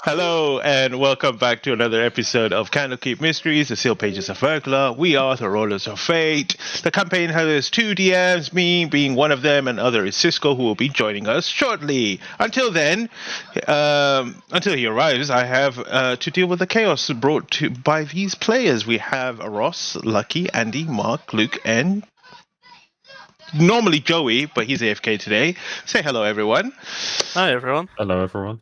Hello and welcome back to another episode of Candlekeep Mysteries, the Seal Pages of Verglas. We are the Rollers of Fate. The campaign has two DMs, me being one of them, and other is Cisco, who will be joining us shortly. Until then, until he arrives, I have to deal with the chaos brought to by these players. We have Ross, Lucky, Andy, Mark, Luke, and normally Joey, but he's AFK today. Say hello, everyone. Hi everyone. Hello, everyone.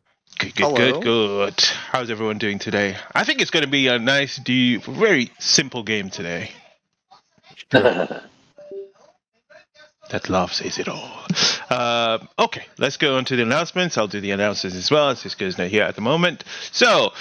Good. How's everyone doing today? I think it's going to be a nice, very simple game today. That laugh says it all. Okay, let's go on to the announcements. I'll do the announcements as well, as Cisco's not here at the moment. So,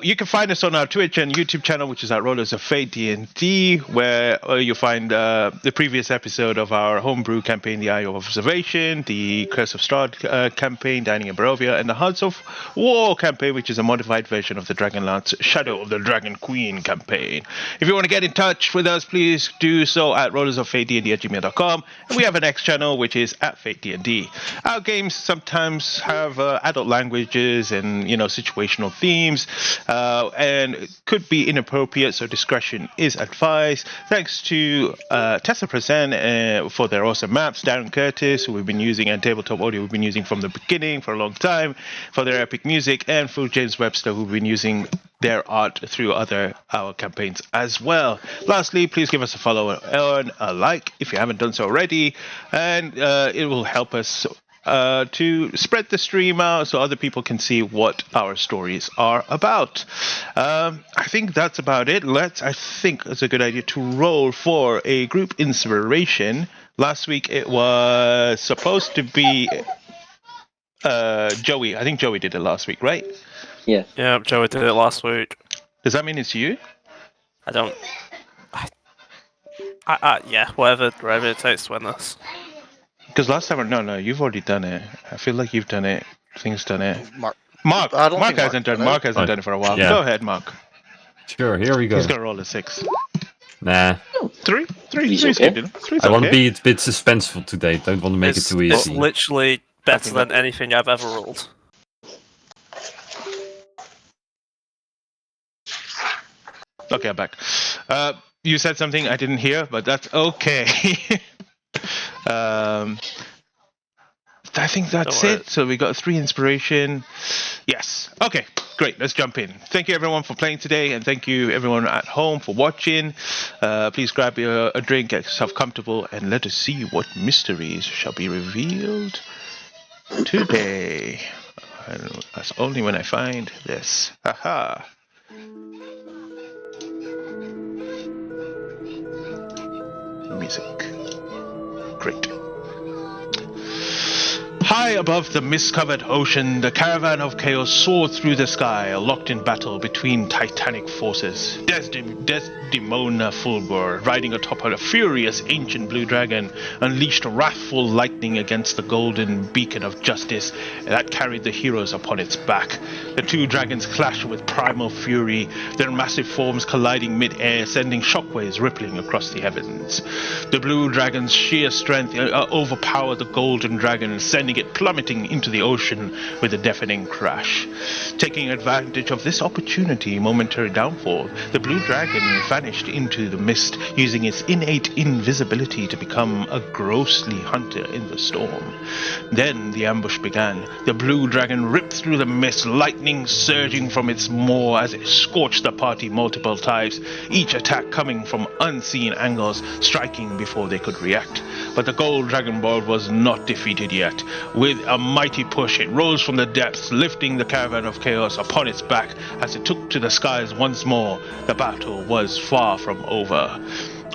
you can find us on our Twitch and YouTube channel, which is at Rollers of Fate D&D, where you'll find the previous episode of our homebrew campaign, The Eye of Observation, the Curse of Strahd campaign, Dining in Barovia, and the Hearts of War campaign, which is a modified version of the Dragonlance Shadow of the Dragon Queen campaign. If you want to get in touch with us, please do so at rollersoffatednd@gmail.com. And we have an X channel, which is at Fate D&D. Our games sometimes have adult languages and situational themes, and could be inappropriate, so discretion is advised. Thanks to Tessa Present for their awesome maps, Darren Curtis, who we've been using, and Tabletop Audio we've been using from the beginning for a long time, for their epic music, and for James Webster, who've been using their art through our campaigns as well. Lastly, please give us a follow and a like if you haven't done so already, and it will help us to spread the stream out so other people can see what our stories are about. I think that's about it. I think it's a good idea to roll for a group inspiration. Last week it was supposed to be Joey. I think Joey did it last week, right? Yeah. Yeah, Joey did it last week. Does that mean it's you? I don't. Yeah, whatever it takes to win this. Because last time, no, you've already done it. I feel like you've done it. Thing's done it. Mark Mark think hasn't done. Mark hasn't done it for a while. Yeah. Go ahead, Mark. Sure, here we go. He's gonna roll a 6. Nah, Three. Three's Three's okay. good. Three's I want to okay. be a bit suspenseful today. Don't want to make it too It's easy. literally better Okay, than anything I've ever rolled. Okay, I'm back. You said something I didn't hear, but that's okay. I think that's Don't worry. it. So we got 3 inspiration. Yes. Okay, great. Let's jump in. Thank you everyone for playing today, and thank you everyone at home for watching. Please grab a drink, get yourself comfortable, and let us see what mysteries shall be revealed today. And that's only when I find this. Haha. Music. Great. High above the mist-covered ocean, the caravan of chaos soared through the sky, locked in battle between titanic forces. Desdemona Fulgor, riding atop a furious ancient blue dragon, unleashed wrathful lightning against the golden beacon of justice that carried the heroes upon its back. The two dragons clashed with primal fury, their massive forms colliding mid-air, sending shockwaves rippling across the heavens. The blue dragon's sheer strength overpowered the golden dragon, sending it plummeting into the ocean with a deafening crash. Taking advantage of this momentary downfall, the blue dragon vanished into the mist, using its innate invisibility to become a ghostly hunter in the storm. Then the ambush began. The blue dragon ripped through the mist, lightning surging from its maw as it scorched the party multiple times, each attack coming from unseen angles, striking before they could react. But the gold dragon board was not defeated yet. With a mighty push, it rose from the depths, lifting the caravan of chaos upon its back as it took to the skies once more. The battle was far from over.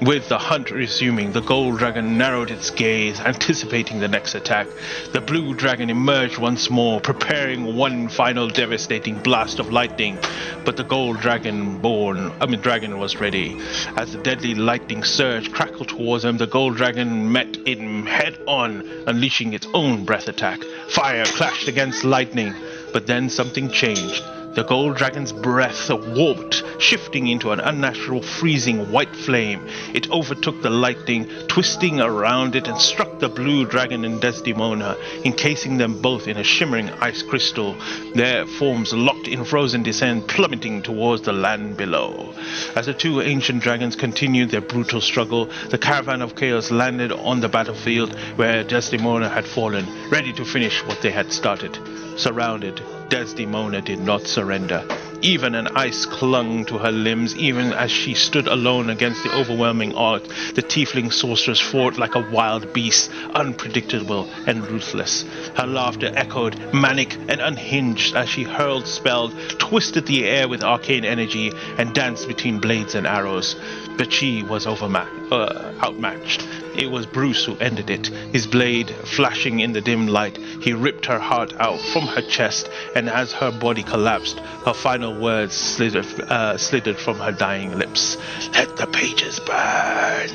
With the hunt resuming, the gold dragon narrowed its gaze, anticipating the next attack. The blue dragon emerged once more, preparing one final devastating blast of lightning. But the gold dragon was ready. As the deadly lightning surge crackled towards him, the gold dragon met him head-on, unleashing its own breath attack. Fire clashed against lightning. But then something changed. The gold dragon's breath warped, shifting into an unnatural freezing white flame. It overtook the lightning, twisting around it, and struck the blue dragon and Desdemona, encasing them both in a shimmering ice crystal. Their forms locked in frozen descent, plummeting towards the land below. As the two ancient dragons continued their brutal struggle, the caravan of chaos landed on the battlefield where Desdemona had fallen, ready to finish what they had started. Surrounded, Desdemona did not surrender. Even an ice clung to her limbs, even as she stood alone against the overwhelming odds. The tiefling sorceress fought like a wild beast, unpredictable and ruthless. Her laughter echoed, manic and unhinged, as she hurled spells, twisted the air with arcane energy, and danced between blades and arrows. But she was outmatched. It was Bruce who ended it. His blade flashing in the dim light, he ripped her heart out from her chest, and as her body collapsed, her final words slithered from her dying lips. "Let the pages burn."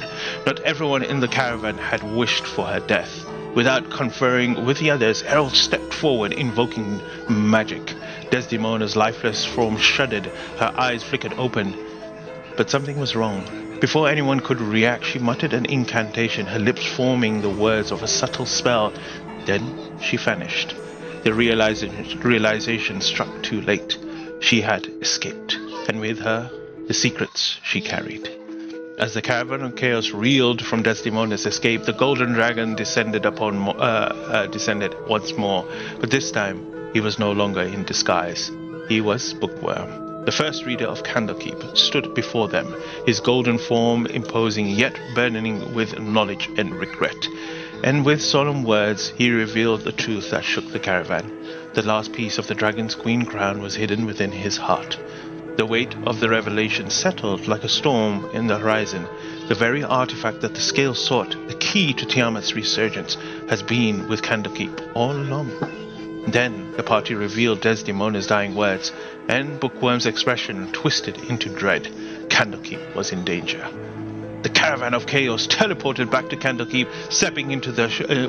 Not everyone in the caravan had wished for her death. Without conferring with the others, Errol stepped forward, invoking magic. Desdemona's lifeless form shuddered, her eyes flickered open. But something was wrong. Before anyone could react, she muttered an incantation, her lips forming the words of a subtle spell. Then she vanished. The realization struck too late. She had escaped, and with her, the secrets she carried. As the caravan of chaos reeled from Desdemona's escape, the golden dragon descended once more, but this time he was no longer in disguise. He was Bookworm. The first reader of Candlekeep stood before them, his golden form imposing yet burning with knowledge and regret. And with solemn words he revealed the truth that shook the caravan. The last piece of the dragon's queen crown was hidden within his heart. The weight of the revelation settled like a storm in the horizon. The very artifact that the scale sought, the key to Tiamat's resurgence, has been with Candlekeep all along. Then the party revealed Desdemona's dying words, and Bookworm's expression twisted into dread. Candlekeep was in danger. The caravan of chaos teleported back to Candlekeep, stepping into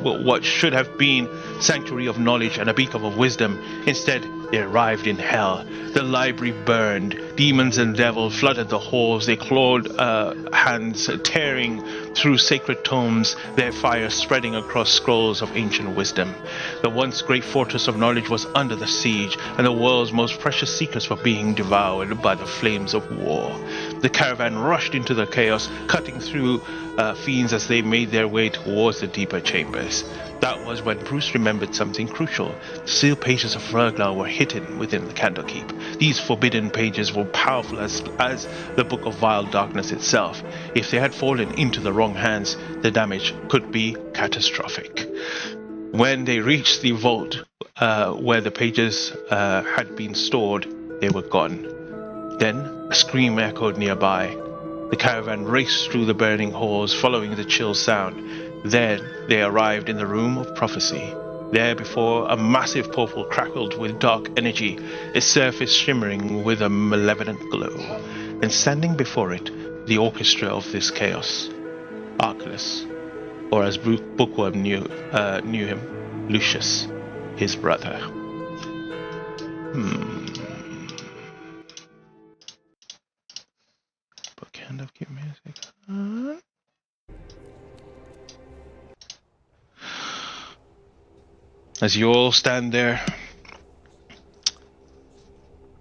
what should have been sanctuary of knowledge and a beacon of wisdom. Instead, they arrived in hell. The library burned. Demons and devils flooded the halls, their clawed hands tearing through sacred tomes, their fire spreading across scrolls of ancient wisdom. The once great fortress of knowledge was under the siege, and the world's most precious secrets were being devoured by the flames of war. The caravan rushed into the chaos, cutting through fiends as they made their way towards the deeper chambers. That was when Bruce remembered something crucial. The sealed pages of Verglas were hidden within the Candlekeep. These forbidden pages were powerful as the Book of Vile Darkness itself. If they had fallen into the wrong hands, the damage could be catastrophic. When they reached the vault where the pages had been stored, they were gone. Then a scream echoed nearby. The caravan raced through the burning halls, following the chill sound. Then they arrived in the Room of Prophecy. There before, a massive portal crackled with dark energy, its surface shimmering with a malevolent glow. And standing before it, the orchestra of this chaos. Archelaus, or as Bookworm knew him, Lucius, his brother. Book hand of keep music. As you all stand there,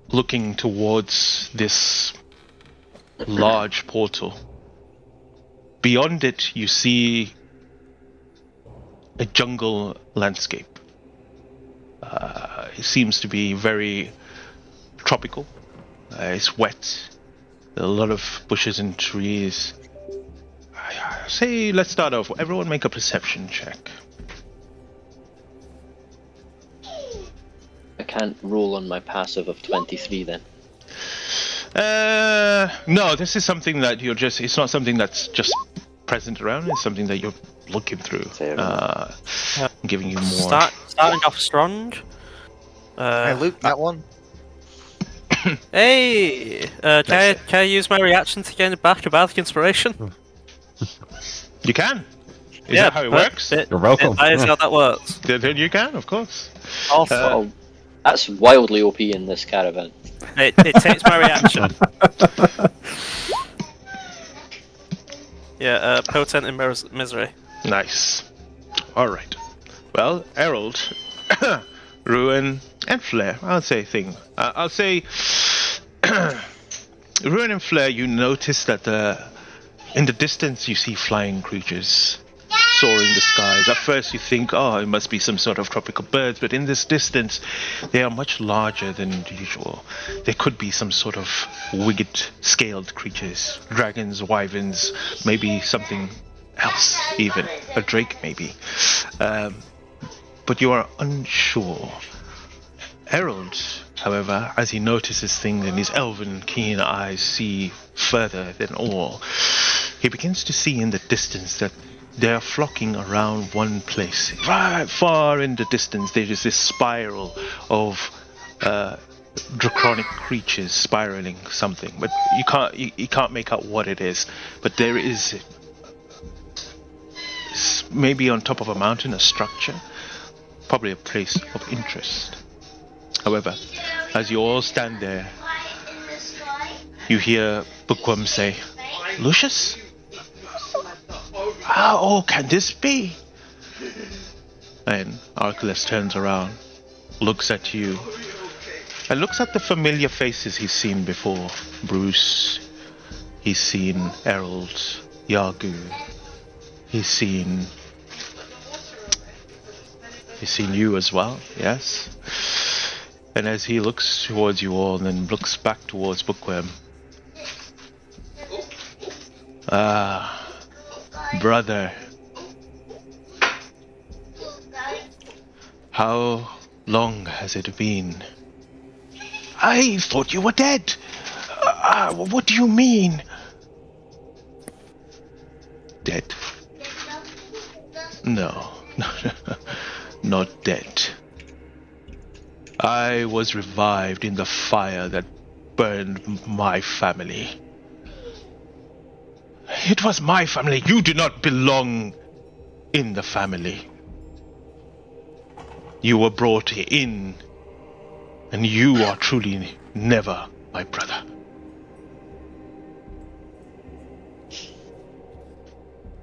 looking towards this large portal, beyond it you see a jungle landscape. It seems to be very tropical. It's wet. There are a lot of bushes and trees. Say, let's start off. Everyone make a perception check. I can't roll on my passive of 23 then. No, this is something that it's not something that's just present around, it's something that you're looking through. Giving you more. Starting off strong. I looped that one. Hey! Can I use my reaction to gain back a bardic inspiration? You can. Is that how it works? You're welcome. That is how that works. Then you can, of course. Also, That's wildly OP in this caravan. It takes my reaction. Yeah, potent in misery. Nice. Alright. Well, Herald, Ruin, and Flare. I'll say Ruin and Flare, you notice that in the distance you see flying creatures soaring the skies. At first you think, oh, it must be some sort of tropical birds, but in this distance they are much larger than usual. They could be some sort of wicked scaled creatures, dragons, wyverns, maybe something else, even a drake maybe. But you are unsure. Herald, however, as he notices things and his elven keen eyes see further than all, he begins to see in the distance that they are flocking around one place. Right far in the distance, there is this spiral of draconic creatures spiraling something, but you can't make out what it is. But there is maybe on top of a mountain, a structure, probably a place of interest. However, as you all stand there, you hear Bookworm say, "Lucius? How can this be?" And Archelaus turns around, looks at you, and looks at the familiar faces he's seen before. Bruce, he's seen Herald, Yagu, he's seen you as well, yes? And as he looks towards you all and then looks back towards Bookworm, brother, how long has it been? I thought you were dead. What do you mean? Dead? No, not dead. I was revived in the fire that burned my family. It was my family. You do not belong in the family. You were brought in, and you are truly never my brother.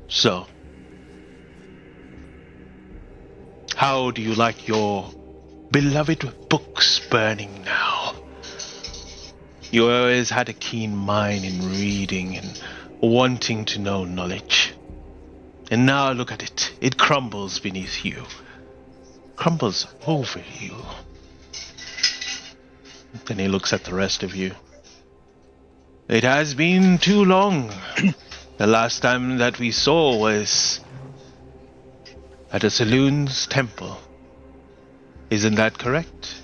So, how do you like your beloved books burning now? You always had a keen mind in reading and wanting to know knowledge. And now look at it. It crumbles beneath you. Crumbles over you. Then he looks at the rest of you. It has been too long. The last time that we saw was at a saloon's temple. Isn't that correct?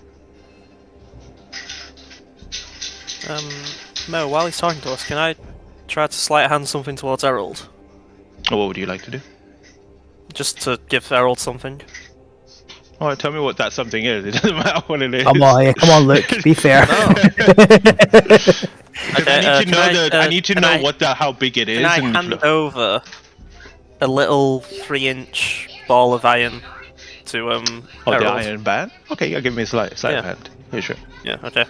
Mo, while he's talking to us, can I try to sleight hand something towards Herald? What would you like to do? Just to give Herald something. Oh, tell me what that something is. It doesn't matter what it is. Come on, look, be fair. I need to know how big it is. Can I hand over a little 3-inch ball of iron to Herald? The iron band? Okay, give me a sleight of hand. Yeah, sure. Yeah, okay.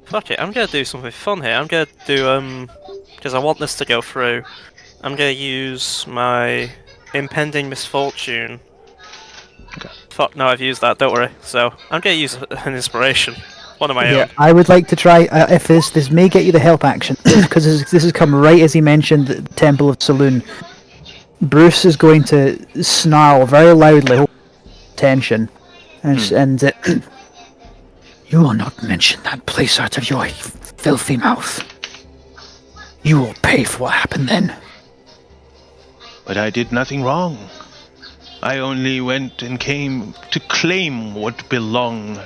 Fuck it, I'm gonna do something fun here. I'm gonna do, because I want this to go through, I'm gonna use my impending misfortune. Okay. Fuck, no, I've used that, don't worry. So, I'm gonna use an inspiration. One of my own. I would like to try, if this may get you the help action, because this has come right as he mentioned the Temple of Saloon. Bruce is going to snarl very loudly, tension, and you will not mention that place out of your filthy mouth. You will pay for what happened then. But I did nothing wrong. I only went and came to claim what belonged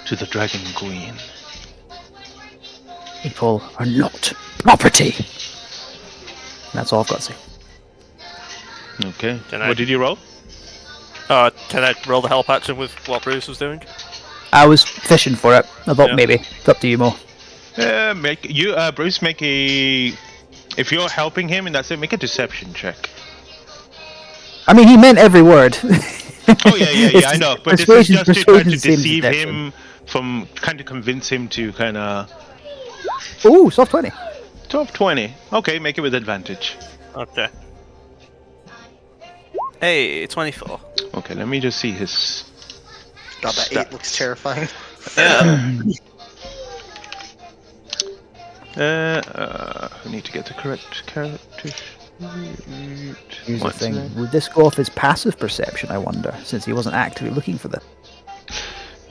to the Dragon Queen. People are not property. That's all I've got to say. Okay. What did you roll? Can I roll the help action with what Bruce was doing? I was fishing for it. I thought maybe. It's up to you, Mo. Bruce, make a... If you're helping him, and that's it, make a deception check. I mean, he meant every word. Oh yeah, I know. But this is just to try to deceive him, from kind of convince him to kind of. Ooh, soft 20. Top 20. Okay, make it with advantage. Okay. Hey, 24. Okay, let me just see his. God, that 8 looks terrifying. Yeah. I need to get the correct character. Here's the thing. Would this go off his passive perception, I wonder, since he wasn't actively looking for them?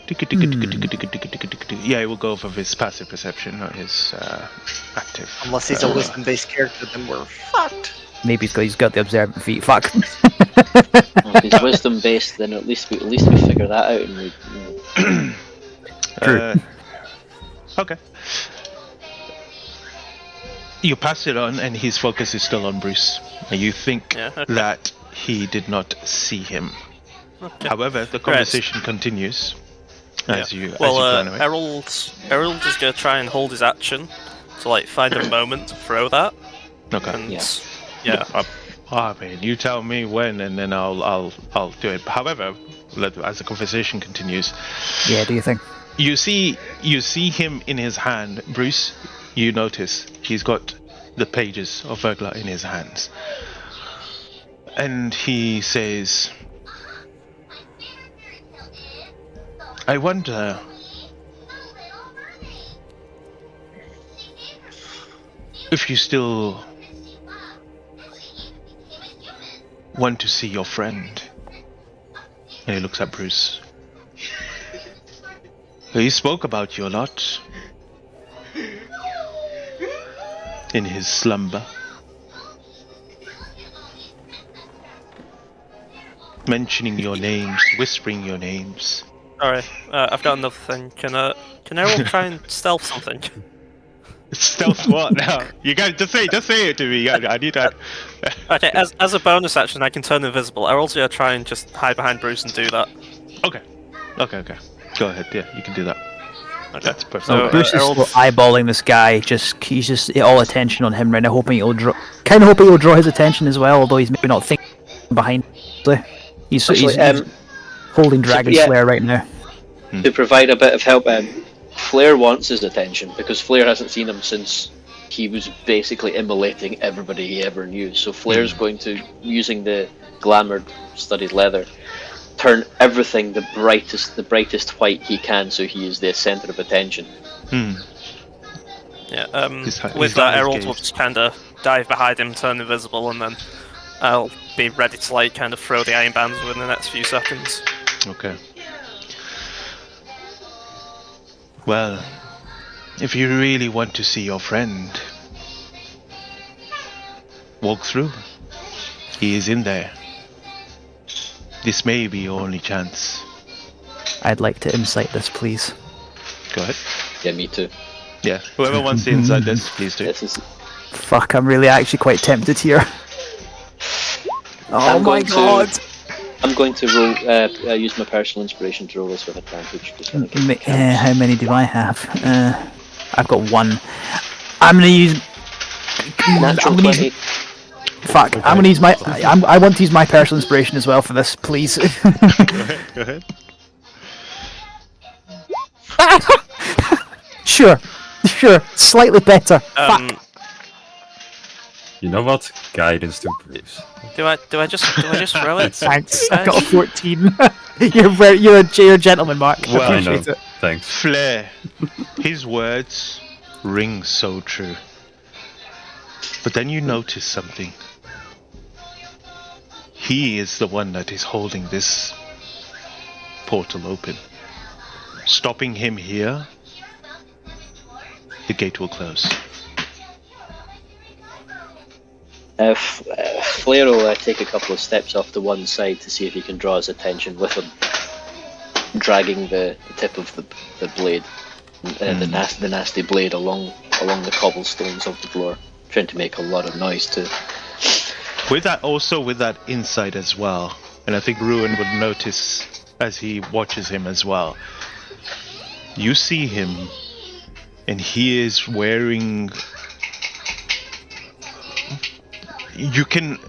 Yeah, it will go off of his passive perception, not his active. Unless he's a wisdom-based character, then we're fucked. Maybe he's got the observant feat. Fuck. If he's wisdom based, then at least we figure that out and we. True. Okay. You pass it on, and his focus is still on Bruce. And you think that he did not see him. Okay. However, the conversation continues as you Well, plan away. Errol is gonna try and hold his action to like find a moment to throw that. Okay. And, Yeah. I mean, you tell me when, and then I'll do it. However, as the conversation continues, Yeah, do you think? you see him in his hand, Bruce. You notice he's got the pages of Verglas in his hands, and he says, "I wonder." If you still want to see your friend. And he looks at Bruce. He spoke about you a lot in his slumber. Mentioning your names, whispering your names. Alright, I've got another thing. Can Errol try and stealth something? Stealth what now? You guys just say it to me. I need that. Okay, as a bonus action, I can turn invisible. Errol's gonna try and just hide behind Bruce and do that. Okay. Go ahead. Yeah, you can do that. Okay. That's perfect. So Bruce is still eyeballing this guy. He's just all attention on him right now, hoping he'll draw his attention as well. Although he's maybe not thinking behind. He's holding Dragon Slayer right now. To provide a bit of help, Flair wants his attention because Flair hasn't seen him since he was basically immolating everybody he ever knew. So Flair's going to, using the glamour studied leather, turn everything the brightest white he can, so he is the center of attention. Yeah. With that, Errol will just kind of dive behind him, turn invisible, and then I'll be ready to like kind of throw the iron bands within the next few seconds. Okay. Well, if you really want to see your friend, walk through. He is in there. This may be your only chance. I'd like to insight this, please. Go ahead. Yeah, me too. Yeah, whoever wants to insight this, please do. This is. Fuck, I'm really actually quite tempted here. Oh my god! I'm going to roll. Use my personal inspiration to roll this with advantage. How many do I have? I've got one. I'm gonna use. Natural 20. Fuck! I'm gonna use my. I want to use my personal inspiration as well for this, please. Go ahead. Sure. Slightly better. Fuck. You know what? Guidance to Bruce. Do I just throw it? Thanks. I got a 14. You're a gentleman, Mark. Well, I appreciate it. Thanks. Flair, his words ring so true. But then you notice something. He is the one that is holding this portal open. Stopping him here, the gate will close. Flair will take a couple of steps off to one side to see if he can draw his attention with him dragging the tip of the blade, the nasty blade along the cobblestones of the floor, trying to make a lot of noise too. With that insight as well, and I think Ruin would notice as he watches him as well. You see him, and he is wearing. You can,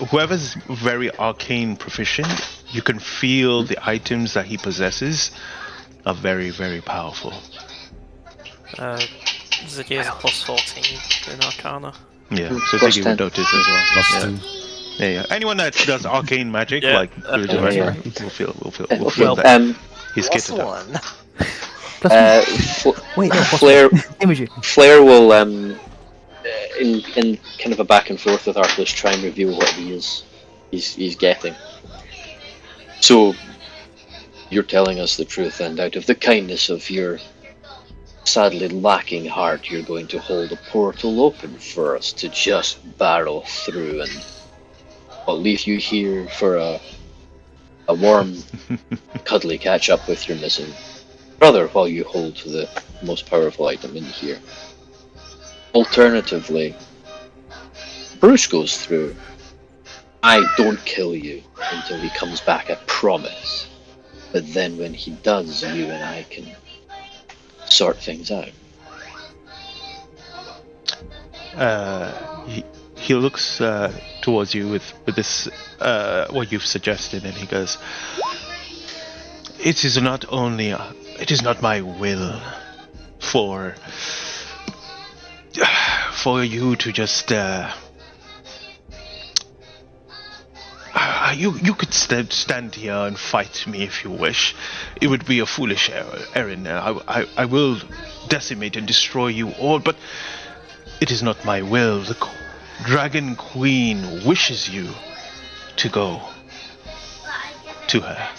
whoever's very arcane proficient, you can feel the items that he possesses are very, very powerful. Ziggy is a plus 14 in Arcana. Yeah, so Plus Ziggy 10. would notice as well. Plus Yeah. 10. Yeah. Anyone that does arcane magic, Yeah, like spiritual okay. magic, will feel Okay, that he's Plus kitted up. 1. Wait, no, plus Flair, one. Same as you. Flair will, in kind of a back and forth with Arclis, try and reveal what he's getting. So, you're telling us the truth, and out of the kindness of your sadly lacking heart, you're going to hold a portal open for us to just barrel through, and I'll leave you here for a warm, cuddly catch up with your missing brother while you hold the most powerful item in here. Alternatively, Bruce goes through. I don't kill you until he comes back, I promise. But then when he does, you and I can sort things out. He looks towards you with this what you've suggested, and he goes, it is not my will for you to just you could stand here and fight me if you wish. It would be a foolish errand. I will decimate and destroy you all, but it is not my will. The Dragon Queen wishes you to go to her.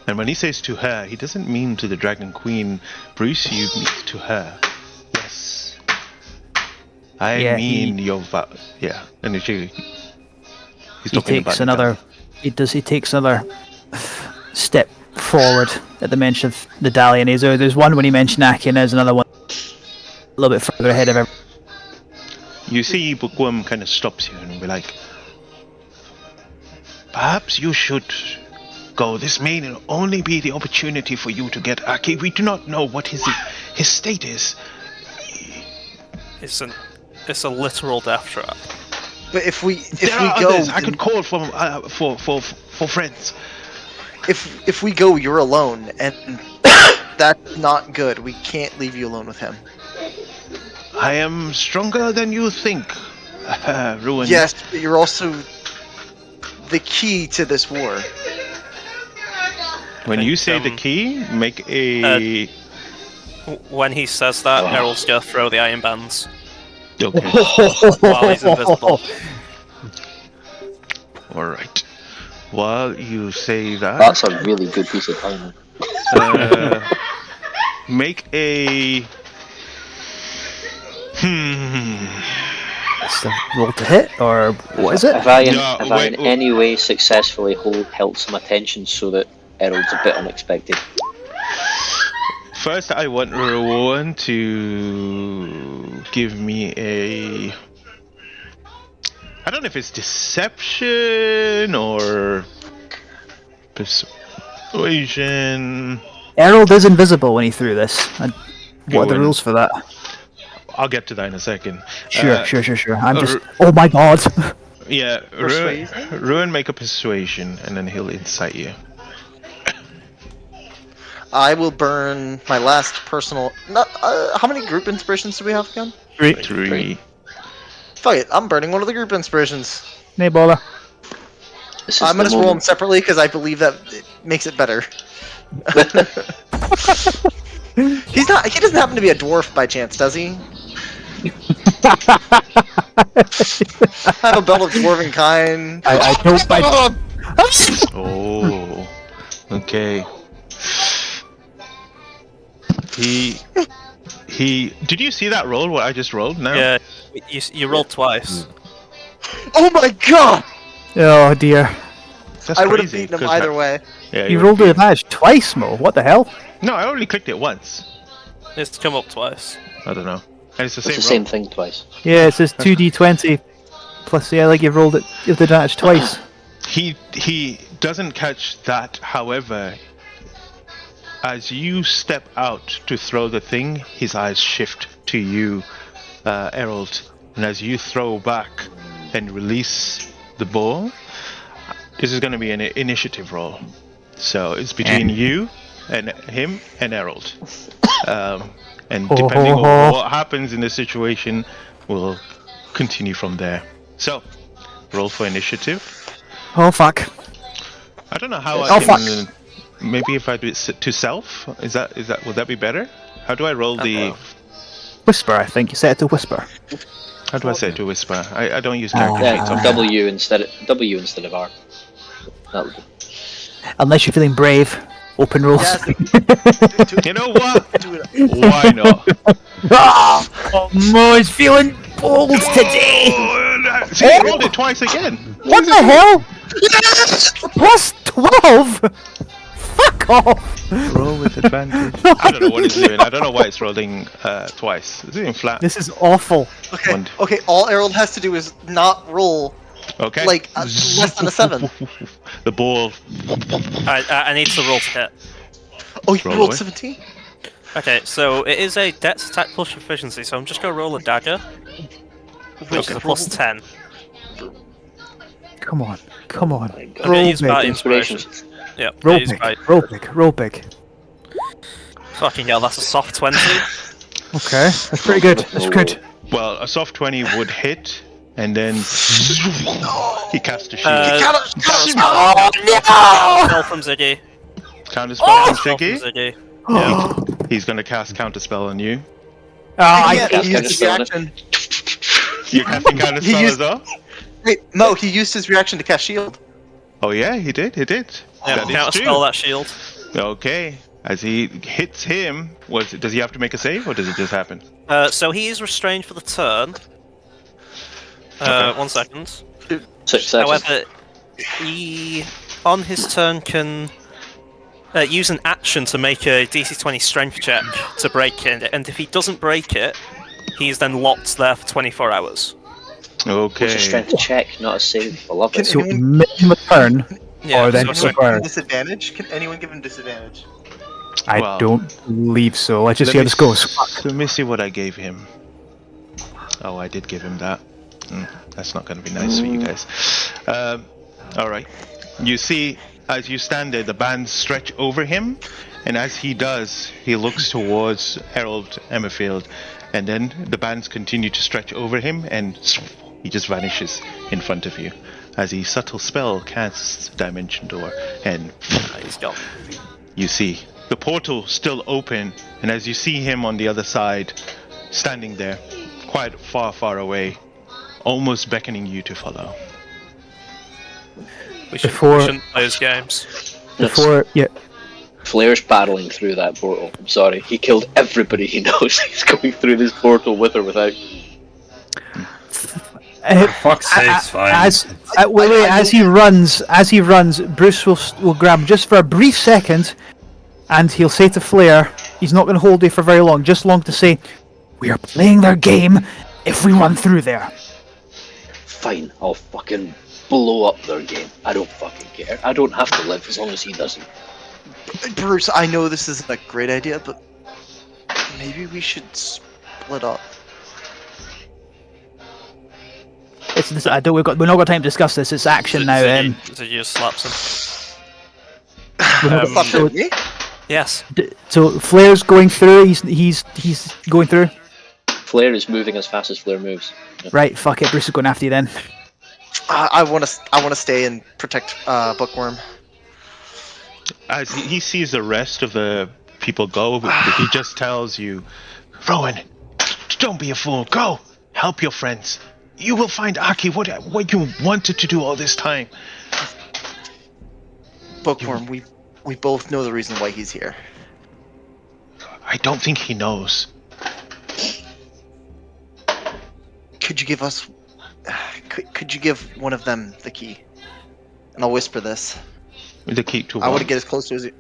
And when he says to her, he doesn't mean to the Dragon Queen. Bruce, you mean to her. Yes. I mean your yeah. And he's talking about he takes another step forward at the mention of the Dalian. There's one when he mentioned Aki, and there's another one a little bit further ahead of everyone. You see, Bookworm kind of stops you and be like, perhaps you should go. This may only be the opportunity for you to get Aki. We do not know what his state is. It's a literal death trap. But if we are go, others. I could call for friends. if we go, you're alone, and that's not good. We can't leave you alone with him. I am stronger than you think, Ruin. Yes, but you're also the key to this war. When you say the key, make a. When he says that, Errol's gonna throw the iron bands Okay. while he's invisible. All right. While you say that, That's a really good piece of timing. make a. It's the roll to hit, or what is it? Have I in, No, have I wait, in any way successfully held some attention so that Errol's a bit unexpected? First, I want Rowan to give me a. I don't know if it's deception or persuasion. Errol is invisible when he threw this. What are the Rowan. rules for that? I'll get to that in a second. Sure. I'm just. Ru- Oh my god! Yeah, Persuasion? Ruin make a persuasion, and then he'll incite you. I will burn my last personal. How many group inspirations do we have again? 3. Fuck it, I'm burning one of the group inspirations. Nay, baller. This is I'm the gonna roll them moment. separately because I believe that it makes it better. He doesn't happen to be a dwarf by chance, does he? I have a belt of dwarven kind. I don't. Oh, okay. He. Did you see that roll? What I just rolled? No. Yeah, you rolled twice. Oh my god! Oh dear. That's I would have crazy, beaten him 'cause either that- way. Yeah, You would've rolled the beaten- advantage twice, Mo. What the hell? No, I only clicked it once. It's come up twice. I don't know. And it's the It's same. the roll. same thing twice. Yeah, it says 2d20 plus. Yeah, like you've rolled it with the advantage twice. He doesn't catch that. However, as you step out to throw the thing, his eyes shift to you, Errol, and as you throw back and release the ball, This is going to be an initiative roll. So it's between you and him and Harold. And depending on what happens in the situation, we'll continue from there. So, roll for initiative. Oh fuck. I don't know how Oh, I can. fuck. Maybe if I do it to self, is that would that be better? How do I roll the? Whisper, I think. You set it to whisper. How do I say it to whisper? I don't use character Yeah, sheets. W instead of R. That would be. Unless you're feeling brave. Open rules. Yes. You know what? Do it. Why not? Mo is feeling bold today. Oh, see, I rolled it twice again. What the hell? Plus 12? Fuck off. Roll with advantage. I don't know what it's doing. I don't know why it's rolling twice. It's even flat. This is awful. Okay. Okay. All Harold has to do is not roll Okay. like less than a 7. The ball. I need to roll to hit. Oh, you Roll rolled away. 17. Okay, so it is a dex attack plus efficiency, so I'm just gonna roll a dagger, which is a plus 10. Come on. Come on. I'm gonna use my inspiration. Yeah, Roll use my- big. Roll big. Roll big. Fucking hell, that's a soft 20. Okay. That's pretty good. That's good. Well, a soft 20 would hit, and then he cast a shield. Oh no! Spell from Ziggy. Counter spell from Spell from Ziggy. Ziggy. He's gonna cast counter spell on you. Yeah, That's he kinda used his spell, reaction. You're casting counter He spell used- as well. Wait, no, he used his reaction to cast shield. Oh yeah, he did. He did. Yeah, That is counter true. spell that shield. Okay. As he hits him, does he have to make a save, or does it just happen? So he is restrained for the turn. Okay. 1 second. 6 seconds. However, he, on his turn, can use an action to make a DC 20 strength check to break it, and if he doesn't break it, he's then locked there for 24 hours. It's a Okay. strength check, not a save. I love it. So minimum turn, Yeah, or then so- so Anyone give far. him disadvantage? Can anyone give him disadvantage? I Well, don't believe so. Let's just let see how me this goes. Let me see what I gave him. Oh, I did give him that. That's not going to be nice for you guys. Alright. You see, as you stand there, the bands stretch over him, and as he does, he looks towards Harold Emmerfield, and then the bands continue to stretch over him, and he just vanishes in front of you. As he subtle spell casts Dimension Door, and He's gone. you see the portal still open, and as you see him on the other side, standing there, quite far, far away, almost beckoning you to follow. We Before- shouldn't play his games. Before, yeah. Flair's battling through that portal. I'm sorry, he killed everybody he knows. He's going through this portal with or without. Fuck's sakes, fine. As he runs, Bruce will grab him just for a brief second, and he'll say to Flair, he's not going to hold you for very long, just long to say, "We are playing their game if we run through there." Fine, I'll fucking blow up their game. I don't fucking care. I don't have to live as long as he doesn't. Bruce, I know this isn't a great idea, but maybe we should split up. It's this, we've not got time to discuss this. It's action now. Ziggy just slaps him. Fuck so, me? Yes. so Flair's going through. He's going through. Flair is moving as fast as Flair moves. Right. Fuck it. Bruce is going after you then. I want to stay and protect Bookworm. As he sees the rest of the people go, he just tells you, "Rowan, don't be a fool. Go, help your friends. You will find Aki. What you wanted to do all this time." Bookworm, we both know the reason why he's here. I don't think he knows. Could you give us? Could you give one of them the key? And I'll whisper this. The key to I want what? to get as close to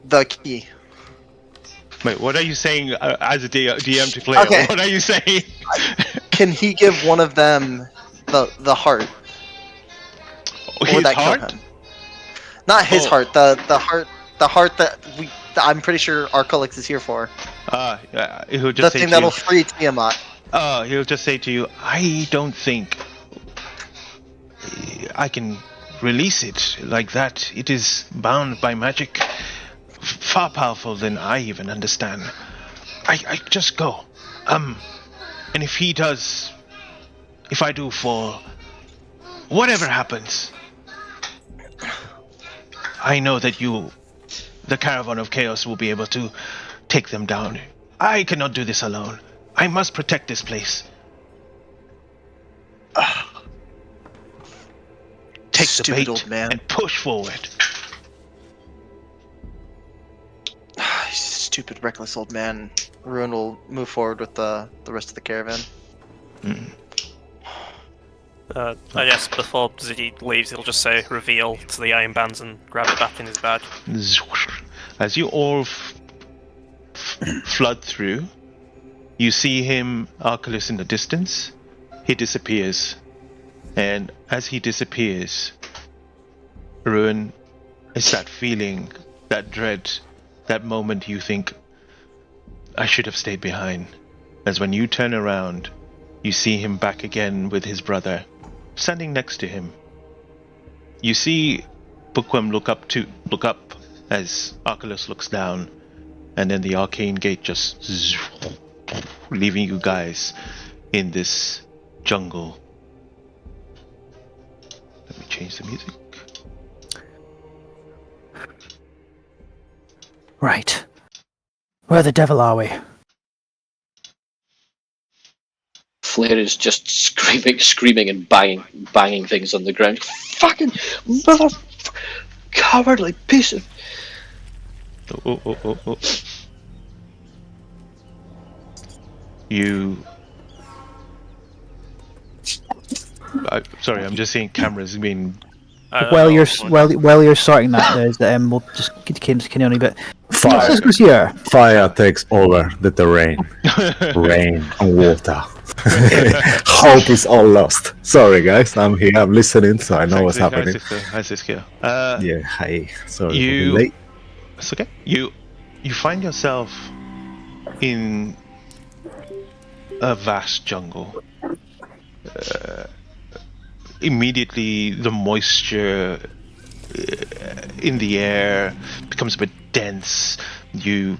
the key. Wait, what are you saying as a DM to player? Okay. What are you saying? Can he give one of them the heart? Or His would that heart? kill him? Not his Oh. heart. The heart that I'm pretty sure Arculix is here for. He'll The just say thing to that'll you. free Tiamat. He'll just say to you, "I don't think I can release it like that. It is bound by magic, far powerful than I even understand. I just go. And if I do fall, whatever happens, I know that the Caravan of Chaos, will be able to take them down. I cannot do this alone. I must protect this place. Take the Stupid bait old man. and push forward. Stupid, reckless old man. Ruin will move forward with the rest of the caravan. I guess before Ziggy leaves, he'll just say reveal to the iron bands and grab it back in his bag. As you all flood through, you see him, Arculus, in the distance. He disappears. And as he disappears, Ruin, it's that feeling, that dread, that moment you think, I should have stayed behind. As when you turn around, you see him back again with his brother, standing next to him. You see Bookworm look up as Arculus looks down, and then the arcane gate just leaving you guys in this jungle. Let me change the music. Right. Where the devil are we? Flair is just screaming and banging things on the ground. Fucking mother, cowardly piece of. Oh. You. Sorry, I'm just seeing cameras being. While you're sorting that, there's we'll just continue on a bit. Fire. What's this here? Fire takes over the terrain. Rain and water. Hope is all lost. Sorry, guys. I'm here. I'm listening, so I know what's happening. Hi, Siska. Yeah. Hi. Sorry. You- for being late. It's okay. You find yourself in a vast jungle. Immediately, the moisture in the air becomes a bit dense. The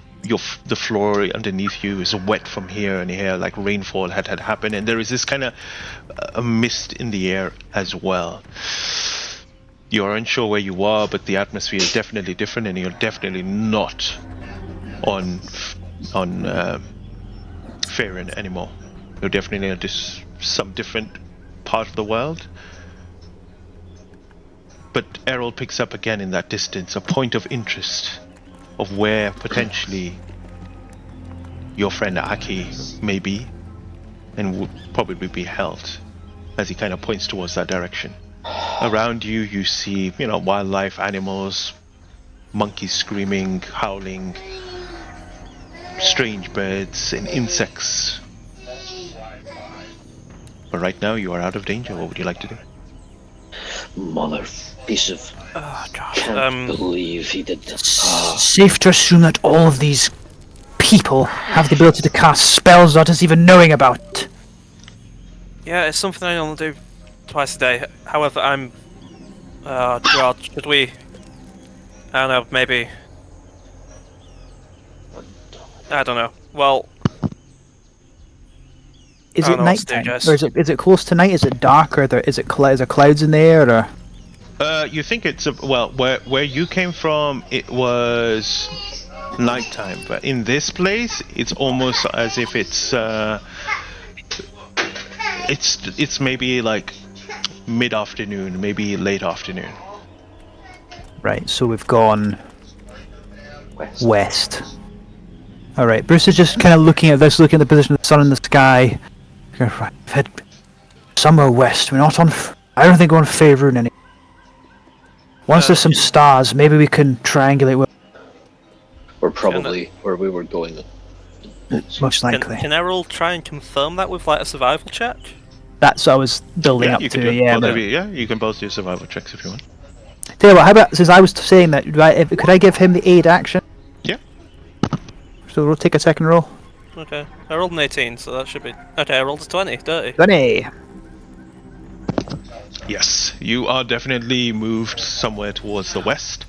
floor underneath you is wet from here and here, like rainfall had happened, and there is this kind of a mist in the air as well. You're unsure where you are, but the atmosphere is definitely different, and you're definitely not on Faerun anymore. You're definitely in some different part of the world. But Errol picks up again in that distance a point of interest of where potentially your friend Aki may be and would probably be held, as he kind of points towards that direction. Around you, you see, wildlife, animals, monkeys screaming, howling, strange birds and insects. But right now, you are out of danger. What would you like to do? Mother piece of. Oh god. Can't believe he did this. Safe to assume that all of these people have the ability to cast spells without us even knowing about. Yeah, it's something I only do twice a day. However, I'm. God, should we? I don't know, maybe. I don't know. Well. Is I it don't know what to do, nighttime, guys. or is it close to night? Is it dark, or is there clouds in the air, or? You think it's where you came from, it was nighttime, but in this place, it's almost as if it's maybe like mid-afternoon, maybe late afternoon. Right, so we've gone west. All right, Bruce is just kind of looking at this, looking at the position of the sun in the sky. Right, we've head somewhere west. We're not on. I don't think we're on Faerun anymore. Once there's some stars, maybe we can triangulate. We're probably where we were going. Most likely. Can Errol try and confirm that with like a survival check? That's what I was building up you can to. do Yeah, both but of you, you can both do survival checks if you want. tell you what. How about since I was saying that, right? Could I give him the aid action? Yeah. So we'll take a second roll. Okay. I rolled an 18, so that should be. Okay, I rolled a 20. Dirty. 20. Yes, you are definitely moved somewhere towards the west.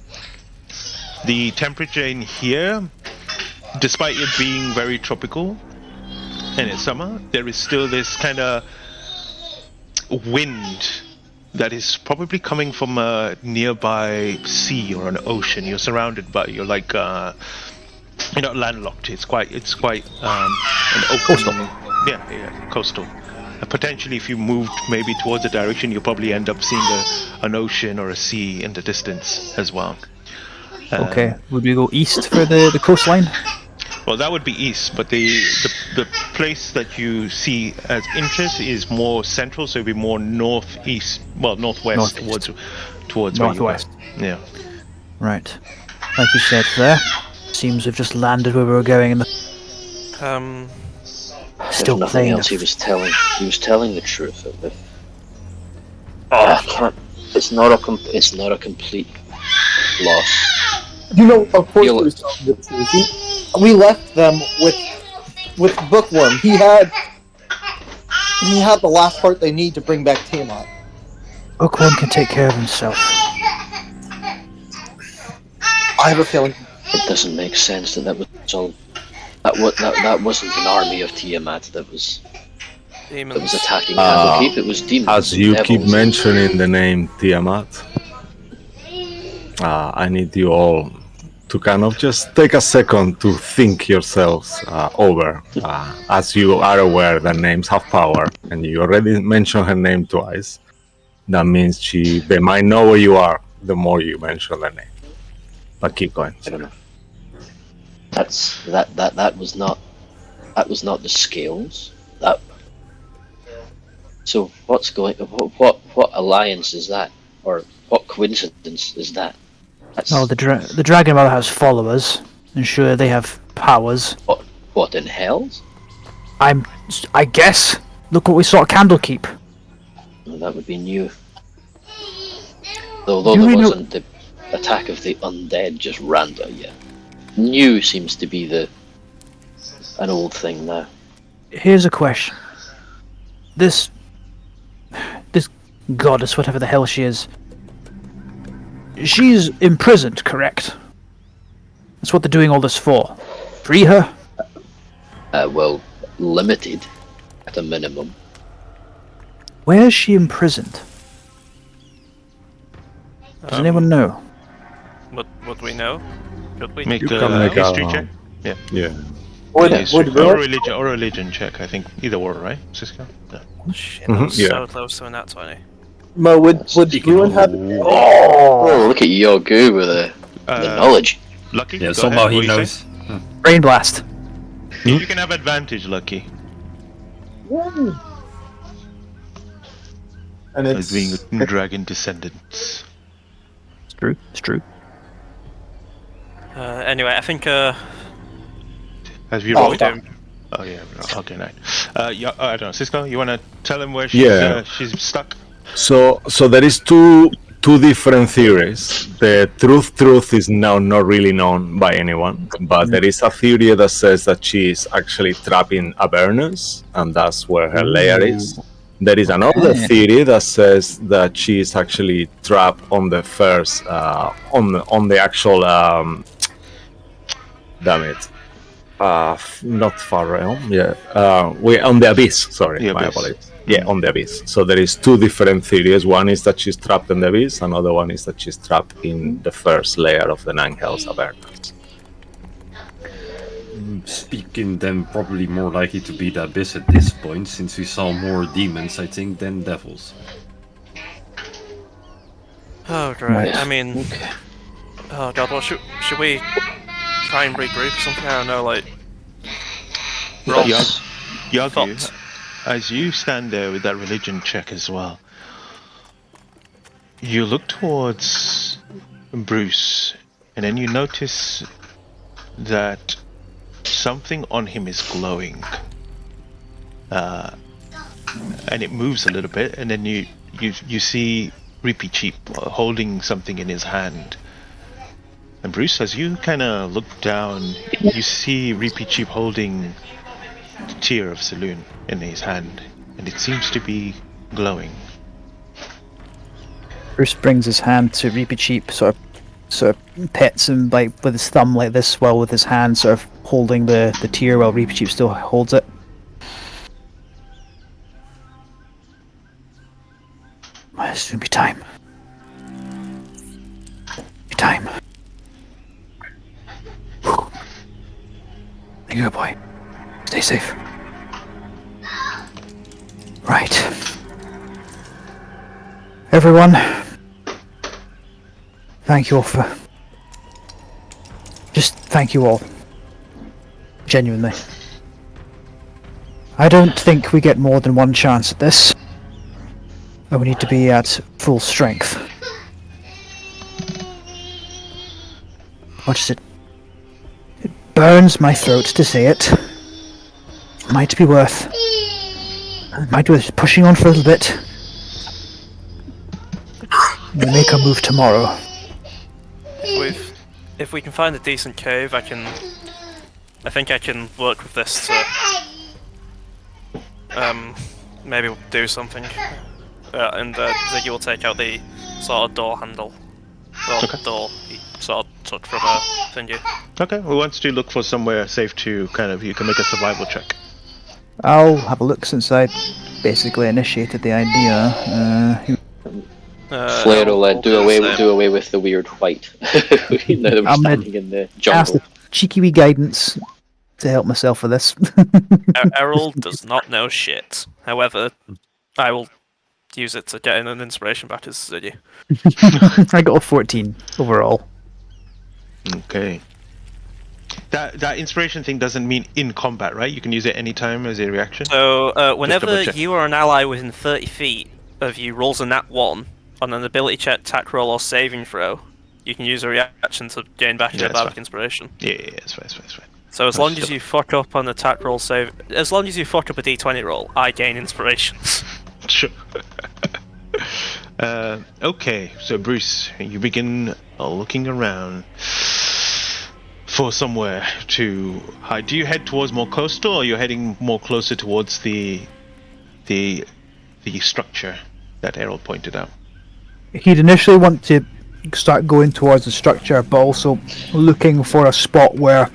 The temperature in here, despite it being very tropical and it's summer, there is still this kind of wind that is probably coming from a nearby sea or an ocean. You're surrounded by, you're like, you're not landlocked. It's quite an open, Coastal. Yeah, coastal. Potentially, if you moved maybe towards the direction, you'll probably end up seeing an ocean or a sea in the distance as well. Okay, would we go east for the coastline? Well, that would be east, but the place that you see as interest is more central, so it'd be more northeast, well, northwest Northeast. towards where you were. Northwest. Yeah. Right. Like you said there, seems we've just landed where we were going and still There's nothing playing. else he was telling. He was telling the truth. I can't. It's not a complete loss. You know, of course, You'll- he was telling the truth. We left them with Bookworm. He had the last part they need to bring back Tiamat. Bookworm can take care of himself. I have a feeling. It doesn't make sense that was all. That wasn't an army of Tiamat that was Demons. attacking Candlekeep. It was demons. As you devils. keep mentioning the name Tiamat, I need you all to kind of just take a second to think yourselves over. As you are aware that names have power, and you already mentioned her name twice, that means they might know where you are the more you mention their name. But keep going. I don't know. That was not the scales. So what's going? What alliance is that, or what coincidence is that? That's, Oh, the Dragon Mother has followers, and sure they have powers. what in hell? I guess. Look what we saw at Candlekeep. Well, that would be new. Although Do there we know- wasn't the attack of the undead just random yet. New seems to be an old thing now. Here's a question. This goddess, whatever the hell she is, she's imprisoned, correct? That's what they're doing all this for. Free her? Well, limited at a minimum. Where is she imprisoned? Does anyone know? Would we know? Should we? Make You a can make history a- check. Yeah. Would History- Will? or religion check. I think either or, right, Cisco? Yeah. Shit, Mhm, that was yeah. so close to a nat 20. Mo, would Speaking Bruin of- have? Oh, look at Yogu with the knowledge. Lucky. Yeah, go somehow ahead, what he you knows. say? Brain blast. You can have advantage, Lucky, And as being it's a dragon descendants. It's true. It's true. Anyway, I think As we Oh, roll we do. Oh yeah. Okay, nice. Yeah, I don't know, Cisco. You wanna tell him where Yeah. she's stuck? So there is two different theories. The truth is now not really known by anyone, but there is a theory that says that she is actually trapped in Avernus, and that's where her lair is. There is another Okay. theory that says that she is actually trapped on the first, on the actual, damn it, not Far Realm, yeah, we on the Abyss. Sorry, The my Abyss. apologies. Yeah, on the Abyss. So there is two different theories. One is that she's trapped in the Abyss. Another one is that she's trapped in the first layer of the Nine Hells Avernus. Speaking then probably more likely to be the Abyss at this point, since we saw more demons, I think, than devils. Oh, great. Right. I mean, Okay. oh god, well, should we try and regroup or something? I don't know, like. Roll Yes. Yagu, thoughts. as you stand there with that religion check as well, you look towards Bruce, and then you notice that something on him is glowing. And it moves a little bit, and then you see Reapy Cheap holding something in his hand. And Bruce, as you kind of look down, you see Reapy Cheap holding the tear of Saloon in his hand, and it seems to be glowing. Bruce brings his hand to Reepicheep, sort of pets him like with his thumb like this, while with his hand sort of holding the tear while Reepicheep still holds it. It's gonna be time. Time. Good boy. Stay safe. Right. Everyone, thank you all for... Just thank you all. Genuinely. I don't think we get more than one chance at this. And we need to be at full strength. Much as it burns my throat to say it. Might be worth pushing on for a little bit. We'll make a move tomorrow. If we can find a decent cave, I think I can work with this to maybe do something. And Ziggy will take out the sort of door handle. Well, Okay. door he sort of took from a thingy. Okay, we want to look for somewhere safe to you can make a survival check. I'll have a look since I basically initiated the idea. Flair will do away with the weird white. Now that we're standing in the Ask jungle. the cheeky wee guidance to help myself with this. Errol does not know shit. However, I will use it to get in an inspiration back as Ziggy. I got a 14 overall. Okay. That inspiration thing doesn't mean in combat, right? You can use it anytime as a reaction. So, whenever double-check. you or an ally within 30 feet of you rolls a nat 1 on an ability check, attack roll, or saving throw, you can use a reaction to gain back your that's bardic fine. inspiration. Yeah, it's fine. So as That's long as still- you fuck up on attack roll save, as long as you fuck up a d20 roll, I gain inspirations. Sure. Okay, so Bruce, you begin looking around for somewhere to hide. Do you head towards more coastal, or you're heading more closer towards the structure that Errol pointed out? He'd initially want to start going towards the structure, but also looking for a spot where,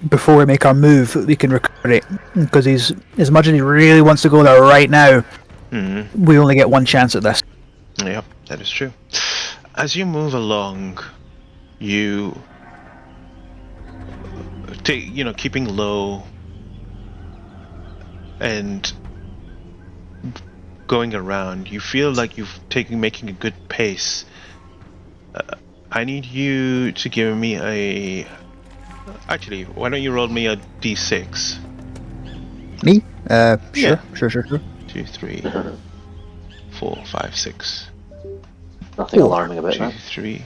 before we make our move, we can recuperate. Because he's, as much as he really wants to go there right now, we only get one chance at this. Yeah, that is true. As you move along, you take, keeping low and going around, you feel like making a good pace. I need you to give me actually, why don't you roll me a d6? Me? Yeah. Sure. 2, 3, 4, 5, 6. Nothing alarming about 2, that. 3,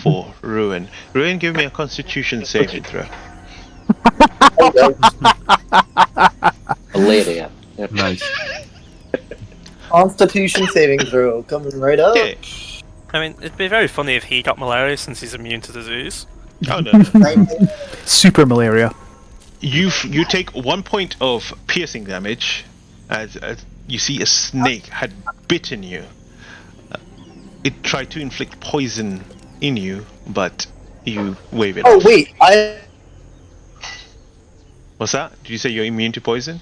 4. Ruin, give me a Constitution saving throw. Malaria. Yep. Nice. Constitution saving throw coming right up. Yeah. I mean, it'd be very funny if he got malaria since he's immune to disease. Oh no. Super malaria. You take 1 point of piercing damage as you see a snake had bitten you. It tried to inflict poison in you, but you wave it Oh off. wait, What's that? Did you say you're immune to poison?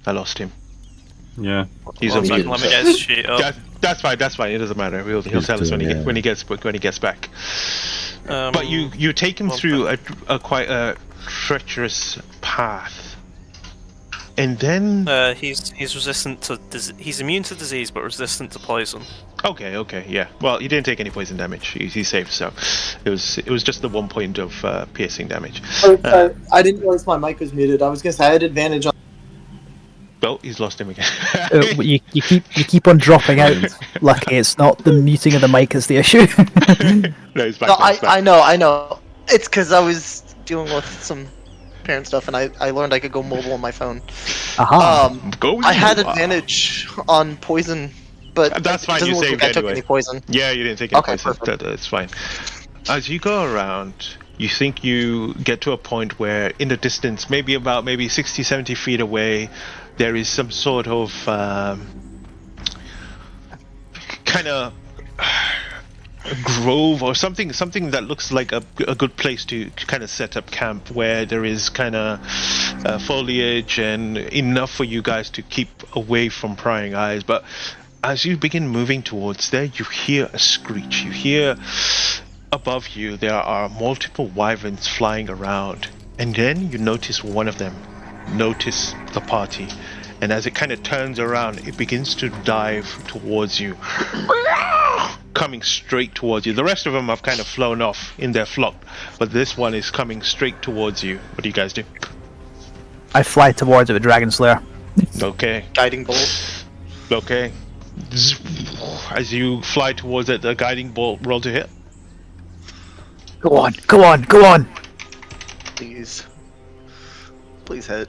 I lost him. Yeah. He's One immune. second, let me get his sheet up. That's fine. It doesn't matter. He'll tell us when he gets back. But you take him through a quite a treacherous path, and then he's resistant to he's immune to disease but resistant to poison. okay, yeah. Well, he didn't take any poison damage. He's safe. So it was just the 1 point of piercing damage. I didn't realize my mic was muted. I was gonna say I had advantage on. Well, he's lost him again. You keep on dropping out. Lucky it's not the muting of the mic is the issue. No, he's back. No, now, he's back. I know. It's because I was dealing with some parent stuff, and I learned I could go mobile on my phone. Aha. Go I had you. advantage on poison, but That's fine, It doesn't you look saved like I took anyway. any poison. Yeah, you didn't take any Okay, poison. perfect. That's fine. As you go around, you think you get to a point where in the distance, maybe 60, 70 feet away, there is some sort of kind of a grove or something that looks like a good place to kind of set up camp, where there is kind of foliage and enough for you guys to keep away from prying eyes. But as you begin moving towards there, you hear a screech. You hear above you there are multiple wyverns flying around, and then you notice one of them notice the party, and as it kind of turns around, it begins to dive towards you, coming straight towards you. The rest of them have kind of flown off in their flock, but this one is coming straight towards you. What do you guys do? I fly towards it with Dragon Slayer. Okay. Guiding bolt. Okay. As you fly towards it, the guiding bolt, roll to hit. Go on, go on, go on! Please. Please hit.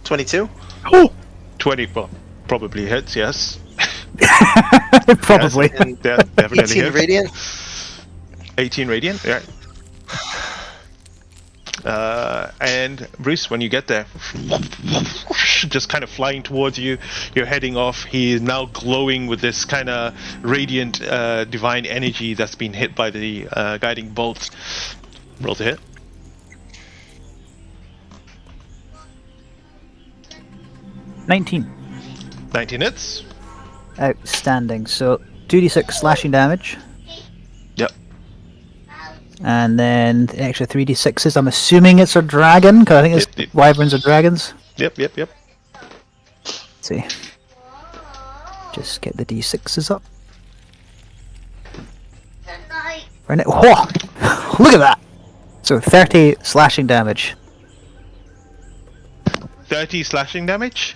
22? Oh! 20 probably hits, yes. Probably. And Yeah, definitely 18 hits. radiant? 18 radiant, yeah. And Bruce, when you get there, just kind of flying towards you, you're heading off. He is now glowing with this kind of radiant divine energy that's been hit by the guiding bolt. Roll to hit. 19. 19 hits. Outstanding. So 2d6 slashing damage, Yep. and then the extra 3d6s. I'm assuming it's a dragon, because I think it's Yep. wyverns are dragons. Yep. Let's see. Just get the d6s up. Right now. Whoa! Look at that! So 30 slashing damage. 30 slashing damage.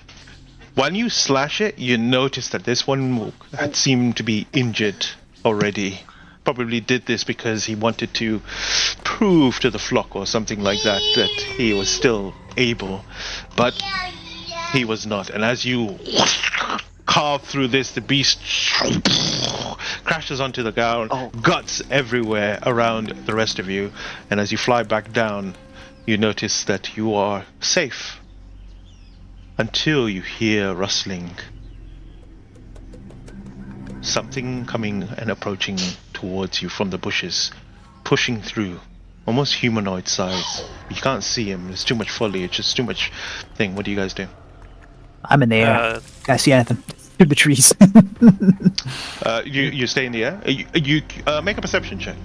When you slash it, you notice that this one had seemed to be injured already. Probably did this because he wanted to prove to the flock or something like that he was still able, but he was not. And as you carve through this, the beast crashes onto the ground, guts everywhere around the rest of you. And as you fly back down, you notice that you are safe. Until you hear rustling. Something coming and approaching towards you from the bushes, pushing through, almost humanoid size. You can't see him, there's too much foliage, there's too much thing. What do you guys do? I'm in the air. Can't see anything through the trees. You stay in the air? You make a perception check.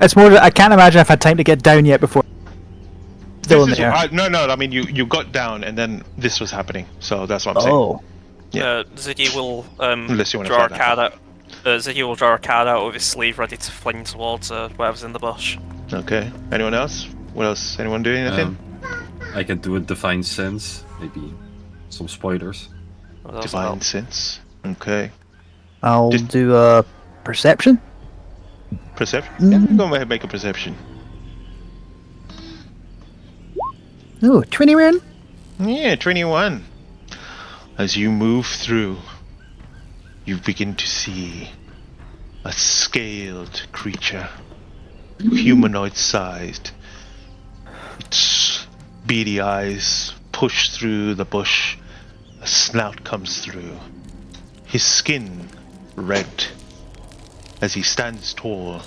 It's more. I can't imagine I've had time to get down yet before. Still in the air. No, I mean you got down and then this was happening, so that's what I'm saying. Oh. Ziggy will Unless you want to draw a fly card out. Ziggy will draw a card out of his sleeve, ready to fling towards whatever's in the bush. Okay. Anyone else? What else? Anyone doing anything? I can do a divine sense, maybe some spoilers. Divine sense. Okay. I'll do a perception. Perception? Yeah, go ahead and make a perception. Oh, 21. Yeah, 21. As you move through, you begin to see a scaled creature, humanoid-sized. Its beady eyes push through the bush. A snout comes through. His skin red as he stands tall,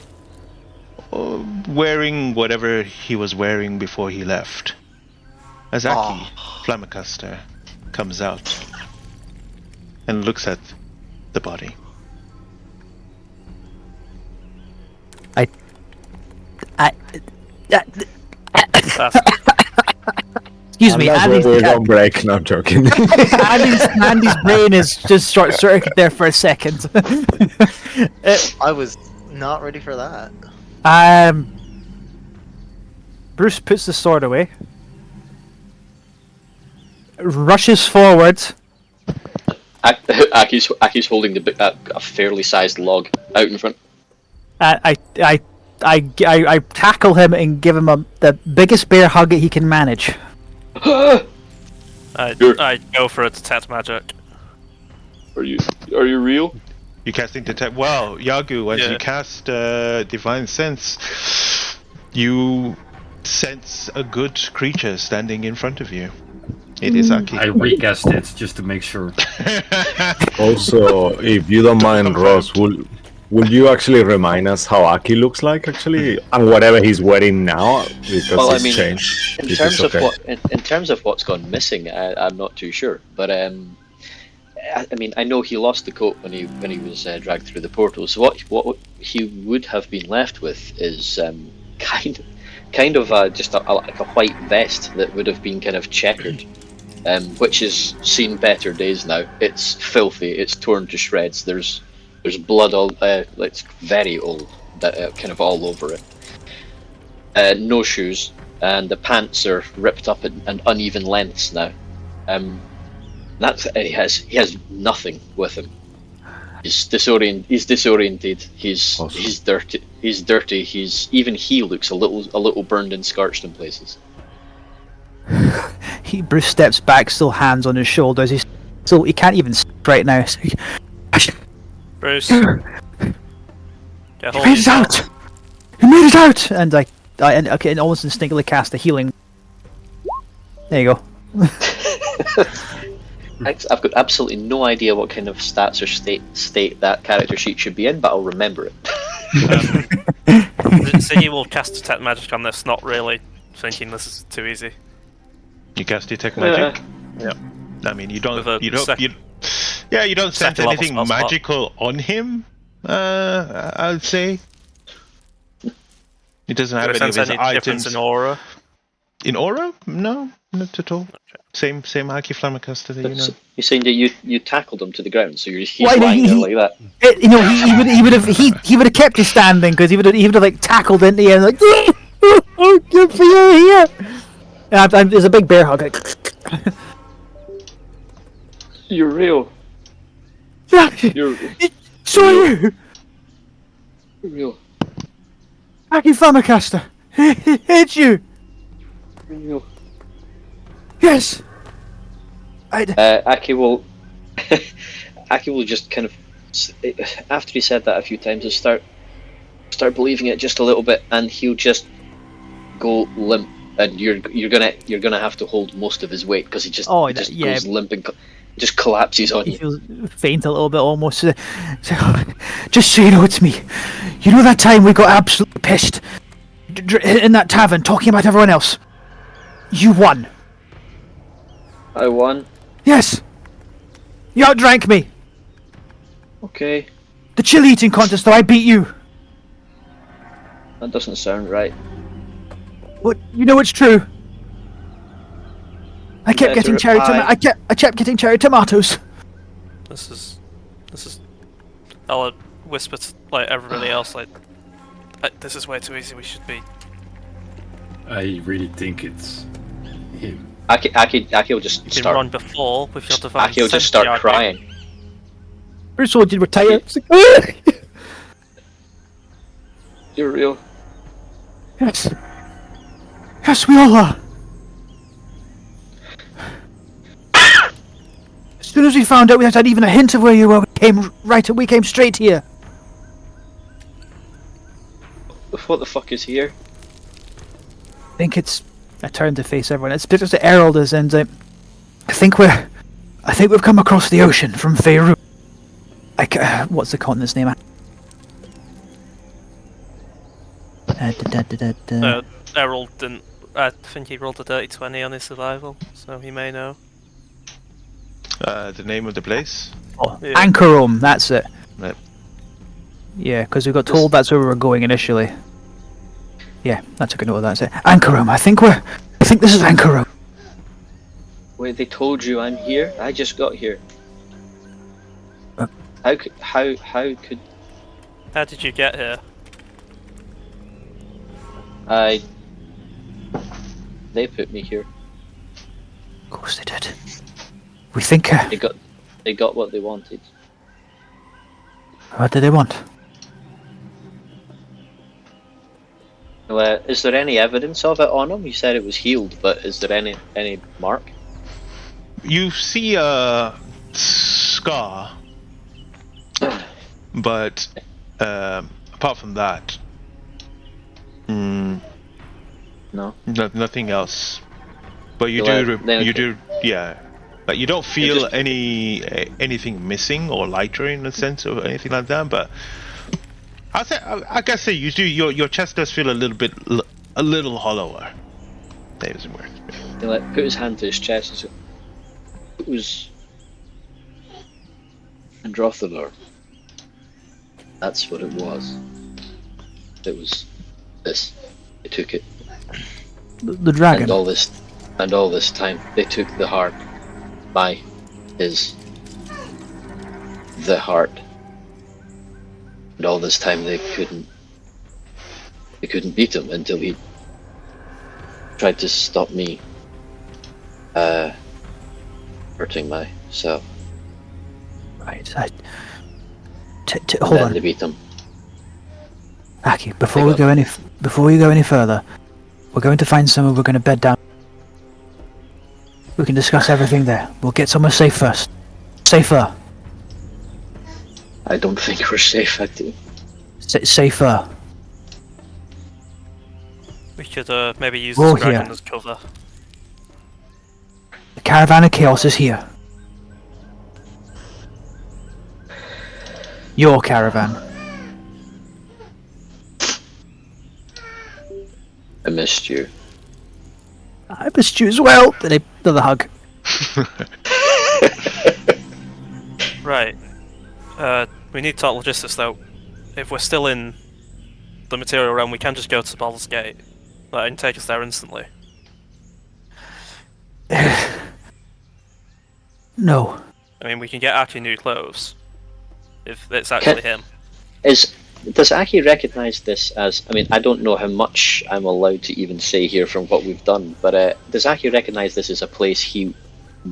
wearing whatever he was wearing before he left. As Aki, Flamicaster, comes out and looks at the body. Excuse me, We're on break. No, I'm joking. Andy's brain is just short circuit there for a second. I was not ready for that. Bruce puts the sword away, rushes forward. Aki's holding a fairly sized log out in front. I tackle him and give him the biggest bear hug that he can manage. I go for a detect magic. Are you real? You casting detect. Well, Yagu, as you cast Divine Sense, you sense a good creature standing in front of you. It is Aki. I recast it just to make sure. Also, if you don't mind, Ross, will you actually remind us how Aki looks like, actually, and whatever he's wearing now, because Well, I it's mean, changed. in It terms is of okay. in terms of what's gone missing, I'm not too sure. But I mean, I know he lost the coat when he was dragged through the portal. So what he would have been left with is kind of just like a white vest that would have been kind of checkered, which has seen better days now. It's filthy. It's torn to shreds. There's blood all. It's very old. That kind of all over it. No shoes, and the pants are ripped up in uneven lengths now. He has nothing with him. He's disoriented. He's Awesome. he's dirty. He's dirty. He looks a little burned and scorched in places. Bruce steps back, still hands on his shoulders. He can't even speak right now. Bruce. Get hold He of made it yourself. out! He made it out! And I can almost instinctively cast a healing. There you go. I've got absolutely no idea what kind of stats or state that character sheet should be in, but I'll remember it. Ziggy will cast Detect Magic on this, not really thinking this is too easy. You cast detect magic. Yeah. I mean, you With don't. a You don't. sec- You don't sense second level anything spell slot. magical on him. I'd say. He doesn't have Do you any of sense his any difference items in aura? in aura. No, not at all. Same Haki Flammacaster that you know. So you're saying that you tackled him to the ground, so he's Why did lying he- there like that. You know, he would have kept his standing because he would have like tackled into you and like, oh, good for you here. And there's a big bear hug. Like, You're real. You're so are you, real. Aki Flammacaster. It's you. Real. Yes. Aki will just kind of, after he said that a few times, he'll start believing it just a little bit, and he'll just go limp, and you're gonna have to hold most of his weight because he just goes limp and just collapses on He you. feels faint a little bit almost. Just so you know, it's me. You know that time we got absolutely pissed in that tavern talking about everyone else? You won. I won. Yes. You outdrank me. Okay, The chili eating contest, though, I beat you. that doesn't sound right. What? You know it's true. I kept getting cherry Better I kept getting cherry tomatoes. This is. I'll whisper to like everybody else. Like, this is way too easy. We should be. I really think it's him. Aki will just You can start. run before with your divine. Aki will just sense, start Aki. crying. Bruce Ward did retire. It's like, You're real. yes. Yes, we all are. As soon as we found out we had even a hint of where you were, we came straight here. What the fuck is here? I think it's. I turned to face everyone. It's because the Herald is, and I think we've come across the ocean from Faerun. What's the continent's name? Errol didn't. I think he rolled a dirty 20 on his survival, so he may know. The name of the place. Yeah. Anchorome, that's it. Right. Yeah, because we got told that's where we were going initially. Yeah, I took a note of that. That's it. Anchorome. I think this is Anchorome. Wait, they told you I'm here? I just got here. Uh. How could How did you get here? they put me here? Of course they did. We think. They got what they wanted. What did they want? Well, is there any evidence of it on him? You said it was healed, but is there any mark? You see a scar, but apart from that, No. nothing else. But you Well, do then you okay. do Yeah, like you don't feel anything missing or lighter in a sense or anything like that. But I guess say you do. Your chest does feel a little hollower. That doesn't work. He like put his hand to his chest and said, "It was Androthodor. That's what it was. It was this. They took it, The dragon. and all this time they took the heart. The heart. And all this time they couldn't beat him until he tried to stop me hurting myself. Right. And Hold then on, they beat him. Aki. Before we go any further, we're going to find somewhere. We're going to bed down. We can discuss everything there. We'll get somewhere safe first. Safer. I don't think we're safe at the Safer. We could maybe use We're this dragon here. as cover. The caravan of chaos is here. Your caravan. I missed you. I missed you as well. Another hug. Right. We need to talk logistics though. If we're still in the material realm, we can just go to Baldur's Gate and take us there instantly. No. I mean, we can get Aki new clothes if it's actually him. Does Aki recognize this as? I mean, I don't know how much I'm allowed to even say here from what we've done, but does Aki recognize this as a place he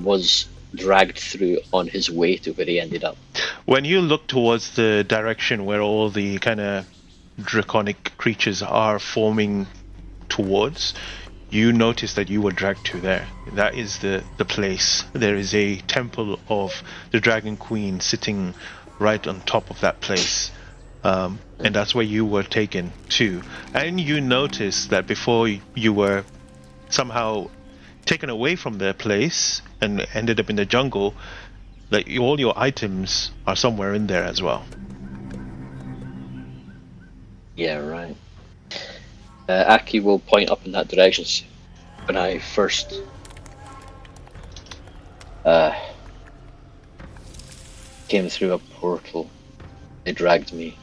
was dragged through on his way to where he ended up? When you look towards the direction where all the kind of draconic creatures are forming towards, you notice that you were dragged to there. That is the place. There is a temple of the Dragon Queen sitting right on top of that place. And that's where you were taken to. And you notice that before you were somehow taken away from their place and ended up in the jungle, that all your items are somewhere in there as well. Yeah, right. Aki will point up in that direction. When I first came through a portal, they dragged me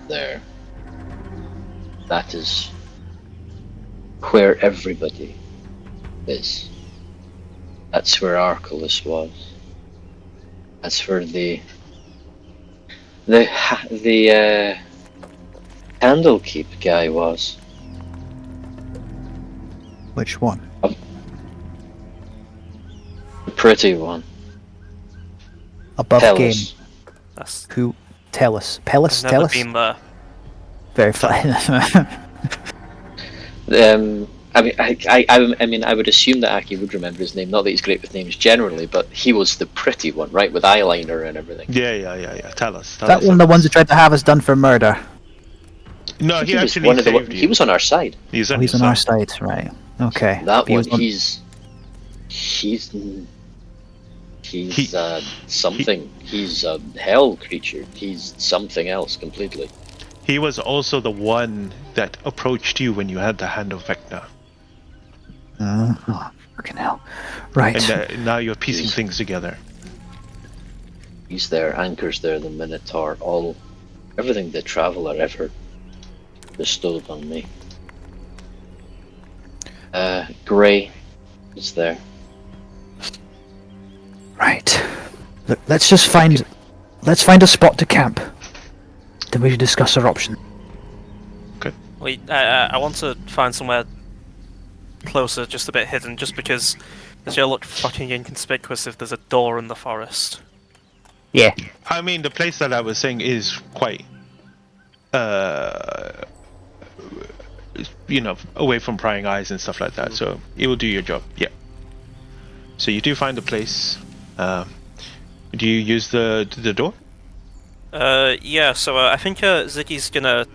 there. That is where everybody is. That's where Archelaus was. That's where the Candlekeep guy was. Which one? The pretty one. Above Tell game. us. That's Who? Tell us. Pellis? I've Tell never us. been there. Very fine. I mean, I would assume that Aki would remember his name. Not that he's great with names generally, but he was the pretty one, right, with eyeliner and everything. Yeah. Tell us. That one of the ones that tried to have us done for murder. No, he was actually one of the. saved you. He was on our side. He's Oh, on he's your on our side. side, right? Okay. That He one, was on- he's something. He's a hell creature. He's something else completely. He was also the one that approached you when you had the hand of Vecna. Oh, fucking hell. Right. And now you're piecing things together. He's there. Anchor's there. The Minotaur. Everything the Traveler ever bestowed on me. Grey is there. Right. Look, let's find a spot to camp. Then we should discuss our options. I want to find somewhere closer, just a bit hidden, just because it's gonna look fucking inconspicuous if there's a door in the forest. Yeah. I mean, the place that I was saying is quite, away from prying eyes and stuff like that. So it will do your job. Yeah. So you do find the place. Do you use the door? Yeah. So I think Ziggy's gonna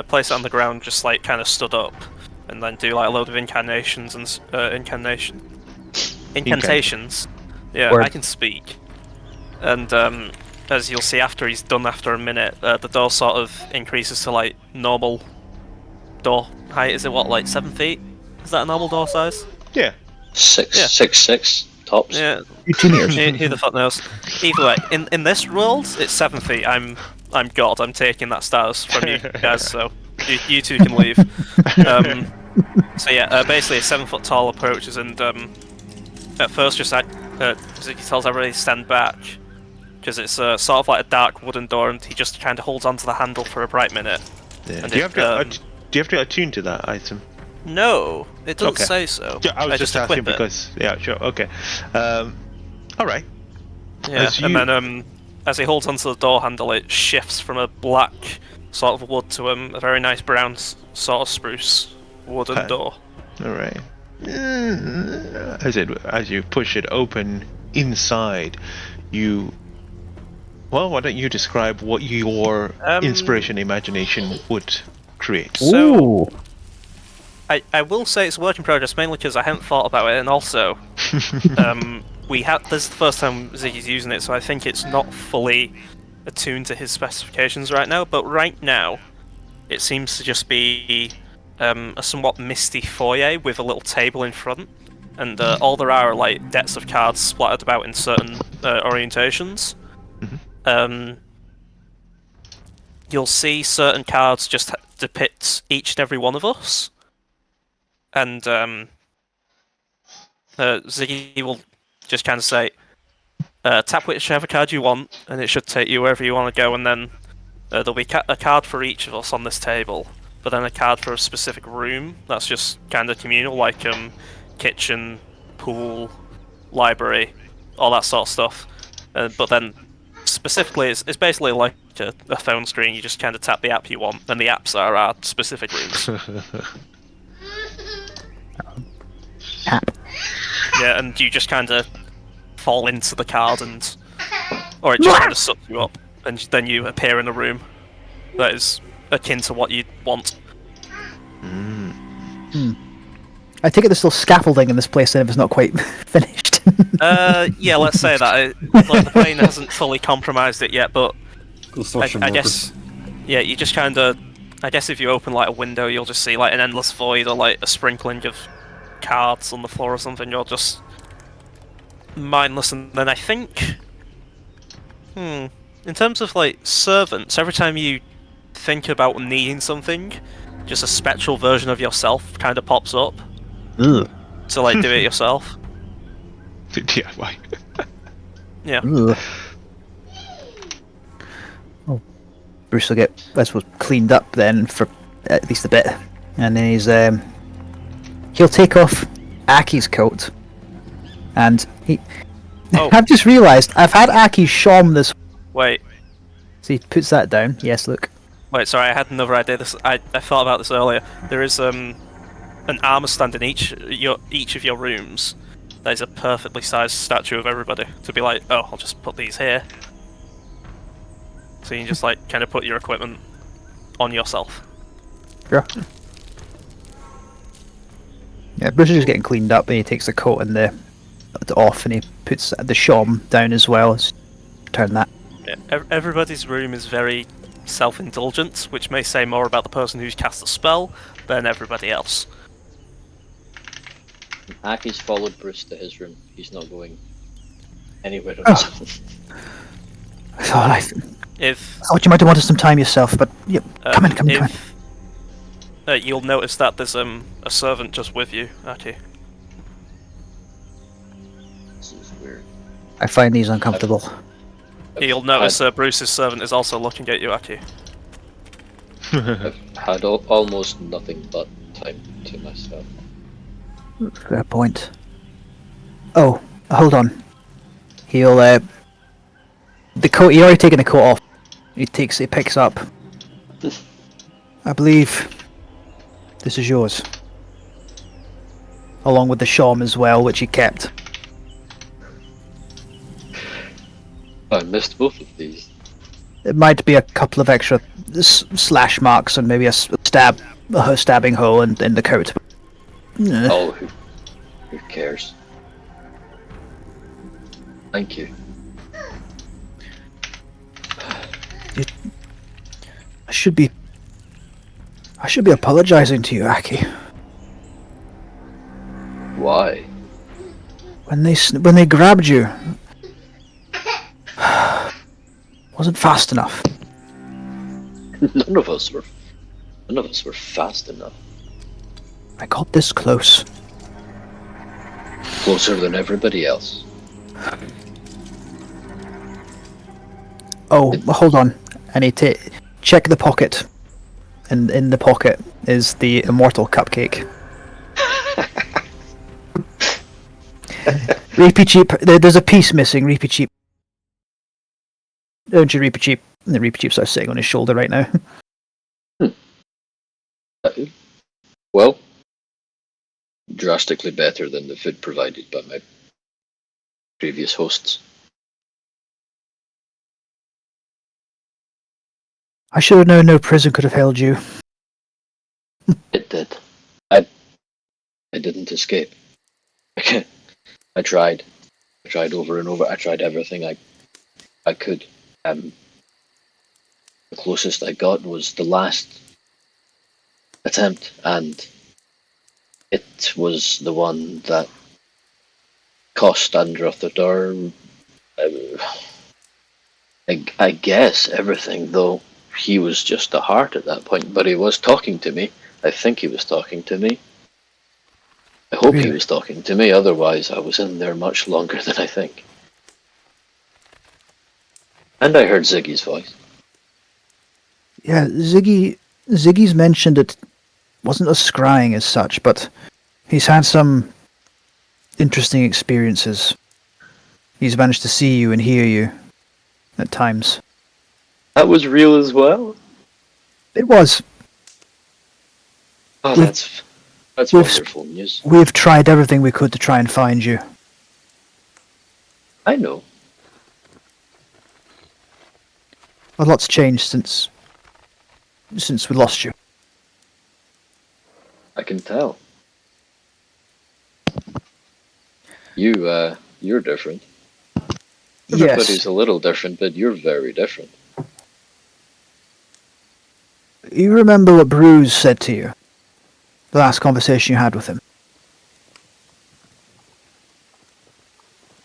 place it on the ground, just like kind of stood up, and then do like a load of incantations and incantations. Yeah, Word. I can speak. And as you'll see after he's done after a minute, the door sort of increases to like normal door height. Is it what, like 7 feet? Is that a normal door size? Yeah. Yeah. 6'6" tops. Yeah. 2 meters. Who the fuck knows? Either way, in this world, it's 7 feet. I'm God. I'm taking that status from you guys. So you two can leave. So yeah, basically a 7 foot tall approaches and at first just Ziggy tells everybody to stand back because it's sort of like a dark wooden door and he just kind of holds onto the handle for a bright minute. Yeah. And Do you have to attune to that item? No, it doesn't Okay. say so. Yeah, I was just asking equip it. because yeah, sure, okay. All right. Yeah, As and you- then as he holds onto the door handle, it shifts from a black sort of wood to a very nice brown sort of spruce wooden Okay. door. All right. As you push it open inside, you. Well, why don't you describe what your inspiration, imagination would create? So- Ooh. I will say it's a work in progress mainly because I hadn't thought about it, and also this is the first time Ziggy's using it, so I think it's not fully attuned to his specifications right now. But right now, it seems to just be a somewhat misty foyer with a little table in front, and all there are like decks of cards splattered about in certain orientations. You'll see certain cards just depict each and every one of us. And Ziggy will just kind of say, tap whichever card you want, and it should take you wherever you want to go, and then there'll be a card for each of us on this table, but then a card for a specific room, that's just kind of communal, like kitchen, pool, library, all that sort of stuff. But then, specifically, it's basically like a phone screen, you just kind of tap the app you want, and the apps are our specific rooms. App. Yeah, and you just kind of fall into the card, or it just kind of sucks you up, and then you appear in a room that is akin to what you want. I take it there's still scaffolding in this place then if it's not quite finished. Yeah, let's say that. Like, the plane hasn't fully compromised it yet, but Construction I workers. guess, yeah, you just kind of. I guess if you open like a window, you'll just see like an endless void or like a sprinkling of cards on the floor or something. You're just mindless, and then I think, in terms of like servants, every time you think about needing something, just a spectral version of yourself kind of pops up Ugh. to like do it yourself. DIY. Yeah. Ugh. Oh, Bruce will get, I suppose, cleaned up then for at least a bit, and then he'll take off Aki's coat, and Oh. I've just realised I've had Aki shom this. Wait. So he puts that down. Yes, look. Wait, sorry, I had another idea. I thought about this earlier. There is an armor stand in each of your rooms. There's a perfectly sized statue of everybody to be like, oh, I'll just put these here. So you can just like kind of put your equipment on yourself. Yeah. Yeah, Bruce is just getting cleaned up, and he takes the coat and the off, and he puts the shom down as well. Let's turn that. Yeah, everybody's room is very self-indulgent, which may say more about the person who's cast the spell than everybody else. Aki's followed Bruce to his room. He's not going anywhere else. I If thought you might have wanted some time yourself, but yep, come in. You'll notice that there's a servant just with you, Aki. This is weird. I find these uncomfortable. You'll notice Bruce's servant is also looking at you, Aki. I've had almost nothing but time to myself. Fair point. Oh, hold on. He'll the coat. He already taken the coat off. He picks up. I believe this is yours, along with the shawm as well, which he kept. I missed both of these. It might be a couple of extra slash marks and maybe a stab her stabbing hole in the coat. Oh, who cares? Thank you. I should be apologizing to you, Aki. Why? When they grabbed you, wasn't fast enough. None of us were fast enough. I got this close. Closer than everybody else. Oh, hold on. I need to check the pocket. And in the pocket is the immortal cupcake. Reapy Cheap. There's a piece missing. Reapy Cheap. Don't you, Reapy Cheap? And the Reapy Cheap's sitting on his shoulder right now. Well, drastically better than the food provided by my previous hosts. I should have known no prison could have held you. It did. I didn't escape. I tried. I tried over and over. I tried everything I could. The closest I got was the last attempt, and it was the one that cost Androth the door. I guess everything, though. He was just a heart at that point, but he was talking to me. I think he was talking to me. I hope he was talking to me, otherwise I was in there much longer than I think. And I heard Ziggy's voice. Yeah, Ziggy's mentioned it wasn't a scrying as such, but he's had some interesting experiences. He's managed to see you and hear you at times. That was real as well? It was. Oh, that's wonderful news. We've tried everything we could to try and find you. I know. A lot's changed since we lost you. I can tell. You're different. Everybody's a little different, but you're very different. You remember what Bruce said to you? The last conversation you had with him?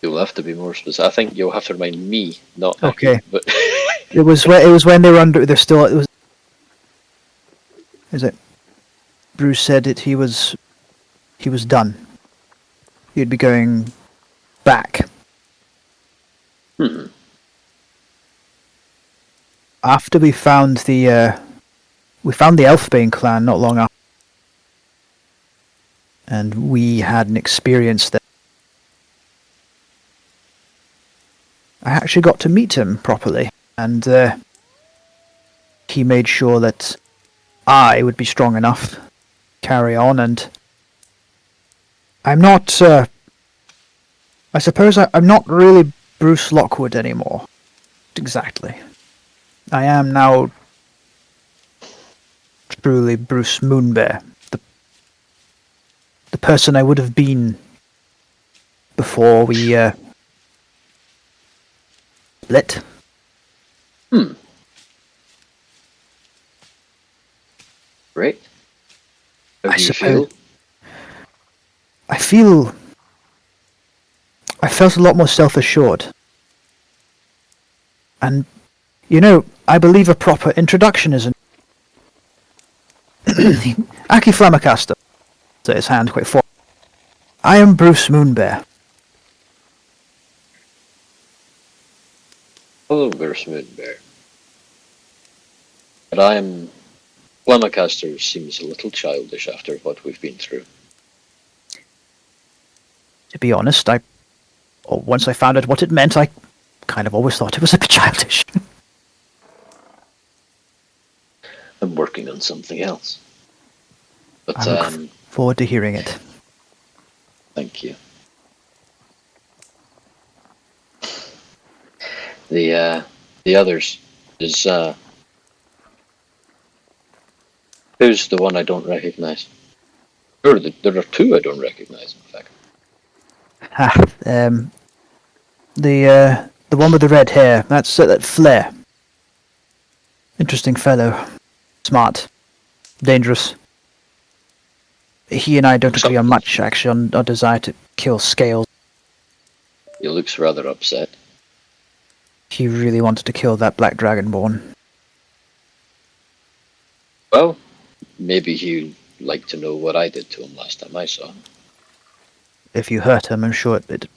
You'll have to be more specific. I think you'll have to remind me, not Okay. Aki, but It was when they were under. They're still. It was. Is it? Bruce said that he was done. He'd be going back. After we found the Elfbane clan not long after, and we had an experience that I actually got to meet him properly, and he made sure that I would be strong enough to carry on, and I'm not, I suppose I'm not really Bruce Lockwood anymore. Exactly. I am now truly Bruce Moonbear, the person I would have been before we split. Great. How do you suppose- feel? I felt a lot more self-assured. And, you know, I believe a proper introduction is Aki Flamacaster, set his hand quite forward. I am Bruce Moonbear. Hello, Bruce Moonbear. But I'm... Flamacaster seems a little childish after what we've been through. To be honest, once I found out what it meant, I kind of always thought it was a bit childish. I'm working on something else. But, I look forward to hearing it. thank you. The others is Who's the one I don't recognise? There are two I don't recognise, in fact. The one with the red hair. That's that Flair. Interesting fellow. Smart. Dangerous. He and I don't agree on much, actually, on our desire to kill Scales. He looks rather upset. He really wanted to kill that Black Dragonborn. Well, maybe he'd like to know what I did to him last time I saw him. If you hurt him, I'm sure it'd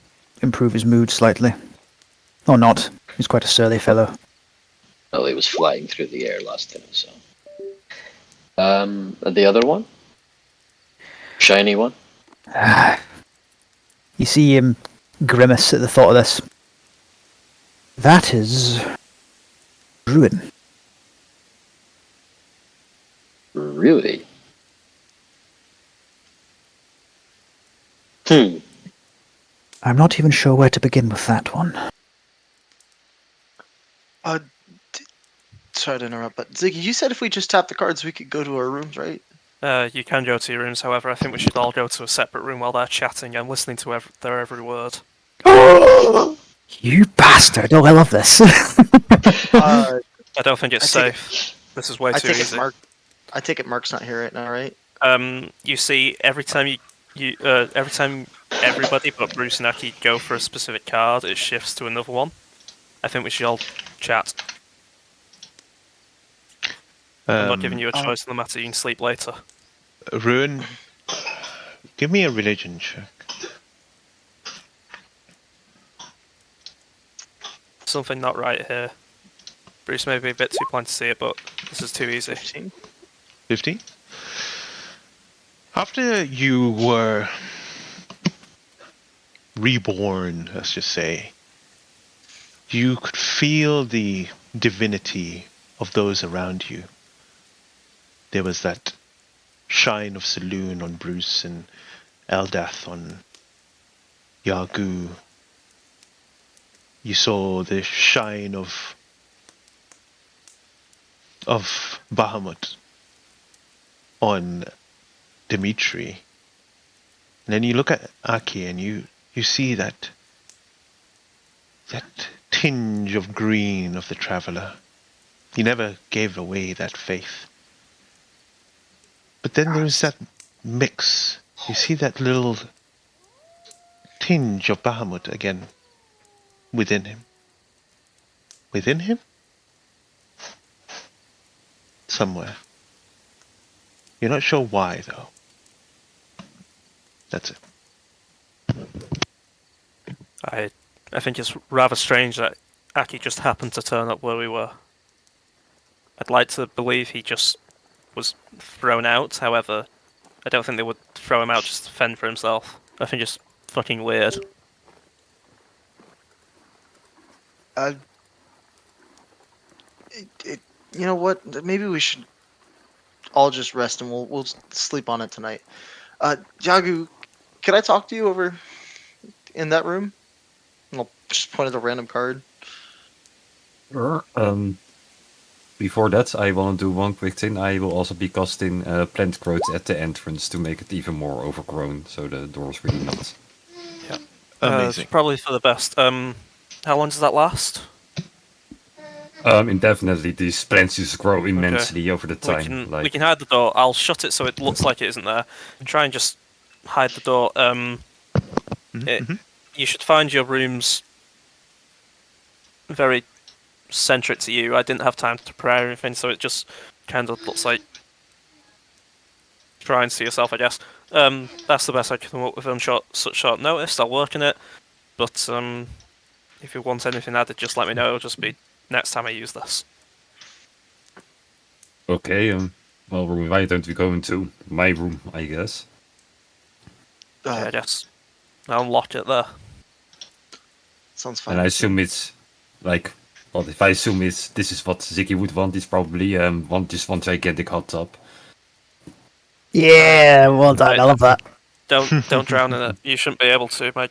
improve his mood slightly. Or not. He's quite a surly fellow. Well, he was flying through the air last time I saw him. And the other one? Shiny one? You see him grimace at the thought of this. That is... Ruin. Really? I'm not even sure where to begin with that one. Sorry to interrupt, but Ziggy, you said if we just tap the cards, we could go to our rooms, right? You can go to your rooms, however, I think we should all go to a separate room while they're chatting and listening to their every word. You bastard! Oh, I love this. I don't think it's safe. This is way too easy. I take it Mark's not here right now, right? You see, every time every time everybody but Bruce and Aki go for a specific card, it shifts to another one. I think we should all chat. I'm not giving you a choice on the matter, you can sleep later. Ruin, give me a religion check. Something not right here. Bruce may be a bit too blind to see it, but this is too easy. 15? After you were reborn, let's just say, you could feel the divinity of those around you. There was that shine of Saloon on Bruce and Eldath on Yagu. You saw the shine of Bahamut on Dimitri. And then you look at Aki and you see that tinge of green of the traveler. He never gave away that faith. But then there's that mix. You see that little tinge of Bahamut again within him. Within him? Somewhere. You're not sure why, though. That's it. I think it's rather strange that Aki just happened to turn up where we were. I'd like to believe he just was thrown out, however, I don't think they would throw him out just to fend for himself. I think it's fucking weird. You know what? Maybe we should all just rest and we'll sleep on it tonight. Jagu, can I talk to you over in that room? And I'll just point at a random card. Sure. Before that, I want to do one quick thing. I will also be casting plant growth at the entrance to make it even more overgrown, so the door's really not. Yeah, amazing. It's probably for the best. How long does that last? Indefinitely. These plants just grow immensely over the time. We can hide the door. I'll shut it so it looks like it isn't there. Try and just hide the door. You should find your rooms very centric to you. I didn't have time to prepare anything, so it just kind of looks like trying to see yourself, I guess. That's the best I can come up with on such short notice. I'll work on it, but if you want anything added, just let me know. It'll just be next time I use this. Okay, well, why don't we go into my room, I guess? Yeah, I guess. I'll lock it there. Sounds fine. And I assume it's, like, well, if I assume this is what Ziggy would want, it's probably just one gigantic hot tub. Yeah, well done. I love that. Don't drown in it. You shouldn't be able to. My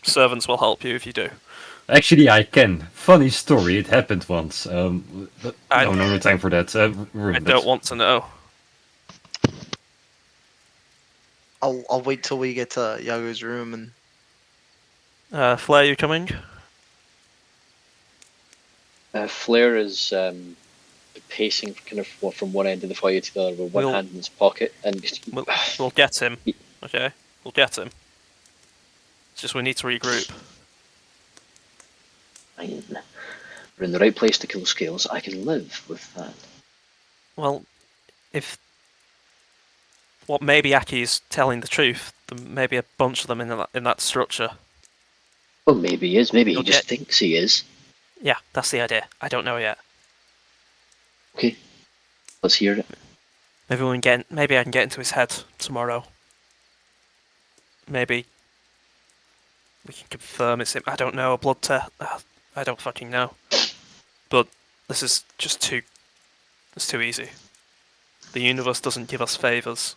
servants will help you if you do. Actually, I can. Funny story, it happened once. No time for that. I don't want to know. I'll wait till we get to Yagu's room and Flare, you coming? Flair is pacing kind of from one end of the foyer to the other with one We'll- hand in his pocket, and We'll get him. Okay, we'll get him. It's just we need to regroup. fine. We're in the right place to kill scales. I can live with that. Well, if what maybe Aki's telling the truth, there may be a bunch of them in that structure. Well, maybe he is. Maybe he Okay. just thinks he is. Yeah, that's the idea. I don't know yet. Okay, let's hear it. Maybe I can get into his head tomorrow. Maybe we can confirm it's him. I don't know. A blood test. I don't fucking know. But this is just too. It's too easy. The universe doesn't give us favors.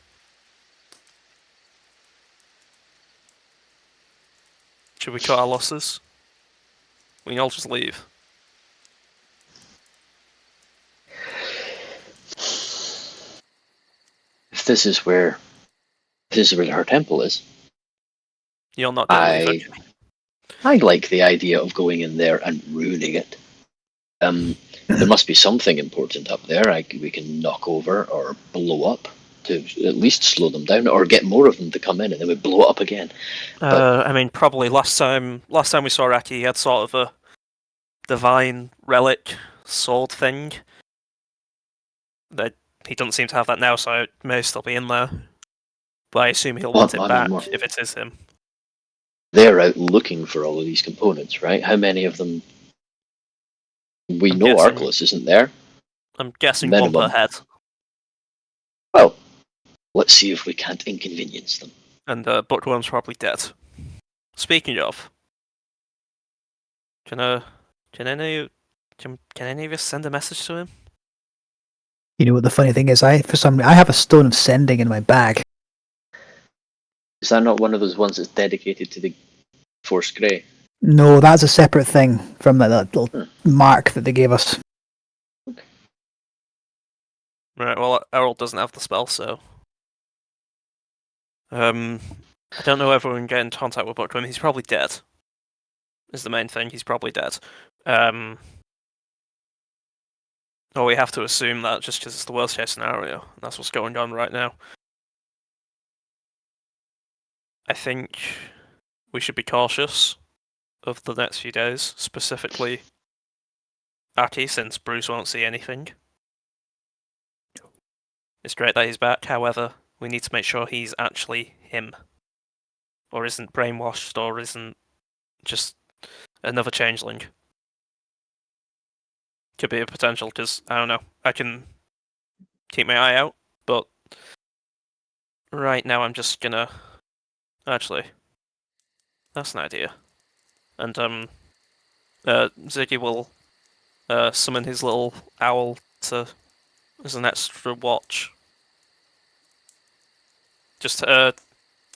Should we cut our losses? We can all just leave. If this is where her temple is, You're not gonna leave. Okay. I like the idea of going in there and ruining it. There must be something important up there we can knock over or blow up to at least slow them down, or get more of them to come in, and then we blow it up again. I mean, probably last time we saw Raki, he had sort of a divine relic sword thing. That he doesn't seem to have that now, so it may still be in there. But I assume he'll want it back if it is him. They're out looking for all of these components, right? How many of them? We know Verglas isn't there. I'm guessing Minimum. one per head. Well, let's see if we can't inconvenience them. And Bookworm's probably dead. Speaking of, can any of us send a message to him? You know what the funny thing is? I have a stone of sending in my bag. Is that not one of those ones that's dedicated to the Force Grey? No, that's a separate thing from that little mark that they gave us. Right. Well, Errol doesn't have the spell, so I don't know if we can get in contact with Bookworm. He's probably dead. Is the main thing. He's probably dead. Or we have to assume that just because it's the worst case scenario. And that's what's going on right now. I think we should be cautious of the next few days, specifically Aki, since Bruce won't see anything. It's great that he's back, however, we need to make sure he's actually him. Or isn't brainwashed, or isn't just another changeling. Could be a potential, because, I don't know, I can keep my eye out, but right now I'm just gonna... Actually, that's an idea. And, Ziggy will summon his little owl as an extra watch. Just,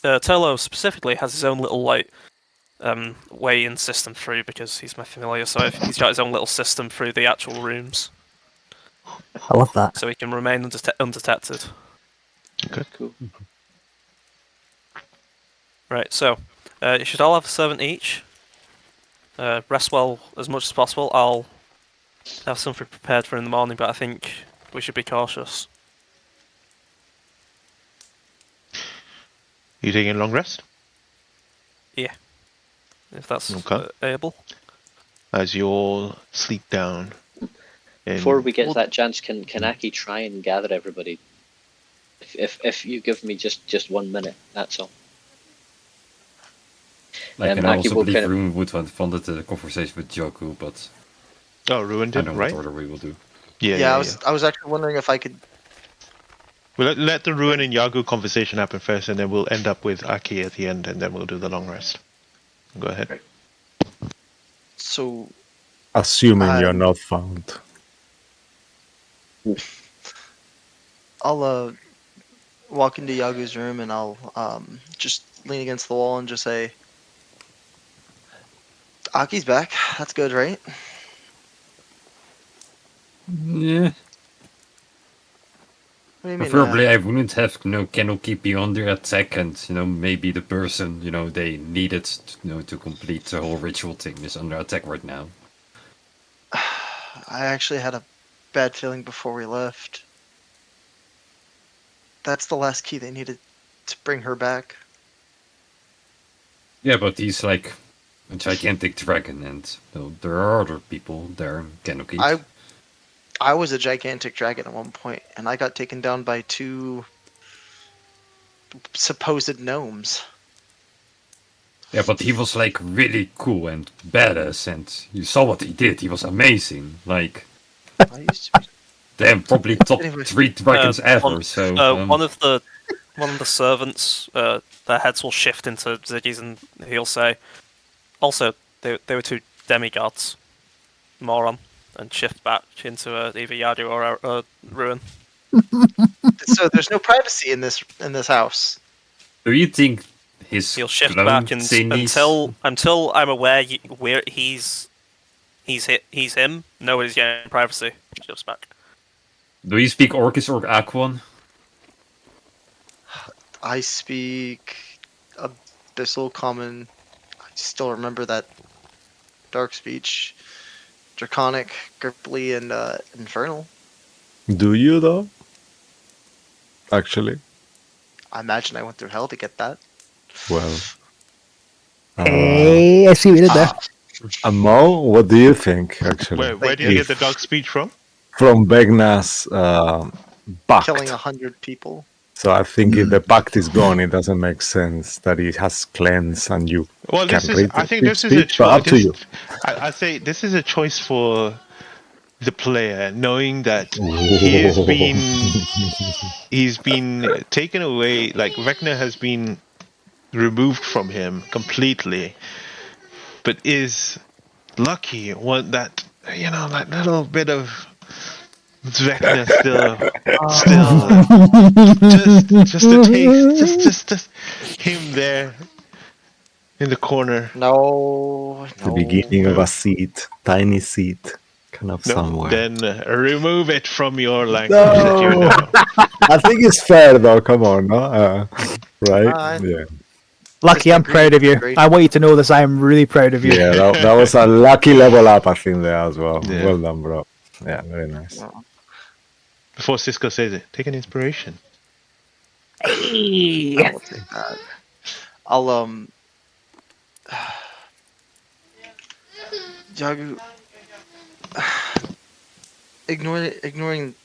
Turlo specifically has his own little, like, way-in system through, because he's my familiar, so he's got his own little system through the actual rooms. I love that. So he can remain undetected. Okay. Cool. Right, so, you should all have a servant each. Rest well as much as possible. I'll have something prepared for in the morning, but I think we should be cautious. You taking a long rest? Yeah. If that's Okay. able. As you all sleep down. Before we get to that chance, can Aki try and gather everybody? If you give me just 1 minute, that's all. Like, and I Aki also will believe kind of- Ruin would have funded the conversation with Joku, but Oh, ruined I it, don't know right? what order we will do. Yeah, I was actually wondering if I could. Well, let the Ruin and Yagu conversation happen first, and then we'll end up with Aki at the end, and then we'll do the long rest. Go ahead. So Assuming you're not found. I'll walk into Yagu's room and I'll just lean against the wall and just say, "Aki's back. That's good, right?" Yeah. What do you mean? Preferably, I wouldn't have Kennel Keep be under attack, and maybe the person they needed to complete the whole ritual thing is under attack right now. I actually had a bad feeling before we left. That's the last key they needed to bring her back. Yeah, but he's like a gigantic dragon, and there are other people there. Kennel Keep. I was a gigantic dragon at one point, and I got taken down by 2 supposed gnomes. Yeah, but he was like really cool and badass, and you saw what he did. He was amazing. Like, I used to be. damn, probably top Anyway. 3 dragons ever. One, So one of the servants, their heads will shift into Ziggy's, and he'll say, "Also, they were 2 demigods, moron," and shift back into either Yadu or Ruin. So there's no privacy in this house. do you think his He'll shift clone back thingies- until I'm aware where he's him. Nobody's getting privacy. Shifts back. Do you speak Orcish or Aquan? I speak Abyssal Common. I still remember that dark speech. Draconic, Gripply, and Infernal. Do you though? Actually, I imagine I went through hell to get that. well. Hey, I see what you did there. Mo, what do you think? Actually, Where do you get the dark speech from? from Vegna's pact. Killing 100 people. So I think if the pact is gone, it doesn't make sense that it has cleansed and you Well, can this is. read I the think this is a speech, but up to choice. you. I say this is a choice for the player, knowing that he's been taken away. Like Vecna has been removed from him completely, but is lucky one that that little bit of Vecna still just a taste, just him there in the corner. No. The beginning of a seed, tiny seed, kind of No, somewhere. then remove it from your language that you know. I think it's fair though. Come on, no? Right? Yeah. Lucky, I'm proud of you. I want you to know this. I am really proud of you. Yeah, that was a lucky level up, I think, there as well. Yeah. Well done, bro. Yeah, very nice. Before Cisco says it, take an inspiration. I will take that. I'll Yagu, ignoring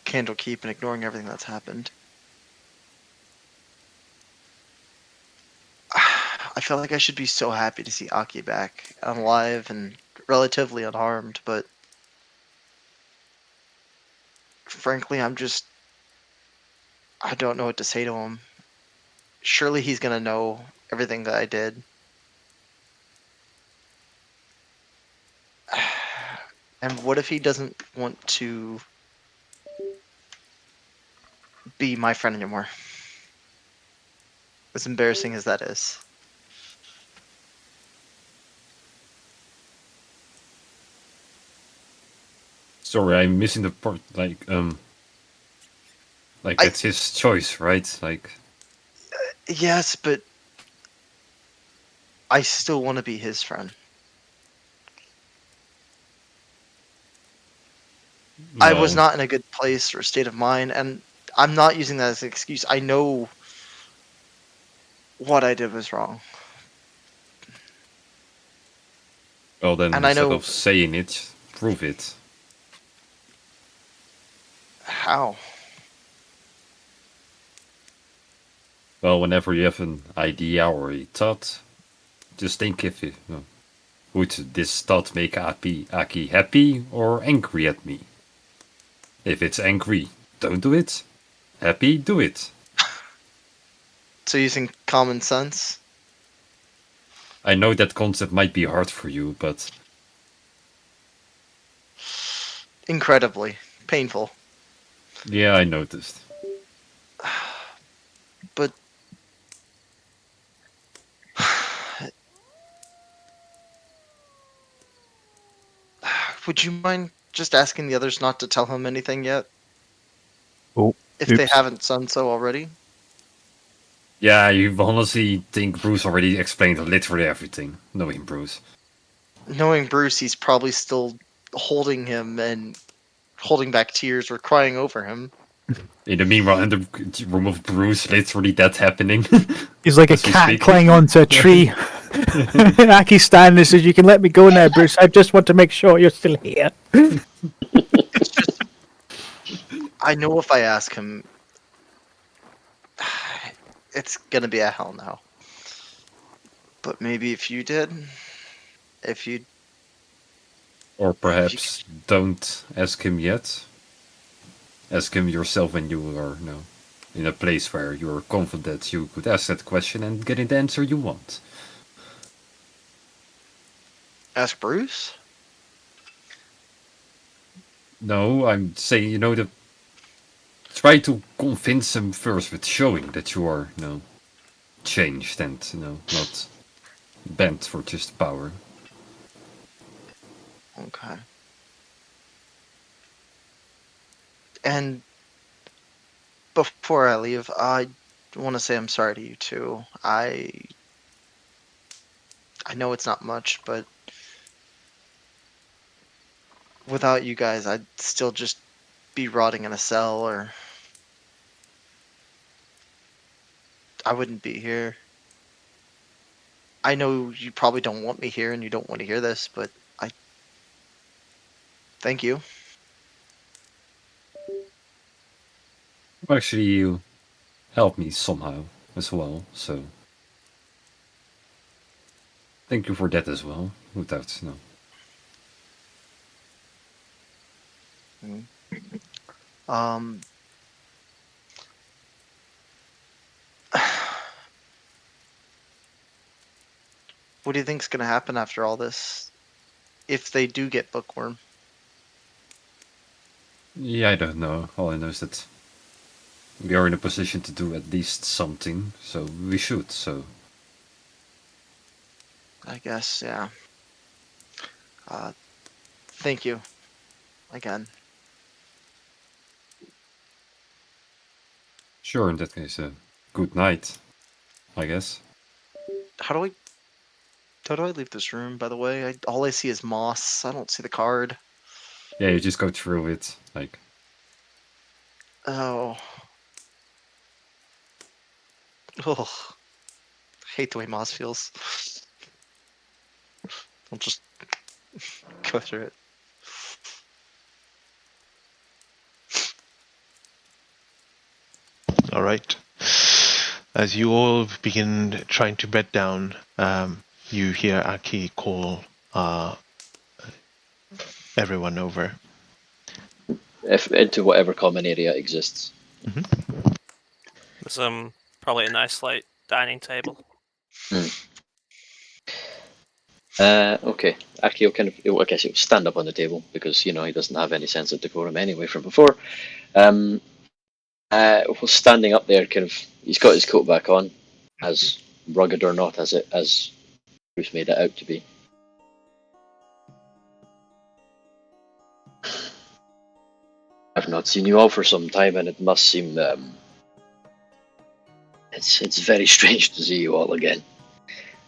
Candlekeep and ignoring everything that's happened. I feel like I should be so happy to see Aki back and alive and relatively unharmed, but frankly, I don't know what to say to him. Surely he's gonna know everything that I did. And what if he doesn't want to be my friend anymore? As embarrassing as that is. Sorry, I'm missing the part. Like it's his choice, right? Like, Yes, but I still want to be his friend. I was well, not in a good place or state of mind, and I'm not using that as an excuse. I know what I did was wrong. Well, then And I instead know- of saying it, prove it. How? Well, whenever you have an idea or a thought, just think if would this thought make Aki happy or angry at me? If it's angry, don't do it. Happy, do it. So using common sense? I know that concept might be hard for you, but Incredibly painful. yeah, I noticed. But would you mind just asking the others not to tell him anything yet? if they Oops. haven't done so already. Yeah, you honestly think Bruce already explained literally everything, knowing Bruce. Knowing Bruce, he's probably still holding him and holding back tears or crying over him. In the meanwhile, in the room of Bruce, literally that's happening. He's like a As we cat speak. clinging onto a tree. Aki's standing and says, "You can let me go now, Bruce. I just want to make sure you're still here." It's just, I know if I ask him, it's gonna be a hell no. But maybe if you did, if you Or perhaps don't ask him yet. Ask him yourself when you are in a place where you're confident you could ask that question and get the answer you want. ask Bruce, No, I'm saying, try to convince him first with showing that you are, changed and, not bent for just power. okay. And before I leave, I want to say I'm sorry to you too. I know it's not much, but without you guys, I'd still just be rotting in a cell, or I wouldn't be here. I know you probably don't want me here and you don't want to hear this, but I thank you. Actually, you helped me somehow as well, so thank you for that as well. Without, Um, what do you think's gonna happen after all this? If they do get bookworm? Yeah, I don't know. All I know is that we are in a position to do at least something, so we should, so. I guess, yeah. Thank you. Again. Sure, in that case, good night, I guess. How do I leave this room, by the way? All I see is moss. I don't see the card. Yeah, you just go through it, like. Oh. Oh. Hate the way moss feels. I'll just go through it. All right. As you all begin trying to bed down, you hear Aki call everyone over. If into whatever common area exists. There's probably a nice like dining table. Okay. Aki will I guess he'll stand up on the table because he doesn't have any sense of decorum anyway from before. Well, standing up there, he's got his coat back on, as rugged or not as Bruce made it out to be. I've not seen you all for some time, and it must seem it's very strange to see you all again.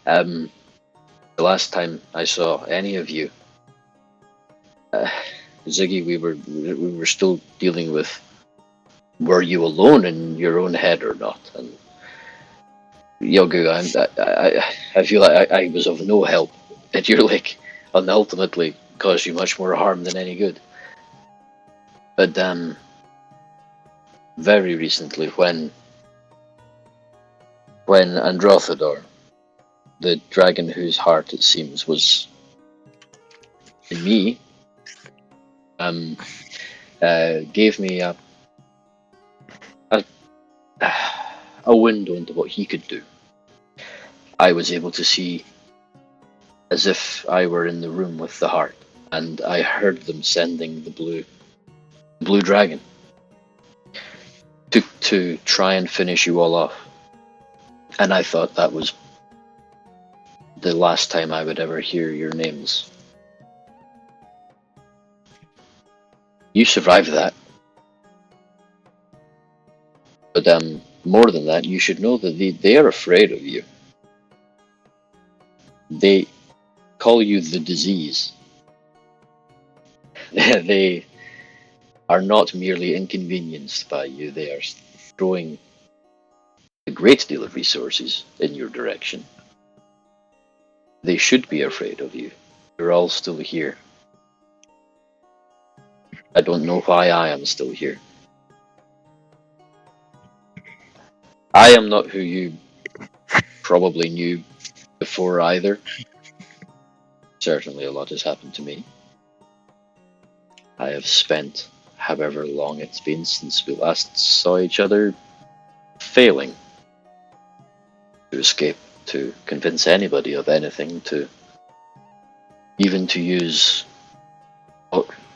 The last time I saw any of you, Ziggy, we were still dealing with, were you alone in your own head or not? And Yogu, I feel like I was of no help, and you're like, and ultimately caused you much more harm than any good. But very recently, when Androthedor, the dragon whose heart it seems was in me, gave me a window into what he could do. I was able to see as if I were in the room with the heart, and I heard them sending the blue dragon to try and finish you all off. And I thought that was the last time I would ever hear your names. You survived that. But more than that, you should know that they are afraid of you. They call you the disease. They are not merely inconvenienced by you, they are throwing a great deal of resources in your direction. They should be afraid of you. You're all still here. I don't know why I am still here. I am not who you probably knew before either. Certainly a lot has happened to me. I have spent however long it's been since we last saw each other failing to escape, to convince anybody of anything, to even to use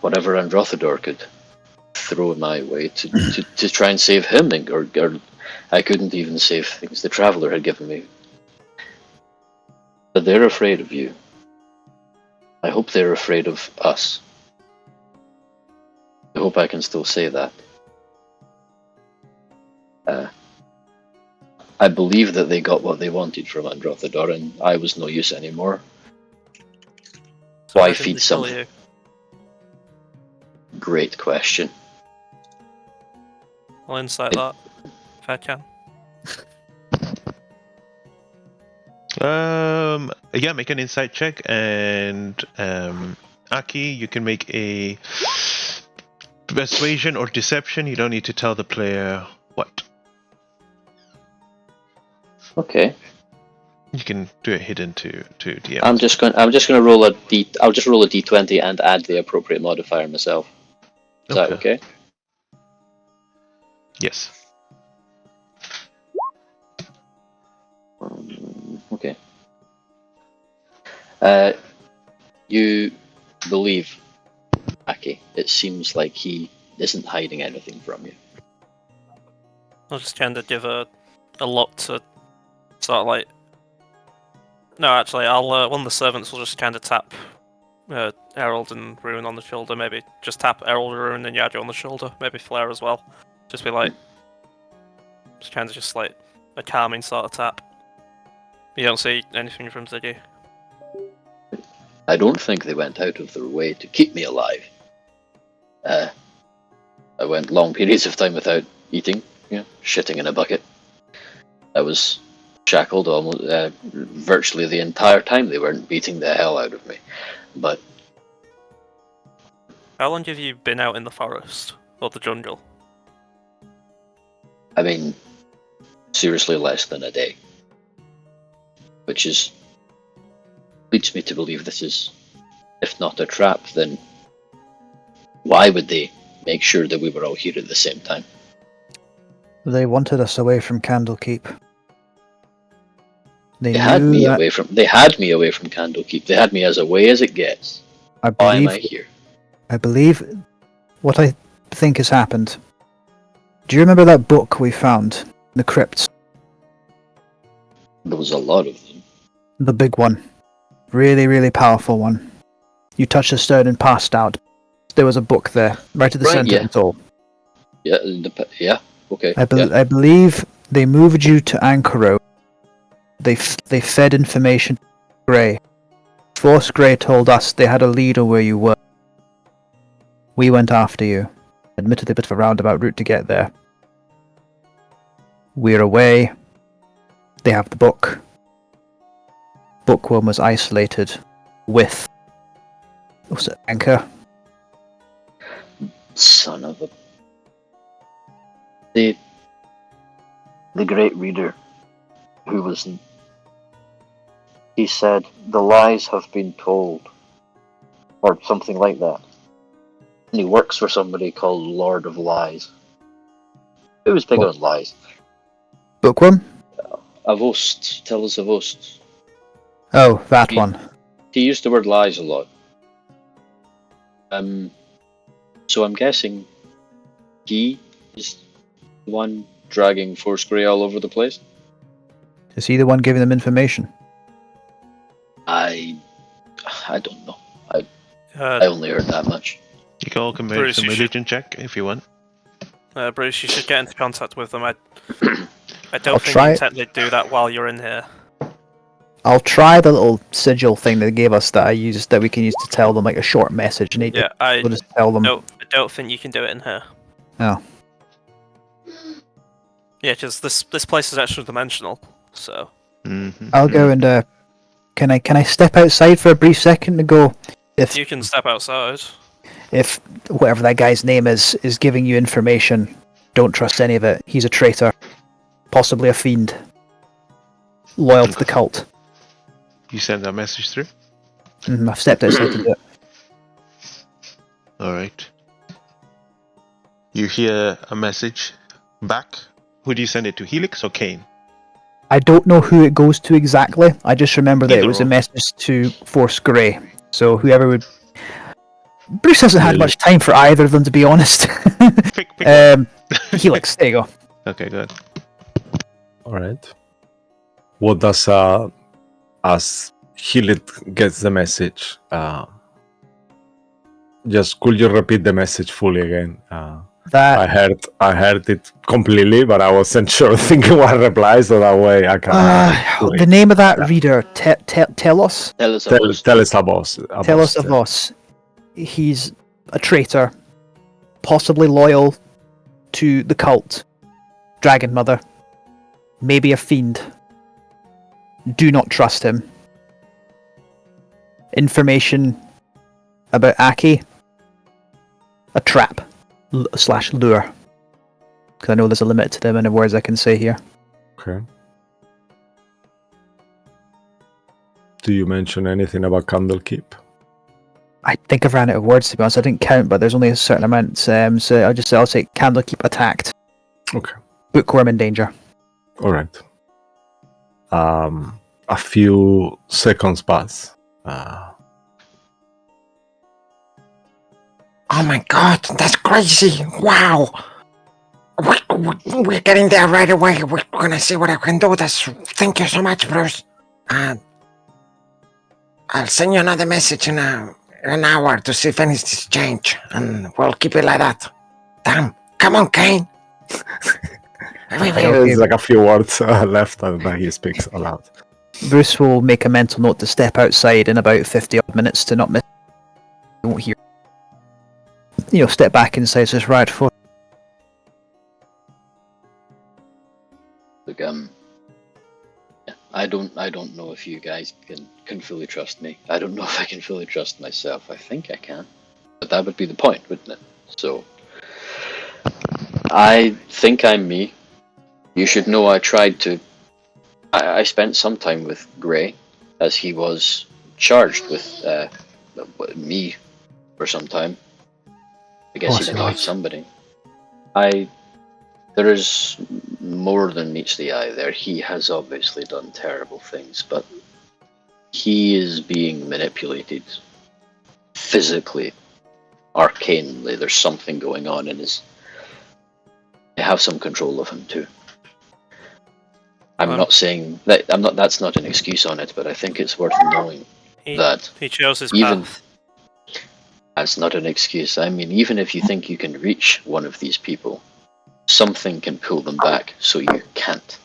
whatever Androthedor could throw my way to try and save him, or I couldn't even save things the Traveler had given me. But they're afraid of you. I hope they're afraid of us. I hope I can still say that. I believe that they got what they wanted from Androthedor, and I was no use anymore. So Why how did they feed kill something? you? Great question. I'll insight that if I can. Yeah, make an insight check, and Aki, you can make a persuasion or deception. You don't need to tell the player what. Okay. You can do it hidden to DM. I'm just going to roll a d. I'll just roll a d20 and add the appropriate modifier myself. Is that okay? Yes. Okay. You believe Aki. It seems like he isn't hiding anything from you. I'll just kind of give a lot to sort of like. No, actually, I'll one of the servants will just kind of tap Errol and Ruin on the shoulder. Maybe just tap Errol, Ruin, and Yajo on the shoulder. Maybe Flair as well. Just be like, just like a calming sort of tap. You don't see anything from Ziggy. I don't think they went out of their way to keep me alive. I went long periods of time without eating, shitting in a bucket. I was shackled almost virtually the entire time. They weren't beating the hell out of me. But how long have you been out in the forest or the jungle? I mean, seriously, less than a day. Which leads me to believe this is, if not a trap, then why would they make sure that we were all here at the same time? They wanted us away from Candlekeep. They had me away from Candlekeep. They had me as away as it gets. Why am I here? I believe what I think has happened. Do you remember that book we found in the crypts? There was a lot of them. The big one. Really, really powerful one. You touched a stone and passed out. There was a book there, right at the center of it all. Yeah, okay. I believe they moved you to Ankaro. They fed information to Grey. Force Grey told us they had a leader where you were. We went after you. Admittedly a bit of a roundabout route to get there. We're away. They have the book. Bookworm was isolated with... was it Anchor? Son of a... The great reader, who was... He said, the lies have been told. Or something like that. And he works for somebody called Lord of Lies. Who was big on lies? Bookworm? Avost. Tell us Avost. Oh, that one. He used the word lies a lot. So I'm guessing he is the one dragging Force Grey all over the place? Is he the one giving them information? I don't know. I only heard that much. You can all make some religion check if you want. Bruce, you should get into contact with them. I I'll don't think try you it. technically do that while you're in here. I'll try the little sigil thing they gave us that we can use to tell them like a short message. Yeah, I We'll just tell them. don't think you can do it in here. Oh. Yeah, because this place is extra dimensional. So I'll go and can I step outside for a brief second to go? you can step outside. If whatever that guy's name is giving you information, don't trust any of it. He's a traitor, possibly a fiend, loyal to the cult. You send that message through? I've stepped outside to do it. Alright. You hear a message back. Who do you send it to? Helix or Kane? I don't know who it goes to exactly. I just remember that Either it was or. a message to Force Grey. So whoever would... Bruce hasn't had much time for either of them, to be honest. Pick one. Helix, there you go. Okay, good. Alright. What does as Helix gets the message? Just could you repeat the message fully again? I heard it completely, but I wasn't sure thinking what reply, so that way I can. The name of that reader, Telos? Tell us Tell us about Telos Avos. He's a traitor, possibly loyal to the cult, Dragon Mother, maybe a fiend. Do not trust him. Information about Aki, a trap / lure. Because I know there's a limit to the amount of words I can say here. Okay. Do you mention anything about Candlekeep? I think I've ran out of words, to be honest. I didn't count, but there's only a certain amount. So I'll say Candlekeep attacked. Okay. Bookworm in danger. All right. A few seconds pass. Oh my god, that's crazy! Wow! We're getting there right away. We're gonna see what I can do. Thank you so much, Bruce. I'll send you another message in an hour to see if anything's changed, and we'll keep it like that. Damn! Come on, Kane. There's like a few words left that he speaks aloud. Bruce will make a mental note to step outside in about 50 odd minutes to not miss. He won't hear. Step back inside, says right for. Look, I don't know if you guys can fully trust me. I don't know if I can fully trust myself. I think I can, but that would be the point, wouldn't it? So, I think I'm me. You should know I tried to. I spent some time with Grey, as he was charged with me for some time. I guess he denied somebody. There is more than meets the eye there. He has obviously done terrible things, but he is being manipulated physically, arcanely. There's something going on in his... I have some control of him too. I'm not saying that that's not an excuse on it, but I think it's worth knowing that he chose his even path. That's not an excuse. I mean, even if you think you can reach one of these people, something can pull them back so you can't.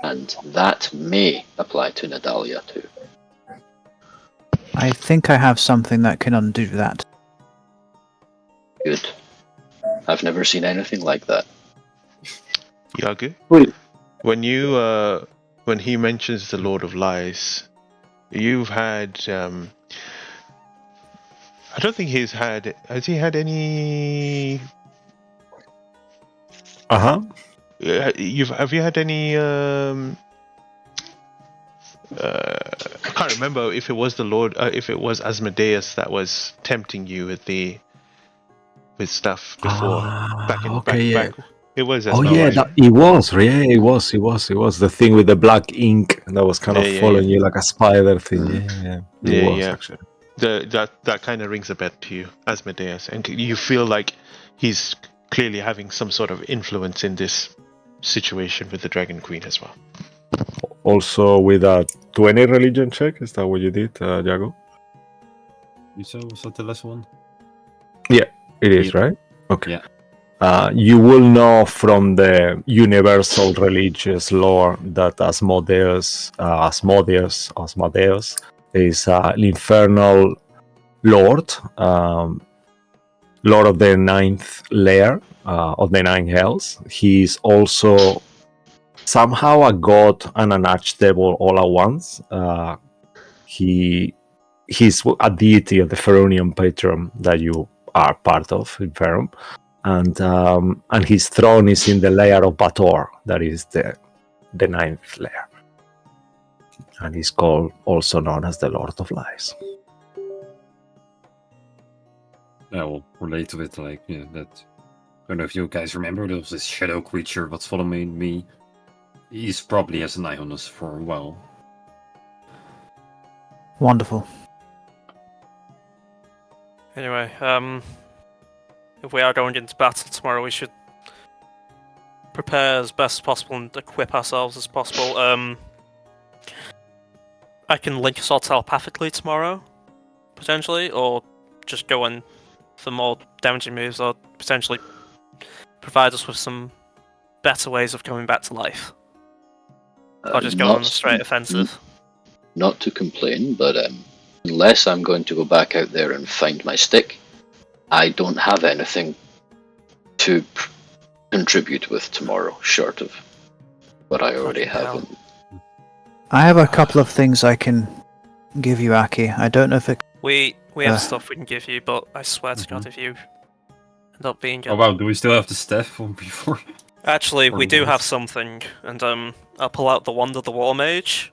And that may apply to Nadalia too. I think I have something that can undo that. Good. I've never seen anything like that. Yagu? Wait. When he mentions the Lord of Lies, you've had I don't think has he had any... Have you had any I can't remember if it was the Lord, if it was Asmodeus that was tempting you with stuff before. Back. It was. Oh yeah, it was. Yeah, it was. The thing with the black ink that was kind of following you like a spider thing. Yeah. Actually. That kind of rings a bell to you, Asmodeus, and you feel like he's clearly having some sort of influence in this situation with the Dragon Queen as well. Also with a 20 religion check, is that what you did, Jago? You said, was that the last one? Yeah, it is, right? Okay. Yeah. You will know from the universal religious lore that Asmodeus is an infernal lord, lord of the ninth lair of the nine hells. He's also somehow a god and an archdevil all at once. He's a deity of the Feronian patron that you are part of in Ferum, and his throne is in the lair of Bator, that is the ninth lair, and he's called also known as the Lord of Lies. I will relate to it like that. I don't know if you guys remember, there was this shadow creature that's following me. He's probably has an eye on us for a while. Wonderful. Anyway, if we are going into battle tomorrow, we should prepare as best as possible and equip ourselves as possible. I can link us all telepathically tomorrow, potentially, or just go in for more damaging moves, or potentially provide us with some better ways of coming back to life. Or just go on a straight offensive. Not to complain, but unless I'm going to go back out there and find my stick, I don't have anything to contribute with tomorrow, short of what I already have. I have a couple of things I can give you, Aki. I don't know if it... We have stuff we can give you, but I swear to God, if you end up being... Oh wow, do we still have the staff from before? Actually, we do have something, and I'll pull out the Wand of the War Mage.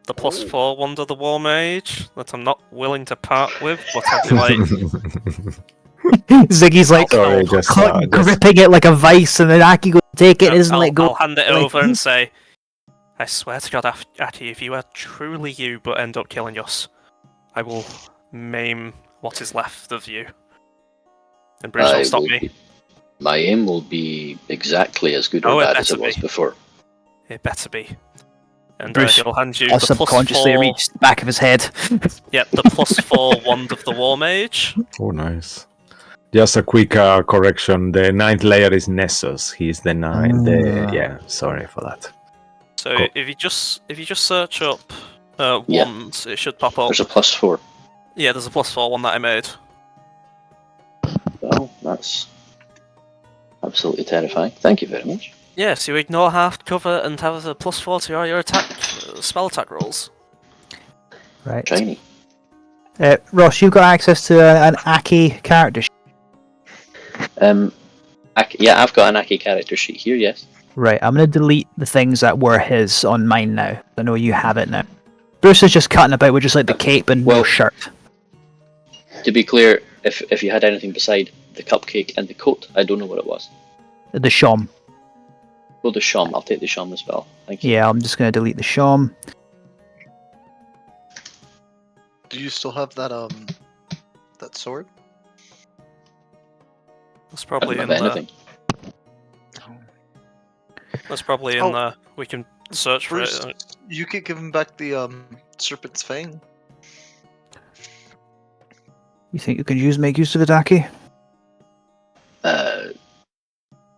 The +4 Wand of the War Mage that I'm not willing to part with, but I'd be like... Ziggy's like gripping it like a vice, and then Aki goes to take it, isn't let go. I'll hand it over and say, I swear to God, Aki, if you are truly you but end up killing us, I will maim what is left of you. And Bruce will stop me. My aim will be exactly as good or bad as it was before. It better be. And Bruce he'll hand you I'll the subconsciously reach the back of his head. Yep, the +4 Wand of the War Mage. Oh, nice. Just a quick correction. The ninth layer is Nessus. He's the ninth. Yeah, sorry for that. So cool. if you just search up wands, it should pop up. There's a +4. Yeah, there's a +4 one that I made. Well, that's absolutely terrifying. Thank you very much. Yeah, so you ignore half cover and have a +4 to all your attack, spell attack rolls. Right. Shiny. Ross, you've got access to an Aki character sheet. Yeah, I've got an Aki character sheet here, yes. Right, I'm going to delete the things that were his on mine now. I know you have it now. Bruce is just cutting about with just like the cape and no shirt. To be clear, if you had anything beside the cupcake and the coat, I don't know what it was. The Shom. Well, the Shom. I'll take the Shom as well. Thank you. Yeah, I'm just going to delete the Shom. Do you still have that that sword? That's probably in anything. That's probably in there. We can search Bruce, for it. You could give him back the serpent's fang. You think you can make use of it, Aki?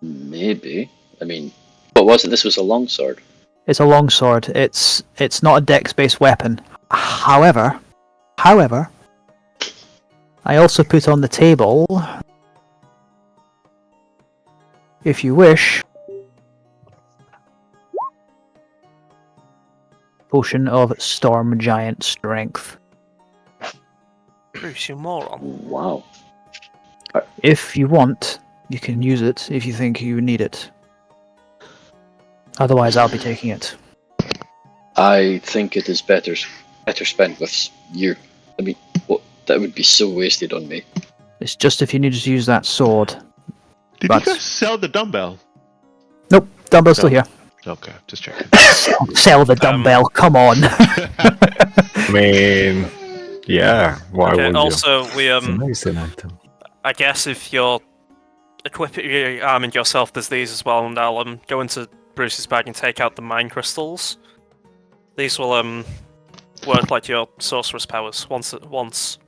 Maybe. I mean, what was it? This was a longsword. It's a longsword. It's not a dex-based weapon. However, I also put on the table, if you wish, potion of Storm Giant Strength. Bruce, you moron. Wow. If you want, you can use it if you think you need it. Otherwise, I'll be taking it. I think it is better spent with you. I mean, that would be so wasted on me. It's just if you need to use that sword. Did you guys sell the dumbbell? Nope, dumbbell's still here. Okay, just checking. Sell the dumbbell, come on. I mean, yeah. Why would also, you? It's an amazing item. I guess if you're arming yourself, there's these as well, and I'll go into Bruce's bag and take out the mind crystals. These will work like your sorceress powers once.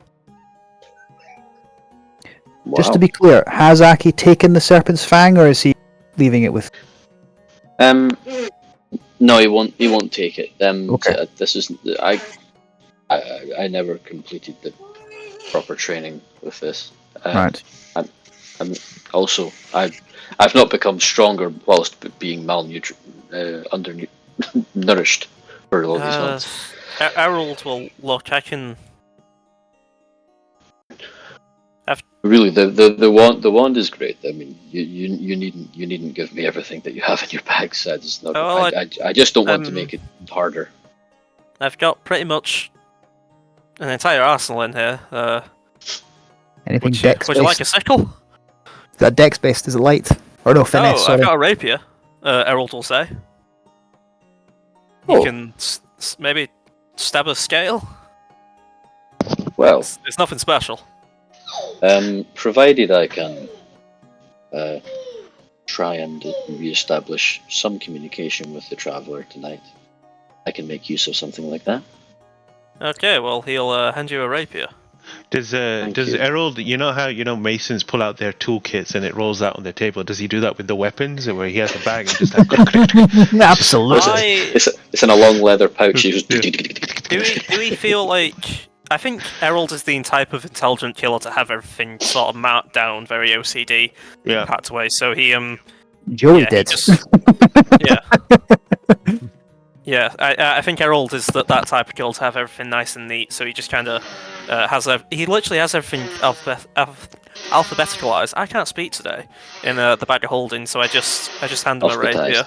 Just to be clear, has Aki taken the Serpent's Fang, or is he leaving it with... No, he won't. He won't take it. Okay. This is I never completed the proper training with this. Right. I'm also I've not become stronger whilst being undernourished for all these months. Harold will look. I can. Really, the wand is great. I mean, you needn't give me everything that you have in your bags. I just don't want to make it harder. I've got pretty much an entire arsenal in here. Anything Would dex you like a sickle? Is that dex based? Is it light? Or no, finesse, Oh, sorry. I've got a rapier. Errol will say. Oh. You can maybe stab a scale. Well, It's nothing special. provided I can try and re-establish some communication with the traveler tonight, I can make use of something like that. Okay, well he'll hand you a rapier. Does you. Errol, you know how Masons pull out their toolkits and it rolls out on their table? Does he do that with the weapons, where he has a bag and just like Absolutely. It's in a long leather pouch. You just Do we feel like... I think Errol is the type of intelligent killer to have everything sort of marked down, very OCD, packed away. So he Joey did. Yeah, I think Errol is that type of killer to have everything nice and neat. So he just kind of he literally has everything alphabeticalized. I can't speak today in the bag of holding, so I just hand him a rapier.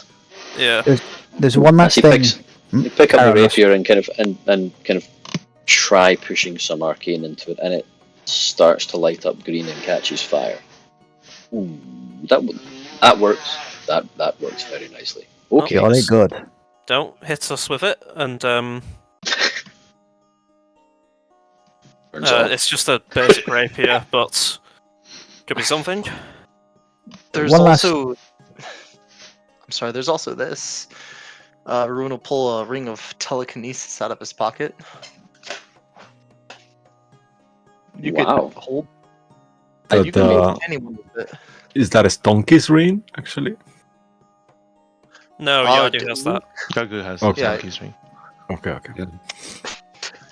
Yeah. There's one last thing. You pick up the rapier and kind of try pushing some arcane into it, and it starts to light up green and catches fire. That works. That works very nicely. Okay, Jolly good. Don't hit us with it, and it's just a basic rapier, but could be something. There's One also... I'm sorry, there's also this. Ruin will pull a ring of telekinesis out of his pocket. You could hold... But, you can hold anyone with it. Is that a Stonky's ring, actually? No, Yagu has that. Yagu has Okay. Stonky's ring. Okay.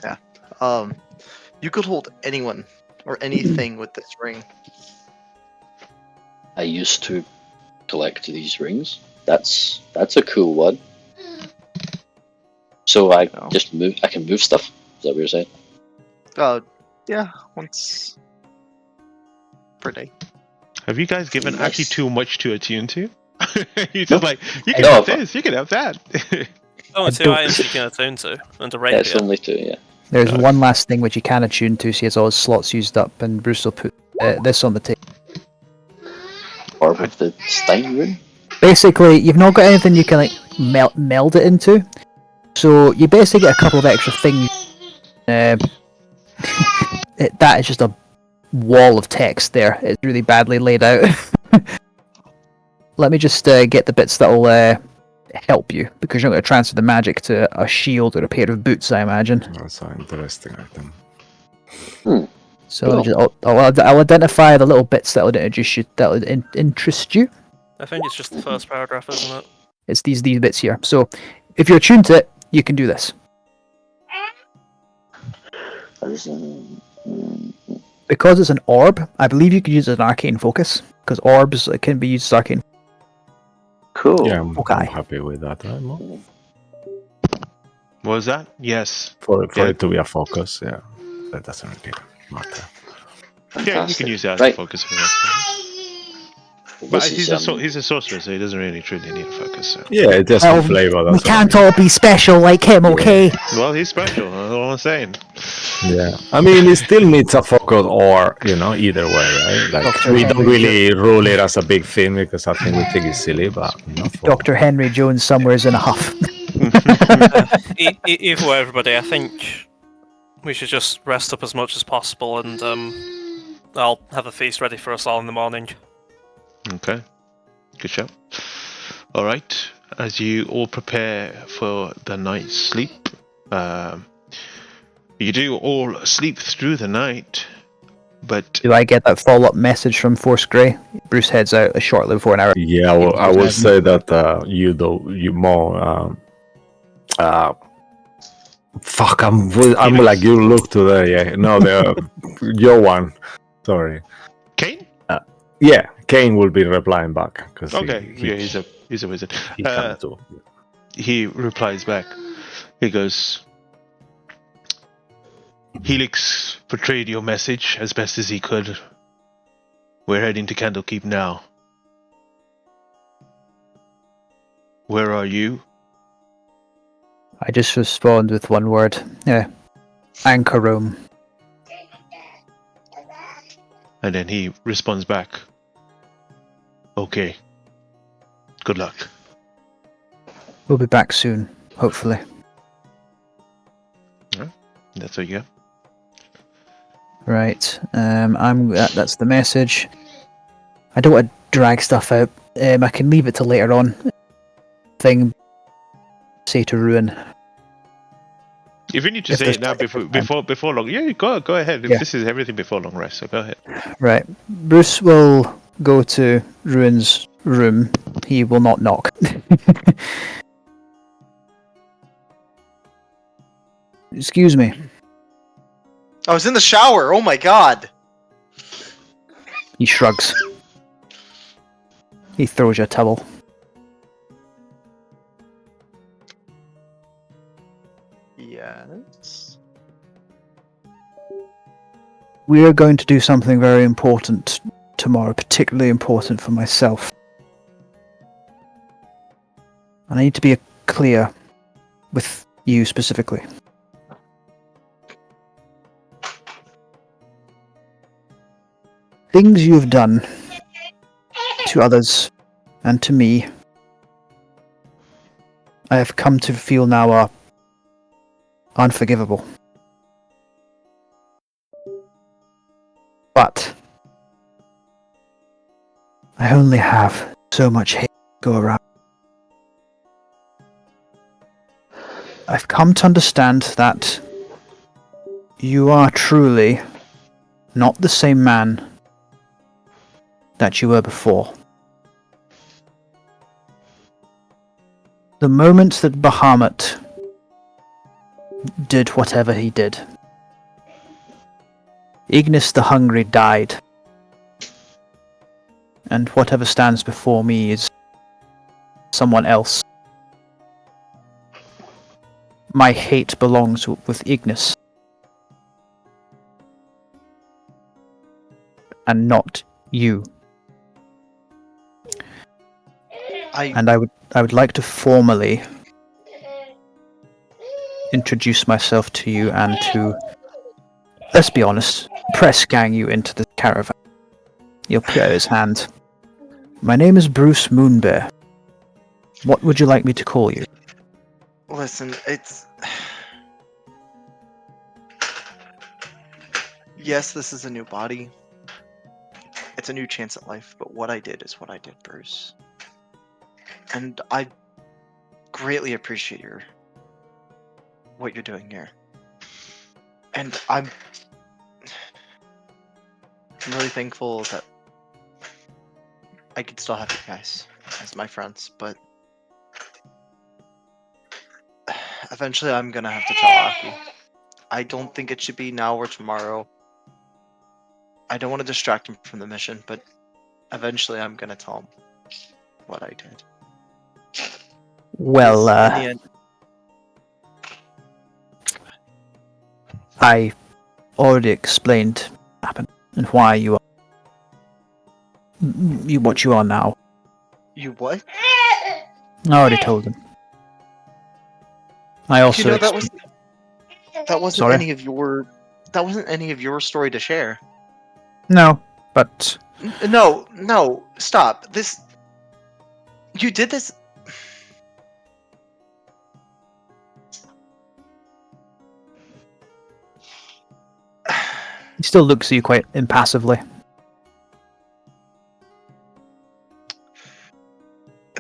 Yeah. You could hold anyone or anything with this ring. I used to collect these rings. That's a cool one. So I can move stuff. Is that what you're saying? Yeah, once per day. Have you guys given Nice. Aki too much to attune to? He's just like, you can No, have this, you can have that. Only two items you can attune to, and a rapier. Yeah, it's only two. Yeah. There's one last thing which you can attune to, so he has all his slots used up, and Bruce will put this on the table. Or with the Stein rune. Basically, you've not got anything you can like meld it into, so you basically get a couple of extra things. That is just a wall of text there. It's really badly laid out. Let me just get the bits that will help you, because you're not going to transfer the magic to a shield or a pair of boots, I imagine. That's an interesting item. So let me just, I'll identify the little bits that will introduce you, that will interest you. I think it's just the first paragraph, isn't it? It's these bits here. So if you're attuned to it, you can do this. Because it's an orb, I believe you can use it as an arcane focus, because orbs can be used as arcane. Cool. Yeah, I'm Okay. happy with that. What was that? Yes. For Yeah. it to be a focus, yeah. That doesn't really matter. Yeah, you can use that as Right. a focus if you want. But This he's is, a sorcerer, so he doesn't really truly need a focus. So. Yeah, it's just for flavor. We That's can't all be special like him, okay? Well, he's special. That's all I'm saying. Yeah, I mean, it still needs a focus, or either way, right? Like Dr. we don't Henry really rule it as a big thing because I think we think it's silly, but Dr. Henry Jones somewhere's in a huff. Either way, everybody, I think we should just rest up as much as possible, and I'll have a feast ready for us all in the morning. Okay. Good show. Alright. As you all prepare for the night's sleep, you do all sleep through the night, But Do I get that follow-up message from Force Grey? Bruce heads out shortly before an hour. Yeah, well, I will say that you more. Fuck, I'm like you look today. Yeah, no, your one. Sorry. Kane? Yeah, Kane will be replying back because Okay, yeah, he's a wizard. he can too. He replies back. He goes, Helix portrayed your message as best as he could. We're heading to Candlekeep now. Where are you? I just respond with one word. Yeah. Anchor room. And then he responds back, okay. Good luck. We'll be back soon, hopefully. That's what you got. Right. That's the message. I don't want to drag stuff out. I can leave it to later on. Say to Ruin. If you need to If say there's it now time. before long, yeah, go ahead. Yeah. This is everything before long rest, so go ahead. Right. Bruce will go to Ruin's room. He will not knock. Excuse me. I was in the shower. Oh my god. He shrugs. He throws you a towel. Yes. We are going to do something very important tomorrow, particularly important for myself. And I need to be clear with you specifically. Things you have done to others and to me, I have come to feel now are unforgivable. But I only have so much hate to go around. I've come to understand that you are truly not the same man that you were before. The moment that Bahamut did whatever he did, Ignis the Hungry died, and whatever stands before me is someone else. My hate belongs with Ignis, and not you. And I would like to formally introduce myself to you and to, let's be honest, press gang you into the caravan. He'll put out his hand. My name is Bruce Moonbear. What would you like me to call you? Listen, it's... Yes, this is a new body. It's a new chance at life, but what I did is what I did, Bruce. And I greatly appreciate what you're doing here. And I'm really thankful that I could still have you guys as my friends, but eventually I'm gonna have to tell Aki. I don't think it should be now or tomorrow. I don't want to distract him from the mission, but eventually I'm gonna tell him what I did. Well, Because in the end, I already explained what happened and why you are what you are now. you what? I already told them. I also You know, that wasn't Sorry? any of your story to share. No, but No, stop. You did this. he still looks at you quite impassively.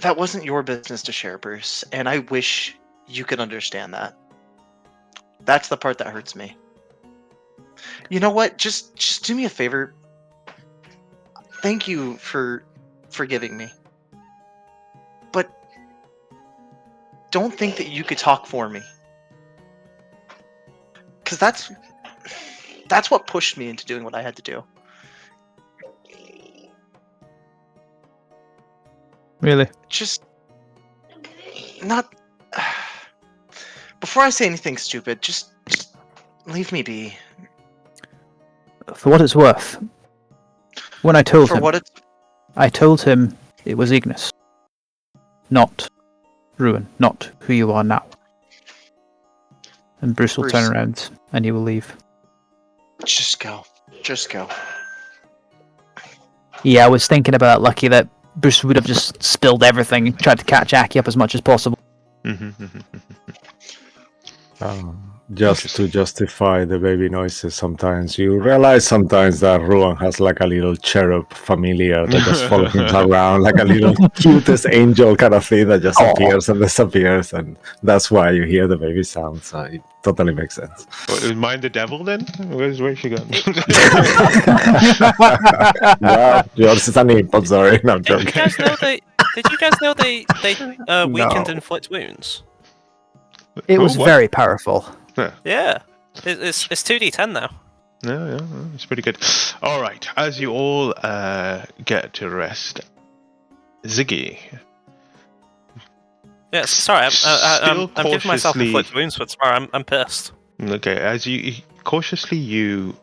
That wasn't your business to share, Bruce, and I wish you could understand that. That's the part that hurts me. You know what? Just do me a favor. Thank you for forgiving me. But don't think that you could talk for me. Cuz that's what pushed me into doing what I had to do. Really? Just not before I say anything stupid, just leave me be. For what it's worth, when I told For him, what it's I told him it was Ignis, not Ruin, not who you are now. And Bruce will Bruce. turn around and he will leave. just go. Just go. Yeah, I was thinking about Lucky that Bruce would have just spilled everything and tried to catch Aki up as much as possible. Just to justify the baby noises, sometimes you realize sometimes that Ruan has like a little cherub familiar that just follows him around, like a little cutest angel kind of thing that just appears and disappears, and that's why you hear the baby sound. So it totally makes sense. Mind the devil then? Where's she gone? Well, yours is an imp. I'm sorry, no, I'm Did you joking. guys know they weakened inflict wounds? It was what? very powerful. Yeah, it's 2d10 now. Yeah, it's pretty good. All right, as you all get to rest, Ziggy. Yeah, sorry, I'm giving myself cautiously- inflict wounds for tomorrow. I'm pissed. Okay, as you cautiously, you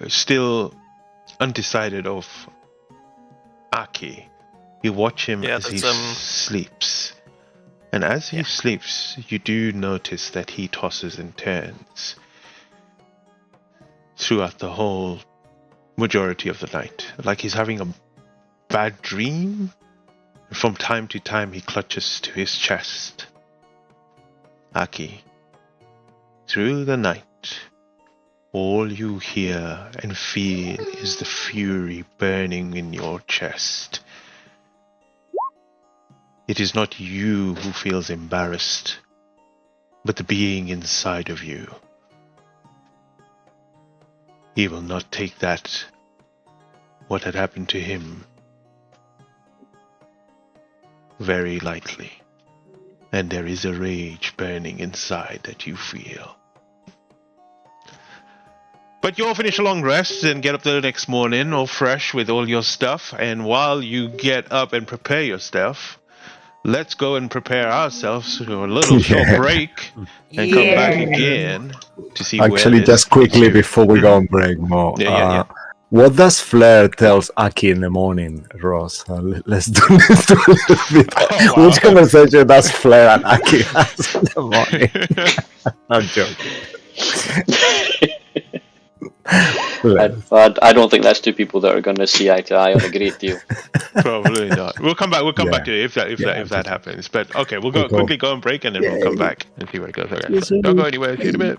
are still undecided of Aki. You watch him as he sleeps. And as he sleeps, you do notice that he tosses and turns throughout the whole majority of the night. Like he's having a bad dream. From time to time, he clutches to his chest. Aki, through the night, all you hear and feel is the fury burning in your chest. It is not you who feels embarrassed, but the being inside of you. He will not take that, what had happened to him, very lightly. And there is a rage burning inside that you feel. But you all finish a long rest and get up the next morning all fresh with all your stuff. And while you get up and prepare your stuff, let's go and prepare ourselves for a little short break and come back again to see Actually, where just quickly before we go on break, Mo. Yeah. What does Flair tells Aki in the morning, Ross? Let's do this a little bit. Oh, wow. Which conversation does Flair and Aki have in the morning? I'm joking. I don't think that's two people that are going to see eye to eye on a great deal. Probably not. We'll come back. We'll come Yeah. back to it if that happens. But okay, we'll go Cool. quickly go on break and then we'll come back and see where it goes. Okay. So don't go anywhere. See you in a bit.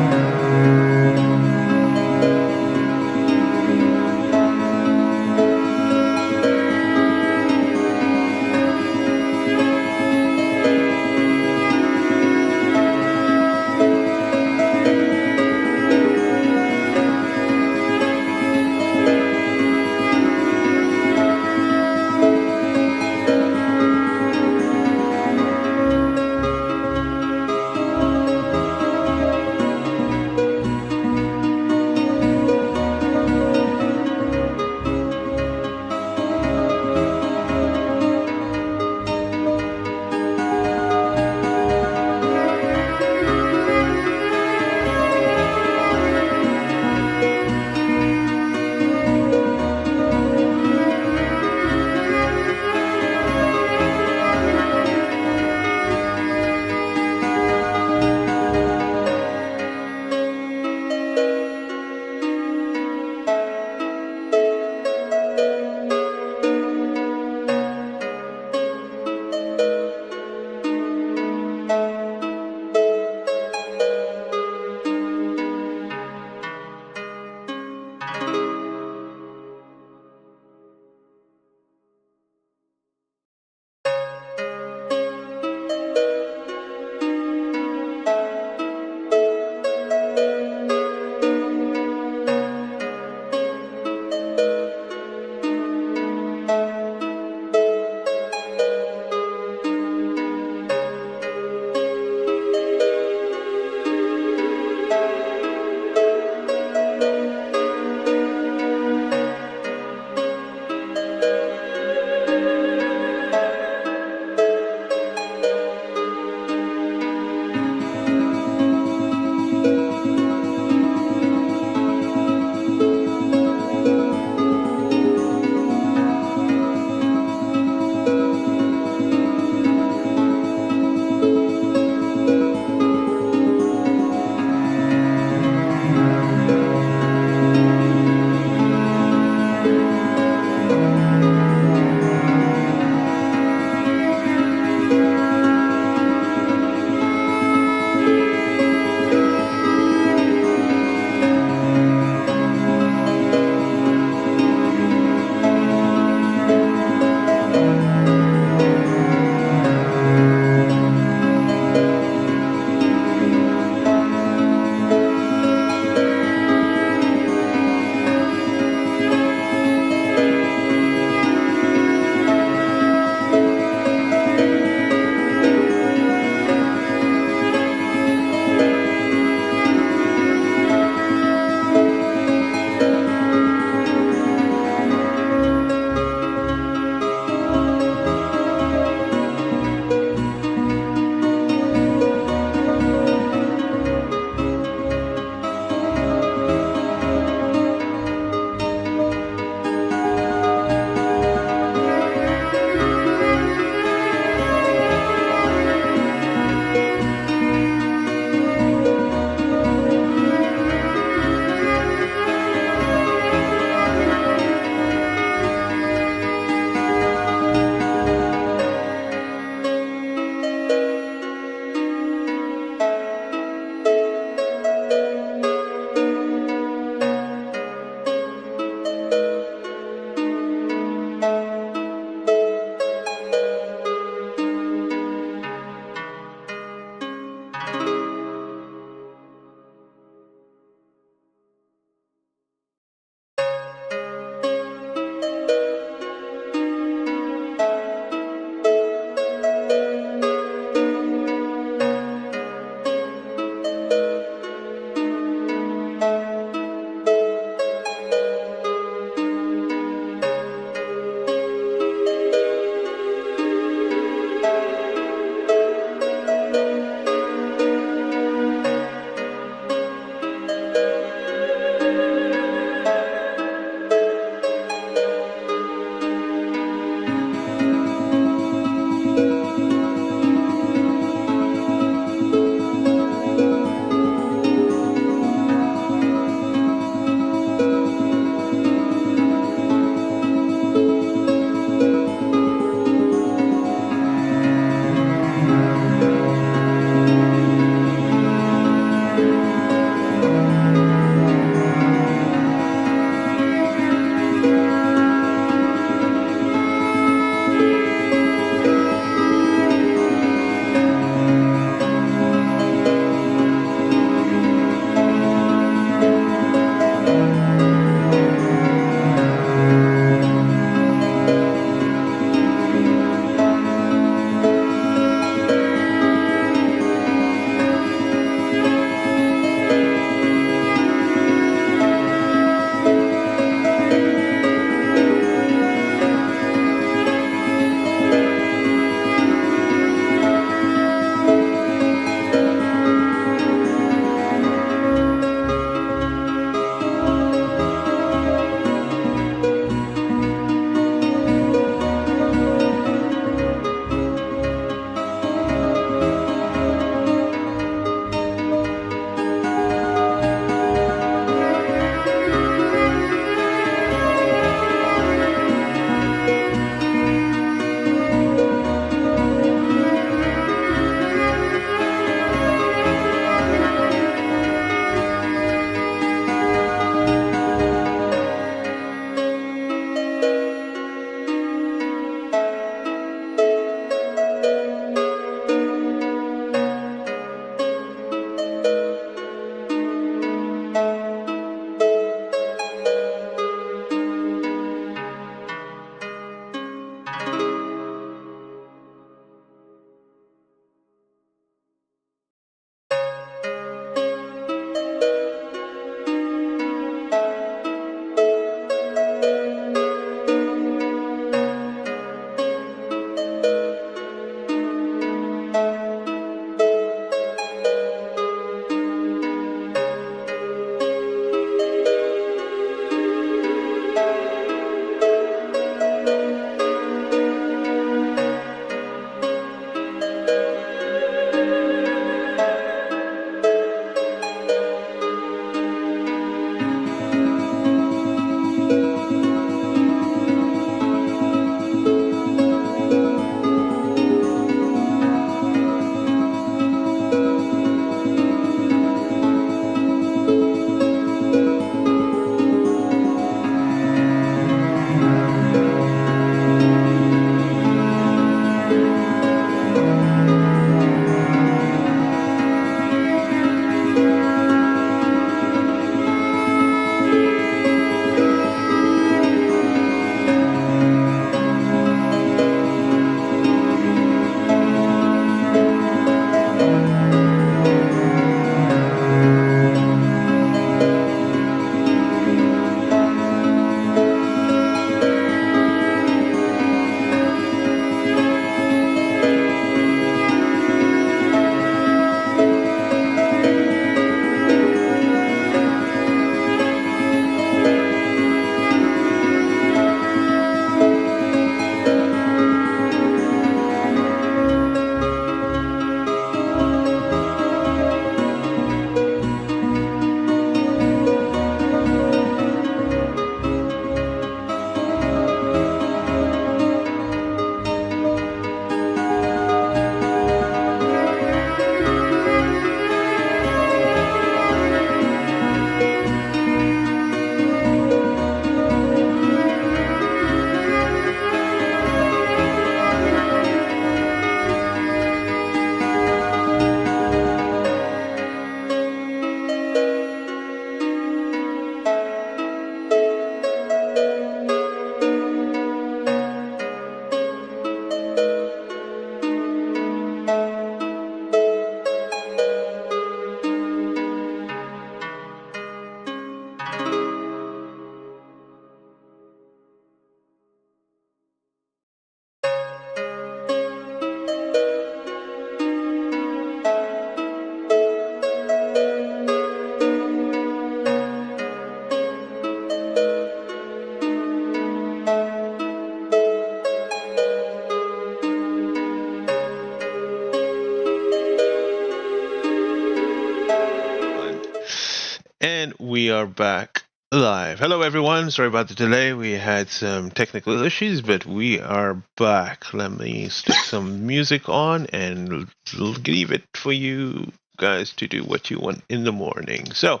are back live. Hello, everyone. Sorry about the delay. We had some technical issues, but we are back. Let me stick some music on and leave it for you guys to do what you want in the morning. So,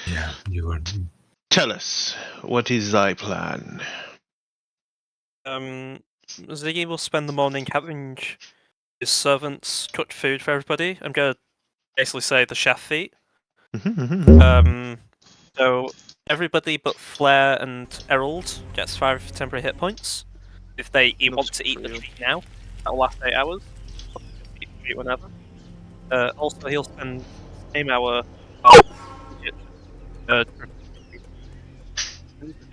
Yeah, you are. tell us, what is thy plan? Ziggy will spend the morning having his servants cook food for everybody. I'm gonna basically say the chef feat. So everybody but Flair and Errol gets 5 temporary hit points. If they want to eat the treat now, that'll last 8 hours. Eat the treat whenever. Also, he'll spend the same hour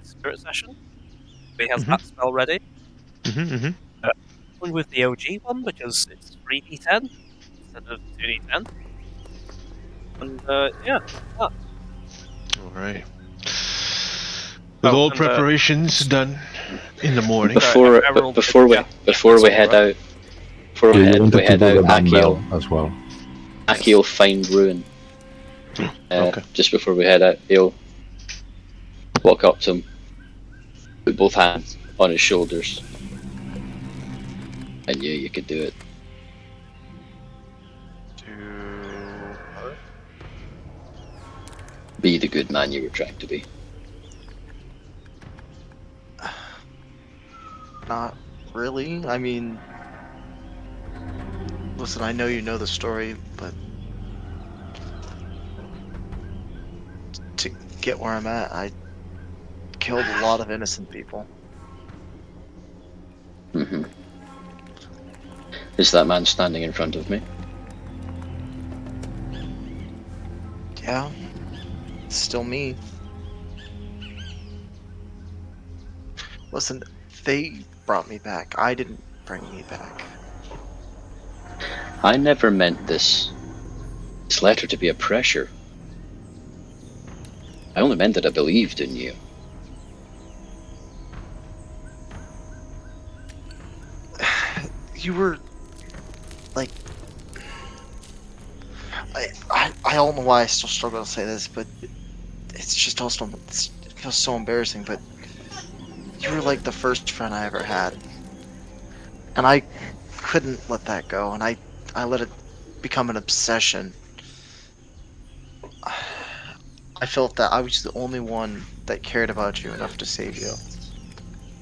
spirit session. He has that spell ready. One with the OG one because it's 3d10 instead of 2d10. And yeah. All right. With all preparations done in the morning. Before we head out, as well. Aki will find Ruin. Okay. Just before we head out, he'll walk up to him, put both hands on his shoulders. I knew you could do it. Be the good man you were trying to be. Not really. I mean, listen, I know you know the story, but to get where I'm at, I killed a lot of innocent people. Mm-hmm. Is that man standing in front of me? Yeah, it's still me. Listen, they brought me back. I didn't bring me back. I never meant this letter to be a pressure. I only meant that I believed in you. You were like, I don't know why I still struggle to say this, but it's just also it feels so embarrassing. But you were like the first friend I ever had, and I couldn't let that go, and I let it become an obsession. I felt that I was the only one that cared about you enough to save you.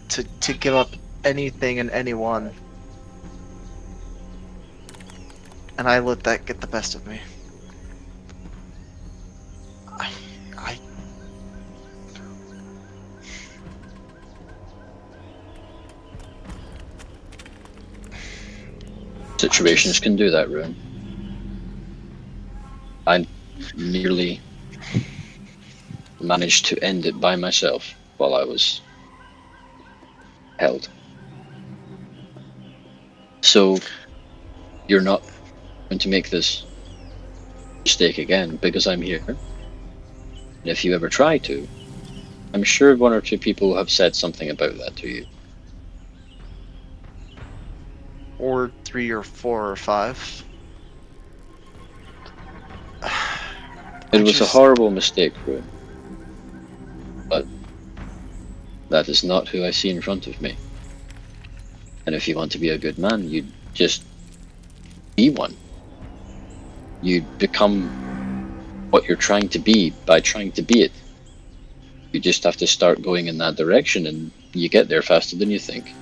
To give up anything and anyone. And I let that get the best of me. Situations can do that, Ruin. I nearly managed to end it by myself while I was held. So, you're not going to make this mistake again because I'm here. And if you ever try to, I'm sure 1 or 2 people have said something about that to you. Or 3 or 4 or 5. It was a horrible mistake, Ruin. But that is not who I see in front of me. And if you want to be a good man, you just be one. You become what you're trying to be by trying to be it. You just have to start going in that direction, and you get there faster than you think.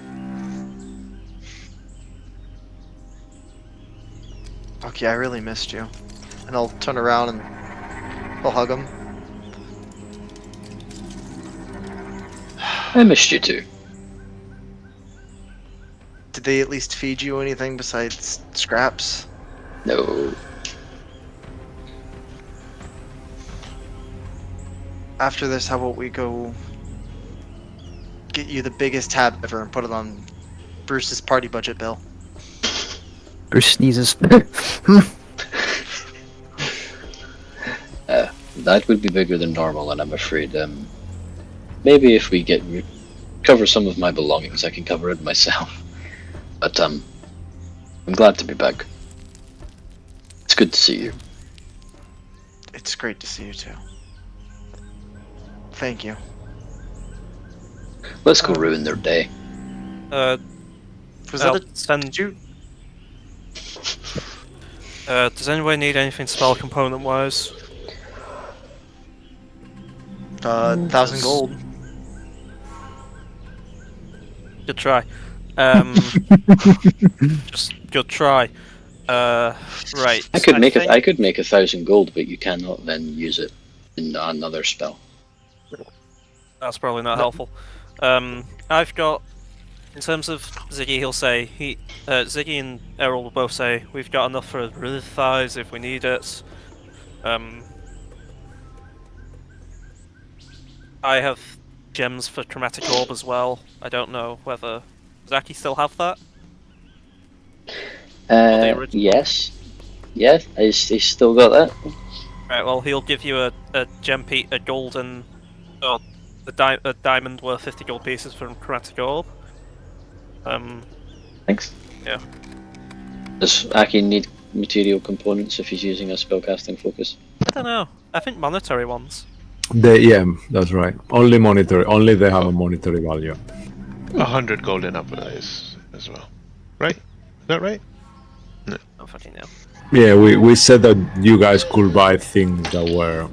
Okay, I really missed you. And I'll turn around and I'll hug him. I missed you too. Did they at least feed you anything besides scraps? No. After this, how about we go get you the biggest tab ever and put it on Bruce's party budget bill? Bruce sneezes. That would be bigger than normal, and I'm afraid, maybe if we cover some of my belongings, I can cover it myself. But, I'm glad to be back. It's good to see you. It's great to see you too. Thank you. Let's go ruin their day. Was I'll that a... send. Did you... Does anybody need anything spell component wise? 1,000 gold. Good try. Just good try. Right. I could make think... I could make 1,000 gold, but you cannot then use it in another spell. That's probably not helpful. I've got, in terms of Ziggy, he'll say Ziggy and Errol will both say we've got enough for really thighs if we need it. I have gems for chromatic orb as well. I don't know whether Zaki still have that. Yes. Yeah, he's still got that. Right. Well, he'll give you a golden, or a diamond worth 50 gold pieces from chromatic orb. Thanks. Yeah. Does Aki need material components if he's using a spellcasting focus? I don't know. I think monetary ones. Yeah, that's right. Only monetary. Only they have a monetary value. 100 gold and up as well. Right? Is that right? Oh fucking hell. Yeah, we said that you guys could buy things that were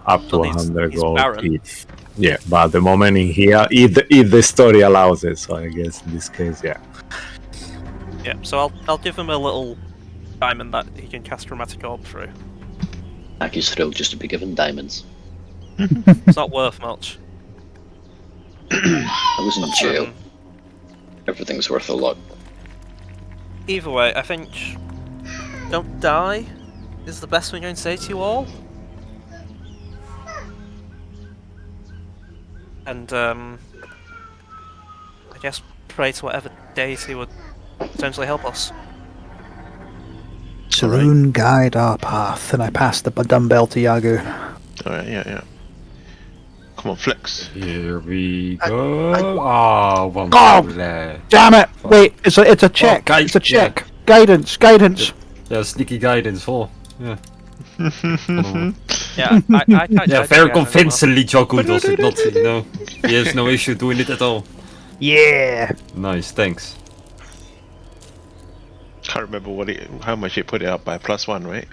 up to Well, 100 he's gold barren. each. Yeah, but at the moment in here, if the story allows it, so I guess in this case, yeah. Yeah. So I'll give him a little diamond that he can cast chromatic orb through. Aki's thrilled just to be given diamonds. It's not worth much. I was in jail. Um, Everything's worth a lot. Either way, I think don't die is the best we're going to say to you all. And I guess pray to whatever deity would potentially help us. Saloon guide our path, and I pass the dumbbell to Yagu. Alright, yeah. Come on, flex. Here we go. One Oh! left. Damn it! Wait, it's a check. guide- It's a check. Guidance. Yeah, sneaky guidance for. Yeah. Yeah, I can't Yeah, judge very you guys convincingly Jagu does it, not, you know. He has no issue doing it at all. Yeah. Nice, thanks. Can't remember how much you put it up by. +1, right?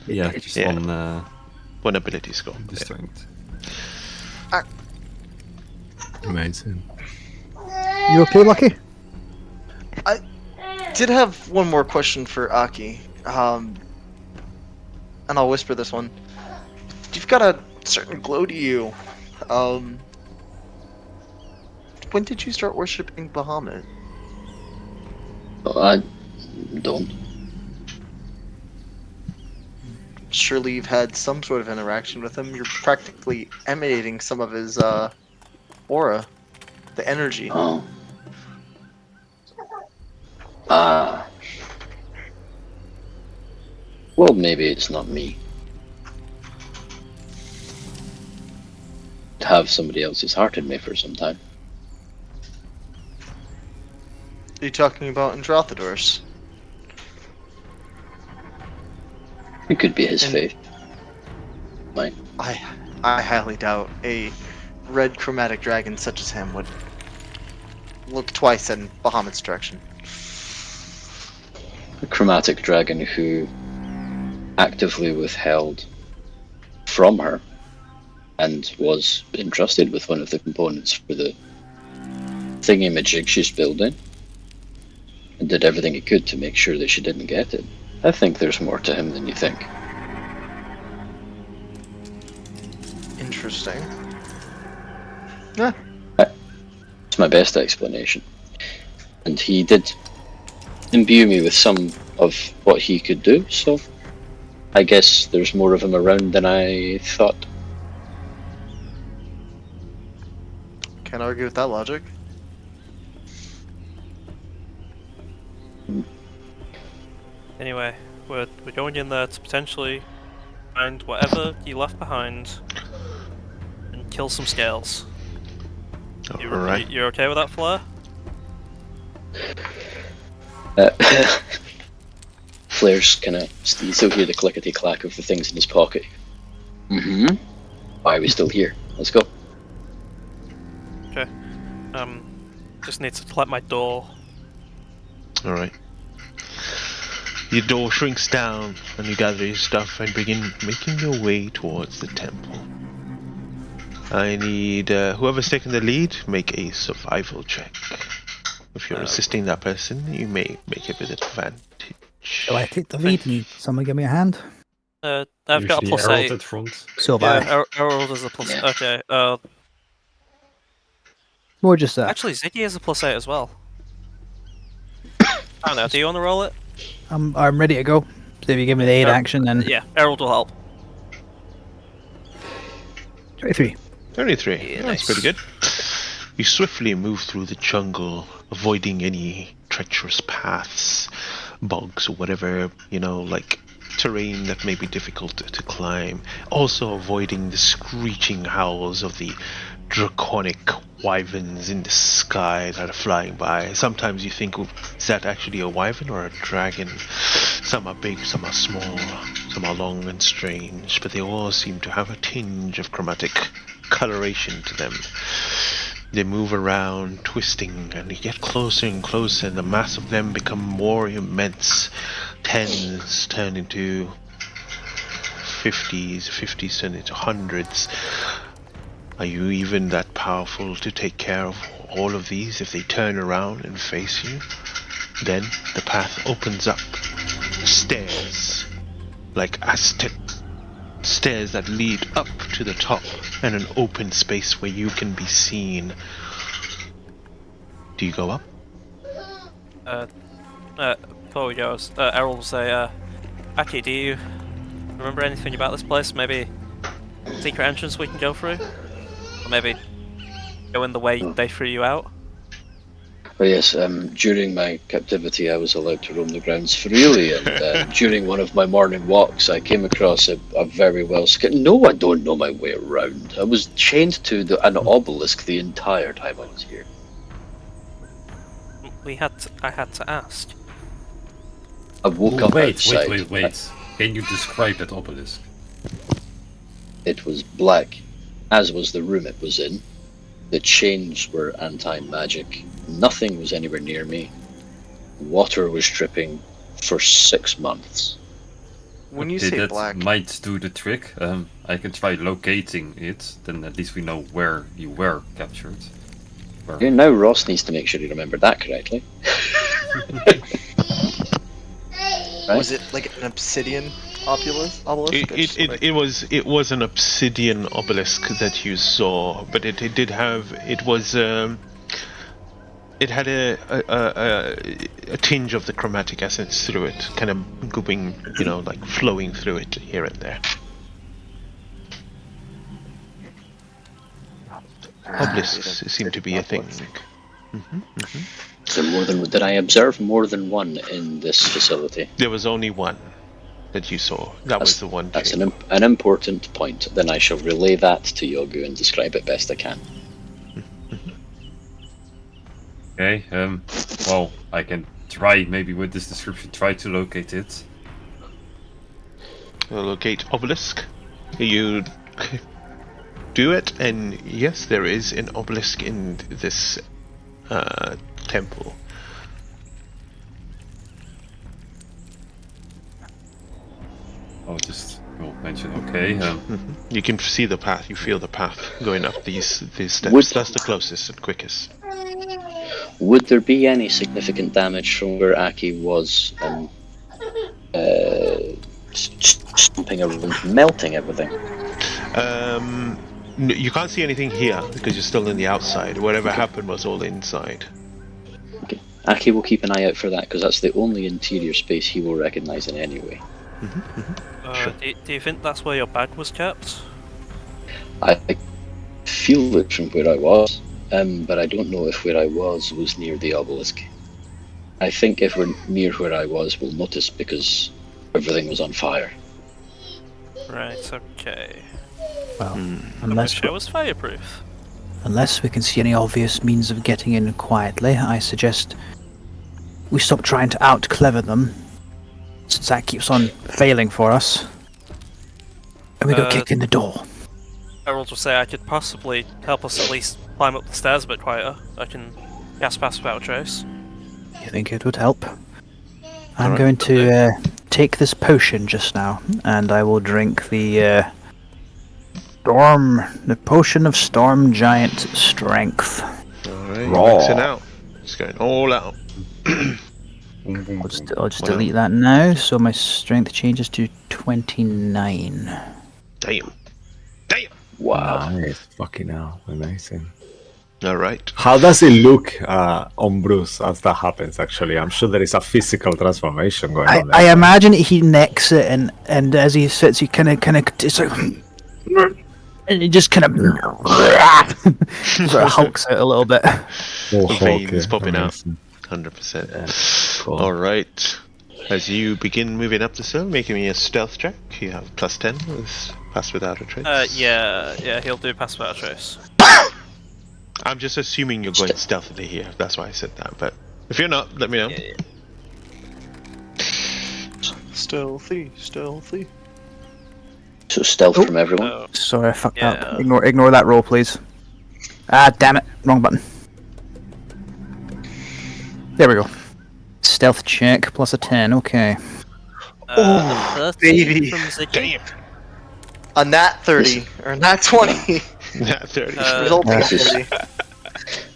Yeah, just Yeah. one One ability score. the strength. Amazing. You okay, Lucky? Did have one more question for Aki. And I'll whisper this one. You've got a certain glow to you. When did you start worshipping Bahamut? I don't. Surely you've had some sort of interaction with him. You're practically emanating some of his aura, the energy. Oh. Well, maybe it's not me. To have somebody else's heart in me for some time. Are you talking about Androthador's? It could be his And- faith. Mine. I highly doubt a red chromatic dragon such as him would look twice in Bahamut's direction. A chromatic dragon who actively withheld from her and was entrusted with one of the components for the thingy-majig she's building and did everything he could to make sure that she didn't get it. I think there's more to him than you think. Interesting. Yeah. It's my best explanation. And he did imbue me with some of what he could do, so I guess there's more of him around than I thought. Can't argue with that logic. Anyway, we're going in there to potentially find whatever you left behind and kill some scales. Alright. You're okay with that, Fleur? Flair's kinda, you still hear the clickety clack of the things in his pocket. Mm-hmm. Why are we still here? Let's go. Okay. Just need to collect my door. All right. Your door shrinks down, and you gather your stuff and begin making your way towards the temple. I need whoever's taking the lead, make a survival check. If you're assisting that person, you may make it with advantage. Do I take the lead and someone give me a hand? I've got a Usually plus Harold 8. at front. So have I. Harold is a plus. Yeah. Okay. More just that. Actually, Ziggy is a plus 8 as well. I don't know. Do you want to roll it? I'm ready to go. So if you give me the aid action, then Yeah, Harold will help. 23. 33. Yeah, That's nice. pretty good. You swiftly move through the jungle, avoiding any treacherous paths, bogs, or whatever, like terrain that may be difficult to climb. Also avoiding the screeching howls of the draconic wyverns in the sky that are flying by. Sometimes you think, is that actually a wyvern or a dragon? Some are big, some are small, some are long and strange, but they all seem to have a tinge of chromatic coloration to them. They move around, twisting, and you get closer and closer, and the mass of them become more immense. 10s turn into 50s, 50s turn into hundreds. Are you even that powerful to take care of all of these if they turn around and face you? Then the path opens up. Stairs, like Aztec stairs that lead up to the top, and an open space where you can be seen. Do you go up? Before we go, Errol will say, Aki, do you remember anything about this place? Maybe secret entrance we can go through? Or maybe go in the way they threw you out? But yes, during my captivity I was allowed to roam the grounds freely, and during one of my morning walks I came across a very well No, I don't know my way around. I was chained to an obelisk the entire time I was here. I had to ask. I woke up Wait. outside. Can you describe that obelisk? It was black, as was the room it was in. The chains were anti-magic. Nothing was anywhere near me. Water was dripping for 6 months. When you Okay, say that black, might do the trick. I can try locating it, then at least we know where you were captured. Okay, now Ross needs to make sure he remembered that correctly. Right? was it like an obsidian obelisk? It was an obsidian obelisk that you saw, but it had a tinge of the chromatic essence through it, kind of gooping, like flowing through it here and there. Obelisks seem to be a thing. So did I observe more than one in this facility? There was only one that you saw. That was the one. That's an important point. Then I shall relay that to Yogu and describe it best I can. Okay, well, I can try, maybe with this description, try to locate it. Locate obelisk. You do it, and yes, there is an obelisk in this temple. I'll just mention, okay. You can see the path. You feel the path going up these steps. That's the closest and quickest. Would there be any significant damage from where Aki was stomping around, melting everything? You can't see anything here because you're still in the outside. Whatever happened was all inside. Okay. Aki will keep an eye out for that because that's the only interior space he will recognize in any way. Sure. Do you think that's where your bag was kept? I feel it from where I was, but I don't know if where I was near the obelisk. I think if we're near where I was, we'll notice because everything was on fire. Right, okay. Well, Unless it was fireproof. unless we can see any obvious means of getting in quietly, I suggest we stop trying to out-clever them, since that keeps on failing for us. And we go kick in the door. Harold will say I could possibly help us at least climb up the stairs a bit quieter. I can cast Pass Without a Trace. You think it would help? I'm Alright. going to take this potion just now, and I will drink the potion of Storm Giant Strength. Alright, Raw. maxing out. It's going all out. I'll just Wow. delete that now, so my strength changes to 29. Damn. Damn. Wow. Nice. Fucking hell. Amazing. Alright. How does it look on Bruce as that happens, actually? I'm sure there is a physical transformation going on there. I imagine he necks it, and as he sits, he kind of, it's like, and he just kind of sort of hulks out a little bit. Oh, Veins popping out. amazing. 100%. Cool. Alright. As you begin moving up the hill, making me a stealth check. You have +10 with Pass Without a Trace. Yeah, he'll do Pass Without a Trace. I'm just assuming you're going stealthily here. That's why I said that. But if you're not, let me know. Yeah. Stealthy. So stealth from everyone. Oh, Sorry, I fucked Yeah. up. Ignore that roll, please. Ah, damn it. Wrong button. There we go. Stealth check plus a 10, okay. Oh, baby. From Ziggy. Damn. A nat 30 or nat 20. Not 30. Resulting in This is- 30.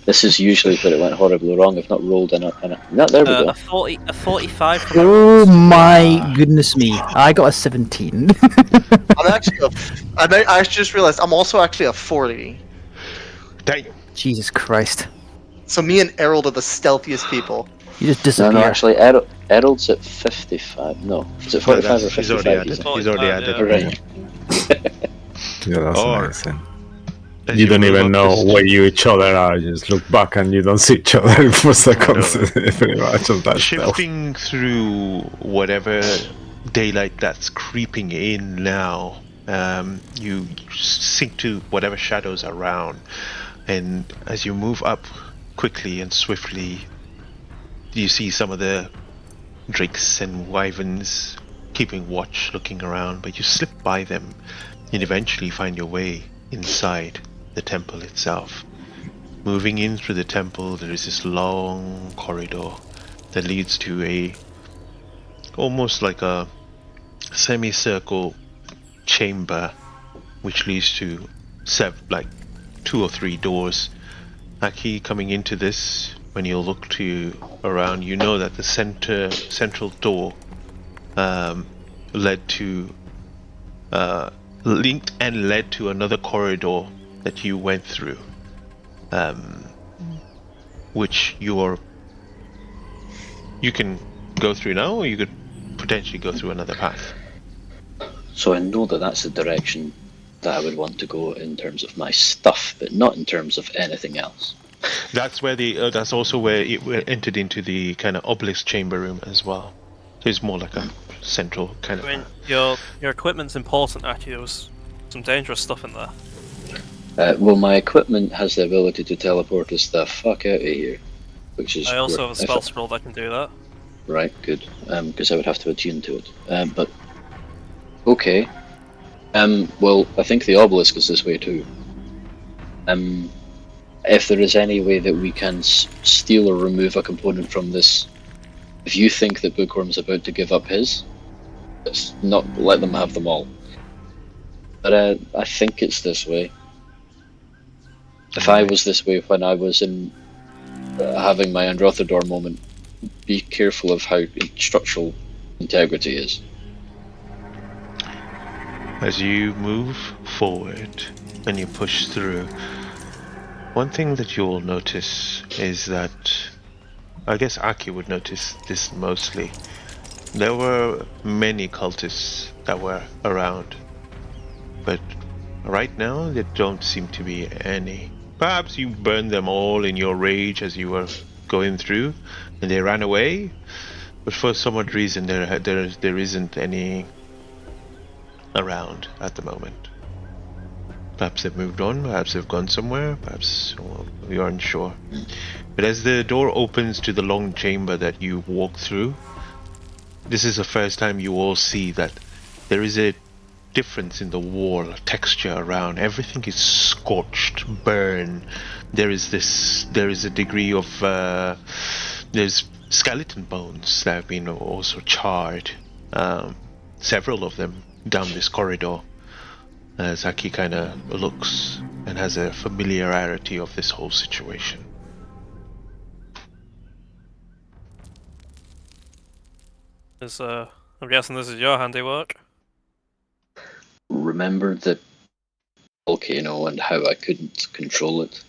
This is usually where it went horribly wrong. I've not rolled in a. No, there we go. A 45 from Oh my goodness me. I got a 17. I'm actually I just realized I'm also actually a 40. Damn. Jesus Christ. So me and Errol are the stealthiest people. You just No, disappear. actually, Errol's at 55. No, is it 45 or 55? He's already added. He's He's already 45, added. yeah. Right. Yeah, that's Or- amazing. As You don't move even up know the where you each other are. You just look back and you don't see each other for seconds. Pretty much of that stealth. Shifting through whatever daylight that's creeping in now, you sink to whatever shadows are around, and as you move up quickly and swiftly, you see some of the drakes and wyverns keeping watch, looking around, but you slip by them and eventually find your way inside the temple itself. Moving in through the temple, there is this long corridor that leads to almost like a semicircle chamber, which leads to like 2 or 3 doors. Aki, coming into this, when you look around, you know that the central door linked and led to another corridor that you went through, which you can go through now, or you could potentially go through another path. So I know that that's the direction that I would want to go in terms of my stuff, but not in terms of anything else. That's where that's also where it entered into the kind of obelisk chamber room as well. So it's more like a central kind of. I mean, your equipment's important, actually. There was some dangerous stuff in there. Well, my equipment has the ability to teleport us the fuck out of here, which is I also have a if spell scroll that can do that. Right, good. Because I would have to attune to it. But okay. Well, I think the obelisk is this way too. If there is any way that we can steal or remove a component from this, if you think that Bookworm's about to give up his, let's not let them have them all. But I think it's this way. If I was this way when I was in having my Androthador moment, be careful of how structural integrity is. As you move forward and you push through, one thing that you'll notice is that, I guess Aki would notice this mostly, there were many cultists that were around, but right now there don't seem to be any. Perhaps you burned them all in your rage as you were going through, and they ran away, but for some odd reason there isn't any around at the moment. Perhaps they've moved on, perhaps they've gone somewhere, perhaps we aren't sure. But as the door opens to the long chamber that you walk through, this is the first time you all see that there is a difference in the wall texture around. Everything is scorched, burned. There is a degree of there's skeleton bones that have been also charred. Several of them down this corridor. Zaki kind of looks and has a familiarity of this whole situation. I'm guessing this is your handiwork. Remember the volcano and how I couldn't control it.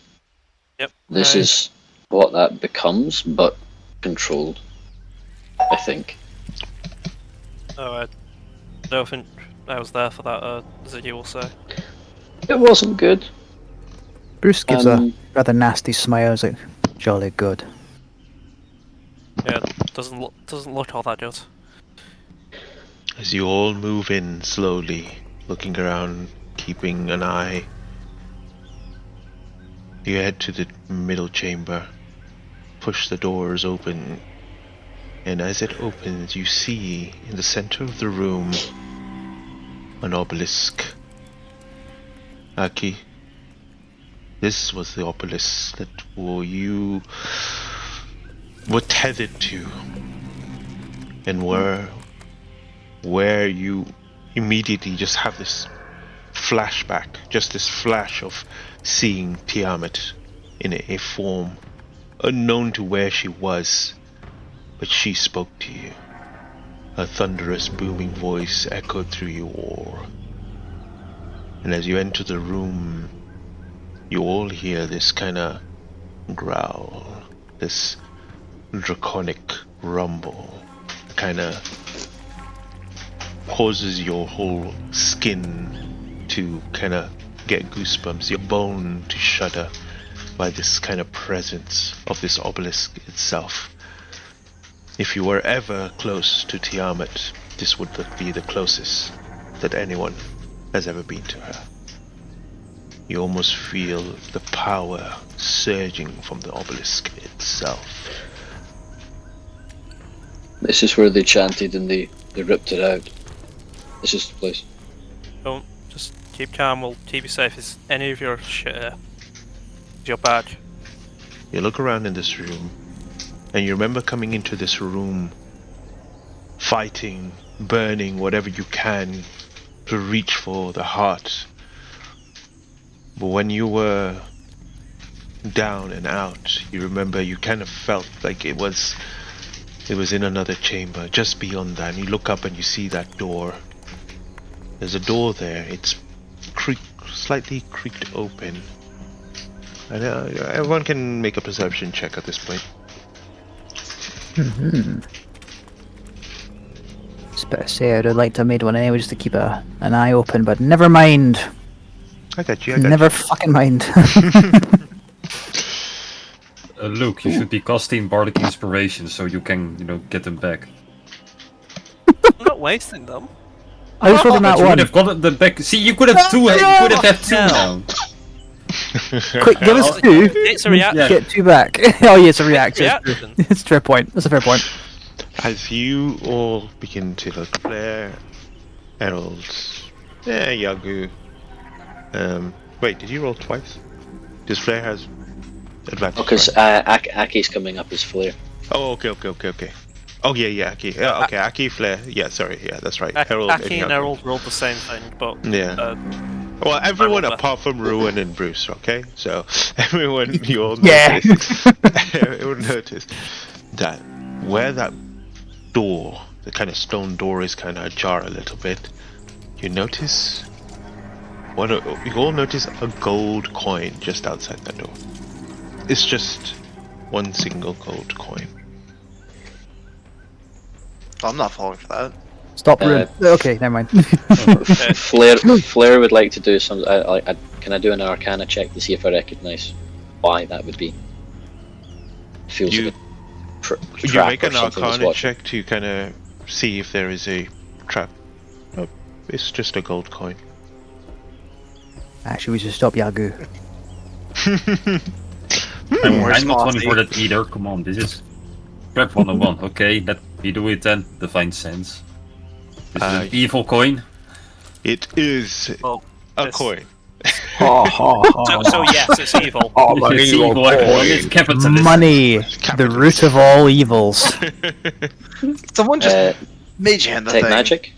Yep. This is what that becomes, but controlled. I think. Oh, I don't think I was there for that, Ziggy will say. It wasn't good. Bruce gives a rather nasty smile. He's like, jolly good. Yeah, doesn't look all that good. As you all move in slowly, looking around, keeping an eye, you head to the middle chamber, push the doors open, and as it opens, you see in the center of the room an obelisk. Aki, this was the obelisk that you were tethered to, and where you immediately just have this flashback, just this flash of seeing Tiamat in a form unknown to where she was, but she spoke to you. Her thunderous, booming voice echoed through you all. And as you enter the room, you all hear this kind of growl, this draconic rumble, kind of causes your whole skin to kind of get goosebumps, your bone to shudder by this kind of presence of this obelisk itself. If you were ever close to Tiamat, this would be the closest that anyone has ever been to her. You almost feel the power surging from the obelisk itself. This is where they chanted and they ripped it out. This is the place. Don't just keep calm. We'll keep you safe. Is any of your shit here? Is your badge? You look around in this room, and you remember coming into this room, fighting, burning whatever you can to reach for the heart. But when you were down and out, you remember you kind of felt like it was in another chamber, just beyond that. And you look up and you see that door. There's a door there. It's slightly creaked open. And everyone can make a perception check at this point. Just better say I'd like to have made one anyway, just to keep an eye open, but never mind. I got you. Never fucking mind. Luke, you should be casting Bardic Inspiration so you can, get them back. I'm not wasting them. I was holding that You one. would have got them back. See, you could have two. You could have had two now. Quick, give us two. It's a reaction. Get two back. Oh yeah, it's a reaction. Reaction. It's a fair point. That's a fair point. As you all begin to look, Lair, Herald, Yagu. Wait, did you roll twice? Because Flare has advantage. Because Aki's coming up as Flare. Oh, okay. Oh yeah, Aki. Yeah, okay, Aki, Flare. Yeah, sorry. Yeah, that's right. Herald Aki and Yagu. Herald rolled the same thing, but Yeah. Well, everyone apart from Ruin and Bruce, okay? So, everyone, you all Yeah. noticed. Everyone noticed that where that door, the kind of stone door, is kind of ajar a little bit. You all notice a gold coin just outside that door. It's just one single gold coin. I'm not falling for that. Stop room. Okay, never mind. Flare would like to do some. Can I do an Arcana check to see if I recognise why that would be? Feels You- a bit You trap make or an something was Arcana watching. check to kind of see if there is a trap. No, it's just a gold coin. Actually, we should stop Yagu. I'm not falling for that either. Come on, this is Prep 101. Okay, let me do it then. Divine Sense. This is an evil coin. It is Well, a this- coin. So yes, it's evil. It's evil, everyone. It's capitalism. Money, the root of all evils. Someone just mage hand the Take thing. magic.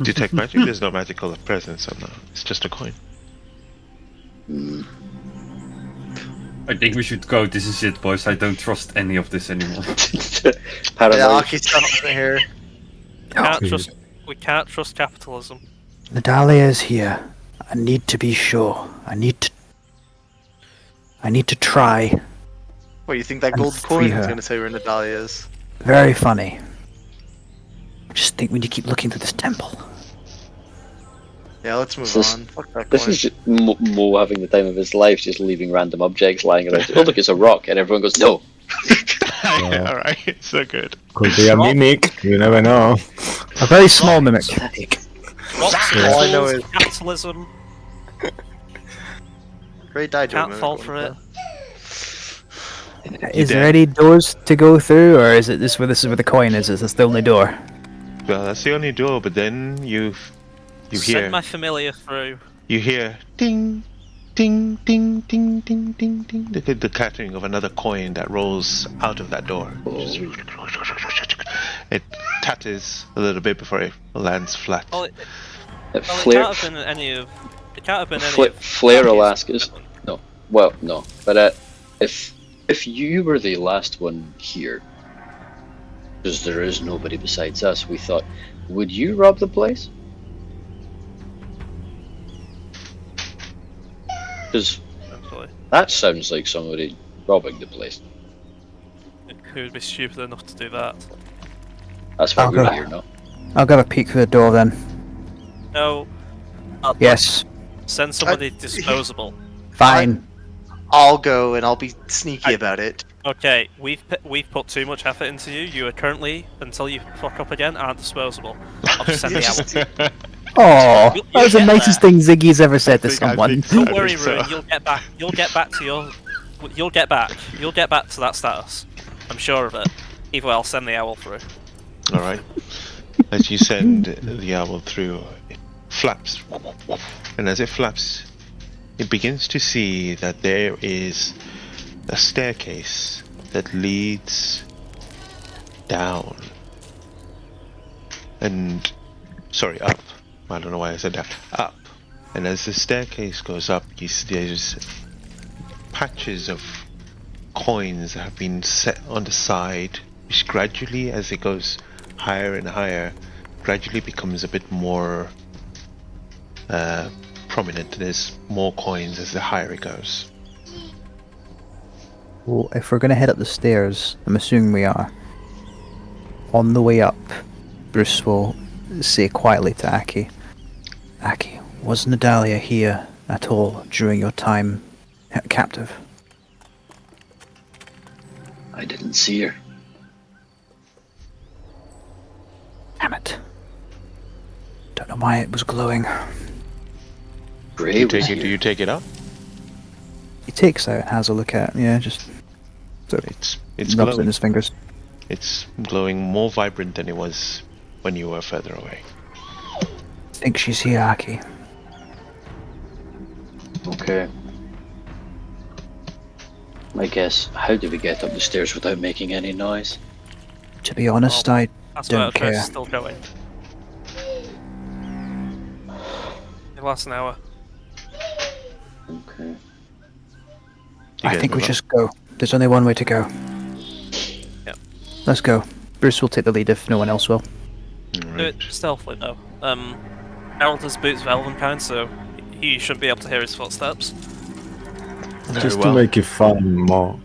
Detect magic? There's no magical presence on that. It's just a coin. I think we should go. This is it, boys. I don't trust any of this anymore. Yeah, Paranoid. Aki's got it here. We can't trust capitalism. Nadalia is here. I need to be sure. I need to try. What, you think that And gold free coin is her. going to tell you where Nadalia is? Very funny. I just think we need to keep looking through this temple. Yeah, let's move This is- on. Fuck that This coin. is just Mo having the time of his life, just leaving random objects lying around. Oh, look, it's a rock, and everyone goes, no. Alright, so good. Could be a mimic. You never know. A very small mimic. Rocks, All I know crystals, capitalism. Great die to Can't him, fall for it. Is there dead. any doors to go through, or is it this where the coin is? Is this the only door? Well, that's the only door, but then you hear Send my familiar through. you hear ding, ding, ding, ding, ding, ding, ding. The clattering of another coin that rolls out of that door. It tatters a little bit before it lands flat. Well, it Flare, can't have been any of. It can't have been any of. Flare will Aki's. ask us. No. Well, no. But if you were the last one here, because there is nobody besides us, we thought, would you rob the place? Because Actually, that sounds like somebody robbing the place. who would be stupid enough to do that? That's why I'll we're go. here, no? I'll give a peek through the door then. No. Yes, Send somebody disposable. fine. I'll go and I'll be sneaky about it. Okay, we've put too much effort into you. You are currently, until you fuck up again, aren't disposable. I'll just send the owl. Oh, You'll that was the get nicest there. thing Ziggy's ever said to I someone. think so. Don't worry, so. Ruin. You'll get back. You'll get back to your. You'll get back. You'll get back to that status. I'm sure of it. Either way, I'll send the owl through. Alright. As you send the owl through, it flaps. And as it flaps, it begins to see that there is a staircase that leads down. And, sorry, up. I don't know why I said that. Up. And as the staircase goes up, there's patches of coins that have been set on the side, which gradually, as it goes higher and higher, gradually becomes a bit more prominent. There's more coins as the higher it goes. Well, if we're gonna head up the stairs, I'm assuming we are. On the way up, Bruce will say quietly to Aki, Aki, was Nadalia here at all during your time captive? I didn't see her. Damn it. Don't know why it was glowing. Gray You was take it, here. do you take it up? He takes out and has a look at, just sort of It's rubs it in glowing. his fingers. It's glowing more vibrant than it was when you were further away. Think she's here, Aki. Okay. I guess, how do we get up the stairs without making any noise? To be honest, I That's why don't our trace care. is still going. It lasts an hour. Okay. You I guys think we move up? just go. There's only one way to go. Yep. Let's go. Bruce will take the lead if no one else will. Do Alright. it stealthily though. Harold has boots of elven kind, so he shouldn't be able to hear his footsteps. Very Just well. to make it fun more,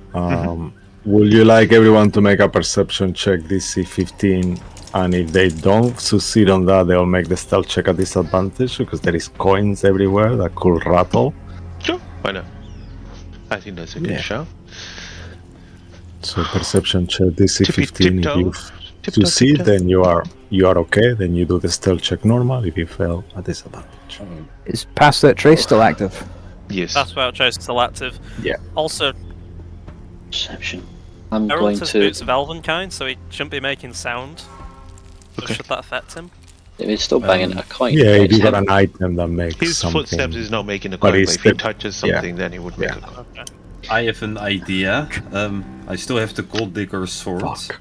would you like everyone to make a perception check DC 15? And if they don't succeed on that, they'll make the stealth check a disadvantage because there is coins everywhere that could rattle. Sure, why not? I think that's a good Yeah. shout. So perception check DC Tippy 15. If you tiptoe. Tiptoe, succeed, tiptoe. then you are okay. Then you do the stealth check normal. If you fail, a disadvantage. Is Pass That Trace still active? Yes. That's why our trace is still active. Yeah. Also, Perception. I'm Harold going has to. boots of elven kind, so he shouldn't be making sound. So Okay. should that affect him? He's still banging a coin. Yeah, but if you it's got him. an item that makes His something. footsteps is not making a But coin, he's but if he still- touches yeah. something, then he would make a coin. Okay. I have an idea. I still have the gold digger sword. Fuck.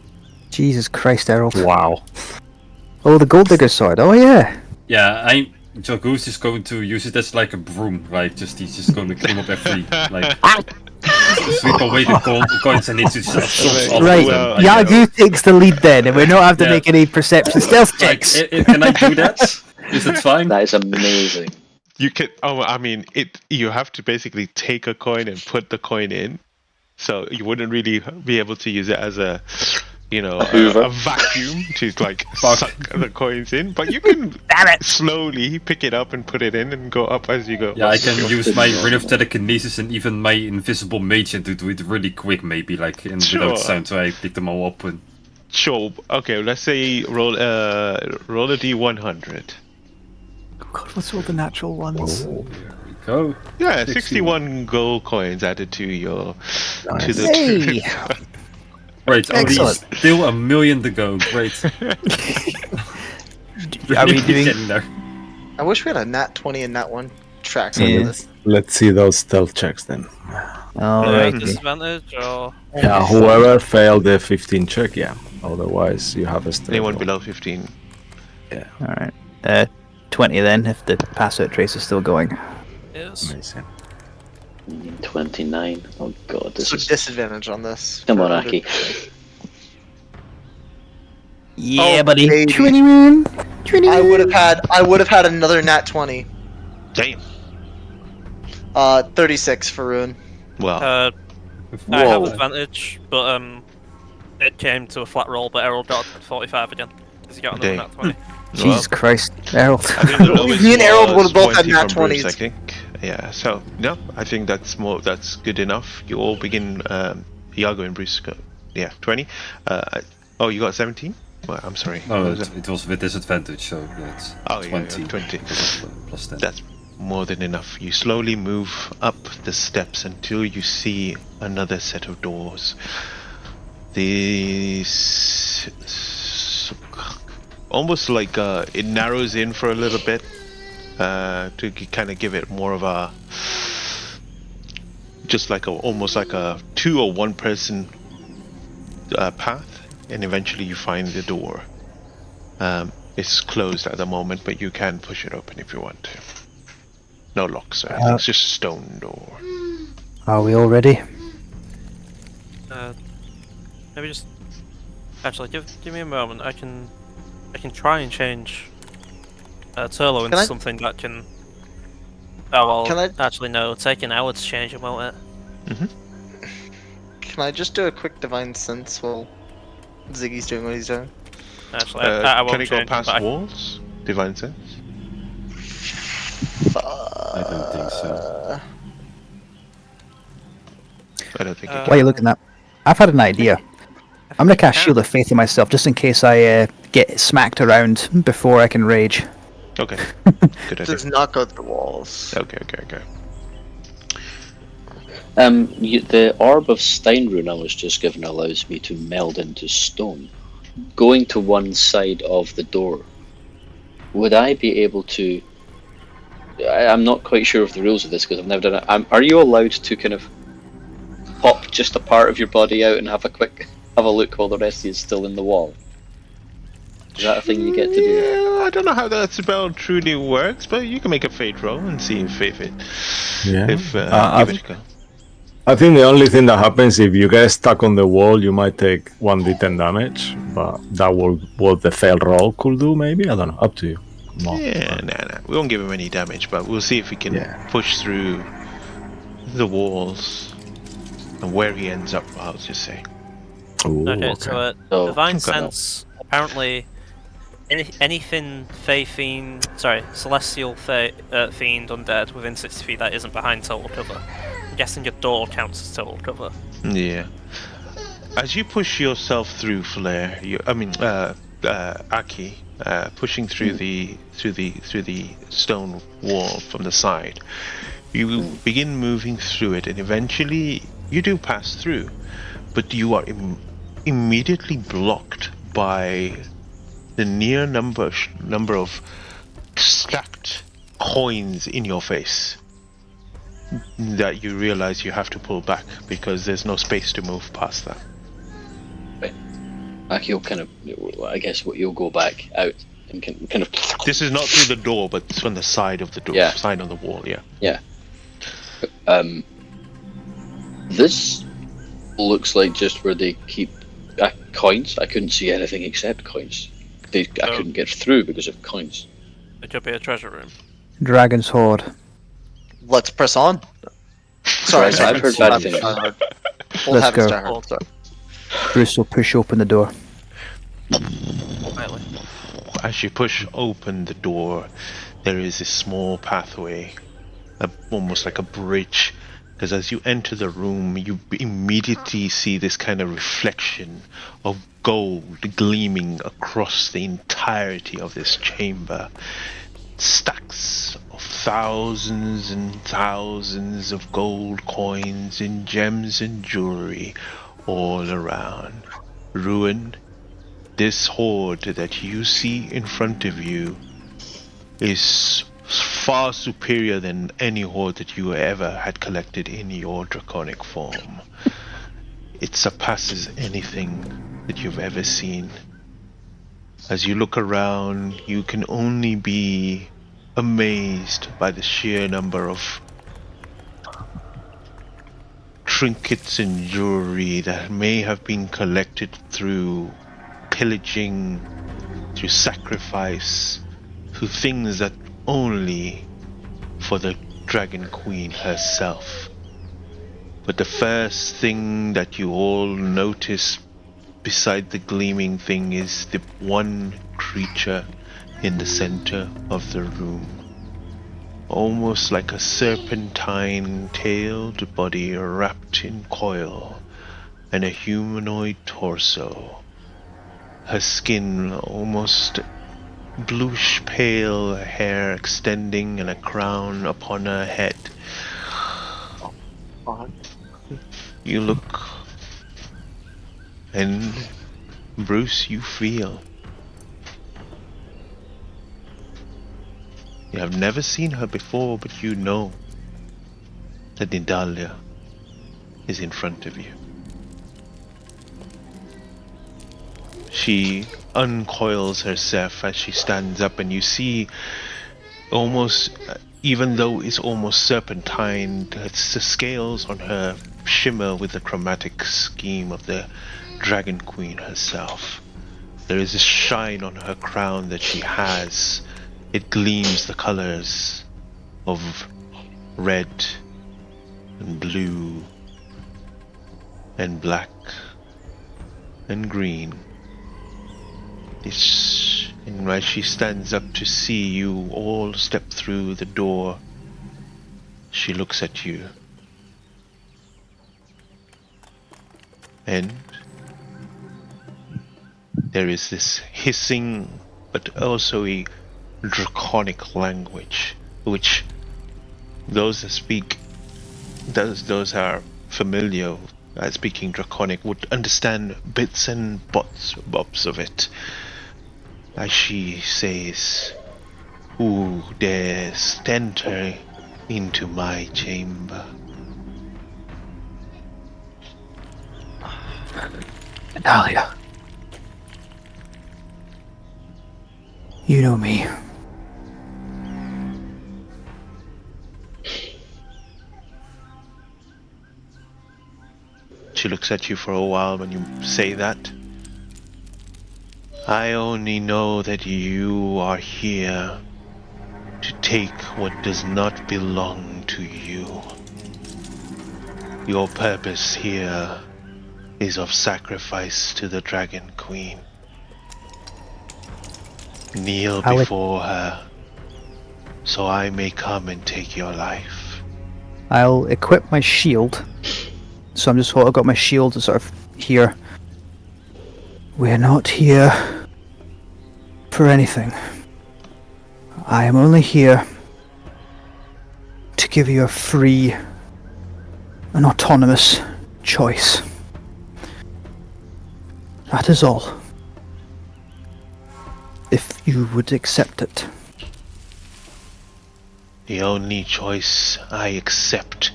Jesus Christ, Errol. Wow. Oh, the gold digger sword. Oh yeah. Yeah, Jagoose is going to use it as like a broom, right? He's just going to clean up every like sweep away the gold coins and it's just absorbs all Right. of them. I Yagu takes the lead then, and we don't have to Yeah. make any perception stealth Like, checks. can I do that? Is it fine? That is amazing. You can. Oh, I mean, you have to basically take a coin and put the coin in, so you wouldn't really be able to use it as a, Hoover. a vacuum to like Fuck. suck the coins in. But you can slowly pick it up and put it in and go up as you go. Yeah, I can use my ring of telekinesis and even my invisible mage to do it really quick, maybe like Sure. without sound. So I pick them all up and Sure. Okay. Let's say roll a d100. God, what's all the natural ones? go. Yeah, 61 gold coins added to your to the. Hey! Right, only Excellent. still a million to go. Great. Are we doing? Getting there? I wish we had a nat 20 and nat 1 tracks Yeah. into this. Let's see those stealth checks then. Alright. Disadvantage or Yeah, whoever failed the 15 check, yeah. Otherwise, you have a stealth. Anyone roll. below 15. Alright. 20 then, if the pass-out trace is still going. is. Amazing. 29. Oh god, this So is. disadvantage on this. Come on, For Aki. Yeah, Oh, buddy. baby. 21. 21. I would have had another nat 20. Damn. 36 for Ruin. Well, I have Whoa. advantage, but it came to a flat roll, but Errol got 45 again. Because he got another Dang. nat 20. Jesus Christ, Errol. I think the lowest Me and Harold was would've both had 20 nat from Bruce, 20s. I think. Yeah. So no, I think that's good enough. You all begin. Iago and Bruce go. Yeah, 20. Oh, you got 17. Well, I'm sorry. No, What was it was with disadvantage, so yeah, it's Oh, yeah, 20. 20. Plus 10. That's more than enough. You slowly move up the steps until you see another set of doors. These almost like it narrows in for a little bit to kind of give it more of a just like almost like a 2 or 1 person path, and eventually you find the door. It's closed at the moment, but you can push it open if you want to. No locks, sir. It's just a stone door. Are we all ready? Maybe just actually give me a moment. I can try and change Turlo into I- something that can. Oh well. Can I- Actually, no. Take an hour to change it, won't it? Can I just do a quick divine sense while Ziggy's doing what he's doing? Actually, I won't Can it go change past but I- walls? Divine sense? I don't think so. I don't think it Why can. are you looking at? I've had an idea. I'm gonna cast Shield of Faith on myself just in case I get smacked around before I can rage. Okay. Good idea. Does not go through walls. Okay. The Orb of Steinrune I was just given allows me to meld into stone. Going to one side of the door, would I be able to... I'm not quite sure of the rules of this because I've never done it. Are you allowed to kind of pop just a part of your body out and have a look while the rest of you is still in the wall? Is that a thing you get to do? Yeah, I don't know how that spell truly works, but you can make a fate roll and see if it Yeah. give I've- it a go. I think the only thing that happens if you get stuck on the wall, you might take 1d10 damage, but that will what the failed roll could do, maybe? I don't know, up to you. No. Yeah, nah. We won't give him any damage, but we'll see if we can Yeah. push through the walls and where he ends up, I'll just say. Ooh, Okay, okay. so Oh, Divine okay. Sense, apparently anything Celestial Fiend Undead within 60 feet that isn't behind total cover. I'm guessing your door counts as total cover. Yeah. As you push yourself through, Flair, Aki, pushing through the stone wall from the side, you begin moving through it, and eventually you do pass through, but you are immediately blocked by the near number of stacked coins in your face that you realize you have to pull back because there's no space to move past that. Aki'll kind of, I guess, you'll go back out and kind of. This is not through the door, but it's from the side of the door, Yeah. side of the wall. Yeah. Yeah. This looks like just where they keep coins. I couldn't see anything except coins. I couldn't get through because of coins. It could be a treasure room. Dragon's Hoard. Let's press on. Sorry, I've heard bad things. Old Let's habits go. die hard. Sorry. Bruce will push open the door. Quietly. As you push open the door, there is a small pathway, almost like a bridge. Because as you enter the room, you immediately see this kind of reflection of gold gleaming across the entirety of this chamber. Stacks of thousands and thousands of gold coins and gems and jewelry all around. Ruin, this hoard that you see in front of you is far superior than any hoard that you ever had collected in your draconic form. It surpasses anything that you've ever seen. As you look around, you can only be amazed by the sheer number of trinkets and jewelry that may have been collected through pillaging, through sacrifice, through things that only for the Dragon Queen herself. But the first thing that you all notice beside the gleaming thing is the one creature in the center of the room. Almost like a serpentine-tailed body wrapped in coil and a humanoid torso. Her skin almost bluish pale, hair extending and a crown upon her head. You look, and Bruce, you feel. You have never seen her before, but you know that Nidalia is in front of you. She uncoils herself as she stands up, and you see almost, even though it's almost serpentine, the scales on her shimmer with the chromatic scheme of the Dragon Queen herself. There is a shine on her crown that she has. It gleams the colors of red and blue and black and green. And as she stands up to see you all step through the door, she looks at you. And there is this hissing, but also a draconic language, which those that speak, those are familiar speaking draconic would understand bits and bobs of it. As she says, "Who dares enter into my chamber?" Nidalia. You know me. She looks at you for a while when you say that. I only know that you are here to take what does not belong to you. Your purpose here is of sacrifice to the Dragon Queen. Kneel before her, so I may come and take your life. I'll equip my shield. So I've got my shield sort of here. We're not here for anything. I am only here to give you a free and autonomous choice. That is all. if you would accept it. The only choice I accept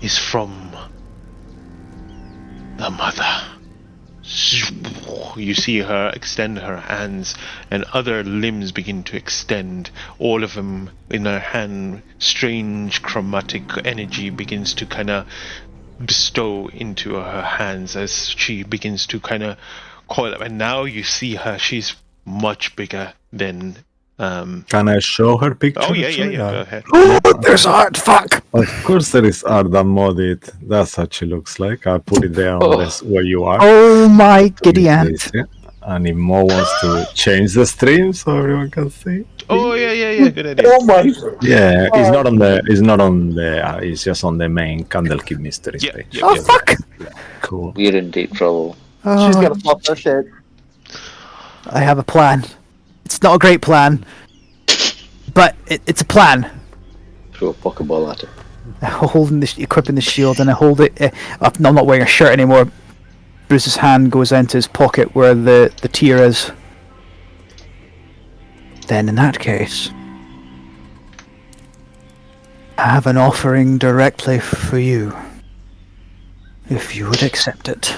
is from the mother. You see her extend her hands, and other limbs begin to extend. All of them in her hand. Strange chromatic energy begins to kind of bestow into her hands as she begins to kind of coil up. And now you see her. She's much bigger than. Can I show her picture? Oh yeah, actually? Go ahead. Oh, there's art. Fuck. Of course, there is art that modded. That's how she looks like. I'll put it there on this where you are. Oh my giddy aunt. Yeah. And if Mo wants to change the stream so everyone can see. Oh yeah. Good idea. Oh my! Yeah, it's not on the. It's not on the. It's just on the main Candlekeep Mysteries Yeah, page. yeah. Oh fuck. Cool. We're in deep trouble. Oh, She's gonna pop that shit. I have a plan. It's not a great plan, but it's a plan. Throw a Pokeball at her. Holding equipping the shield, and I hold it. I'm not wearing a shirt anymore. Bruce's hand goes into his pocket where the tear is. Then, in that case, I have an offering directly for you, if you would accept it.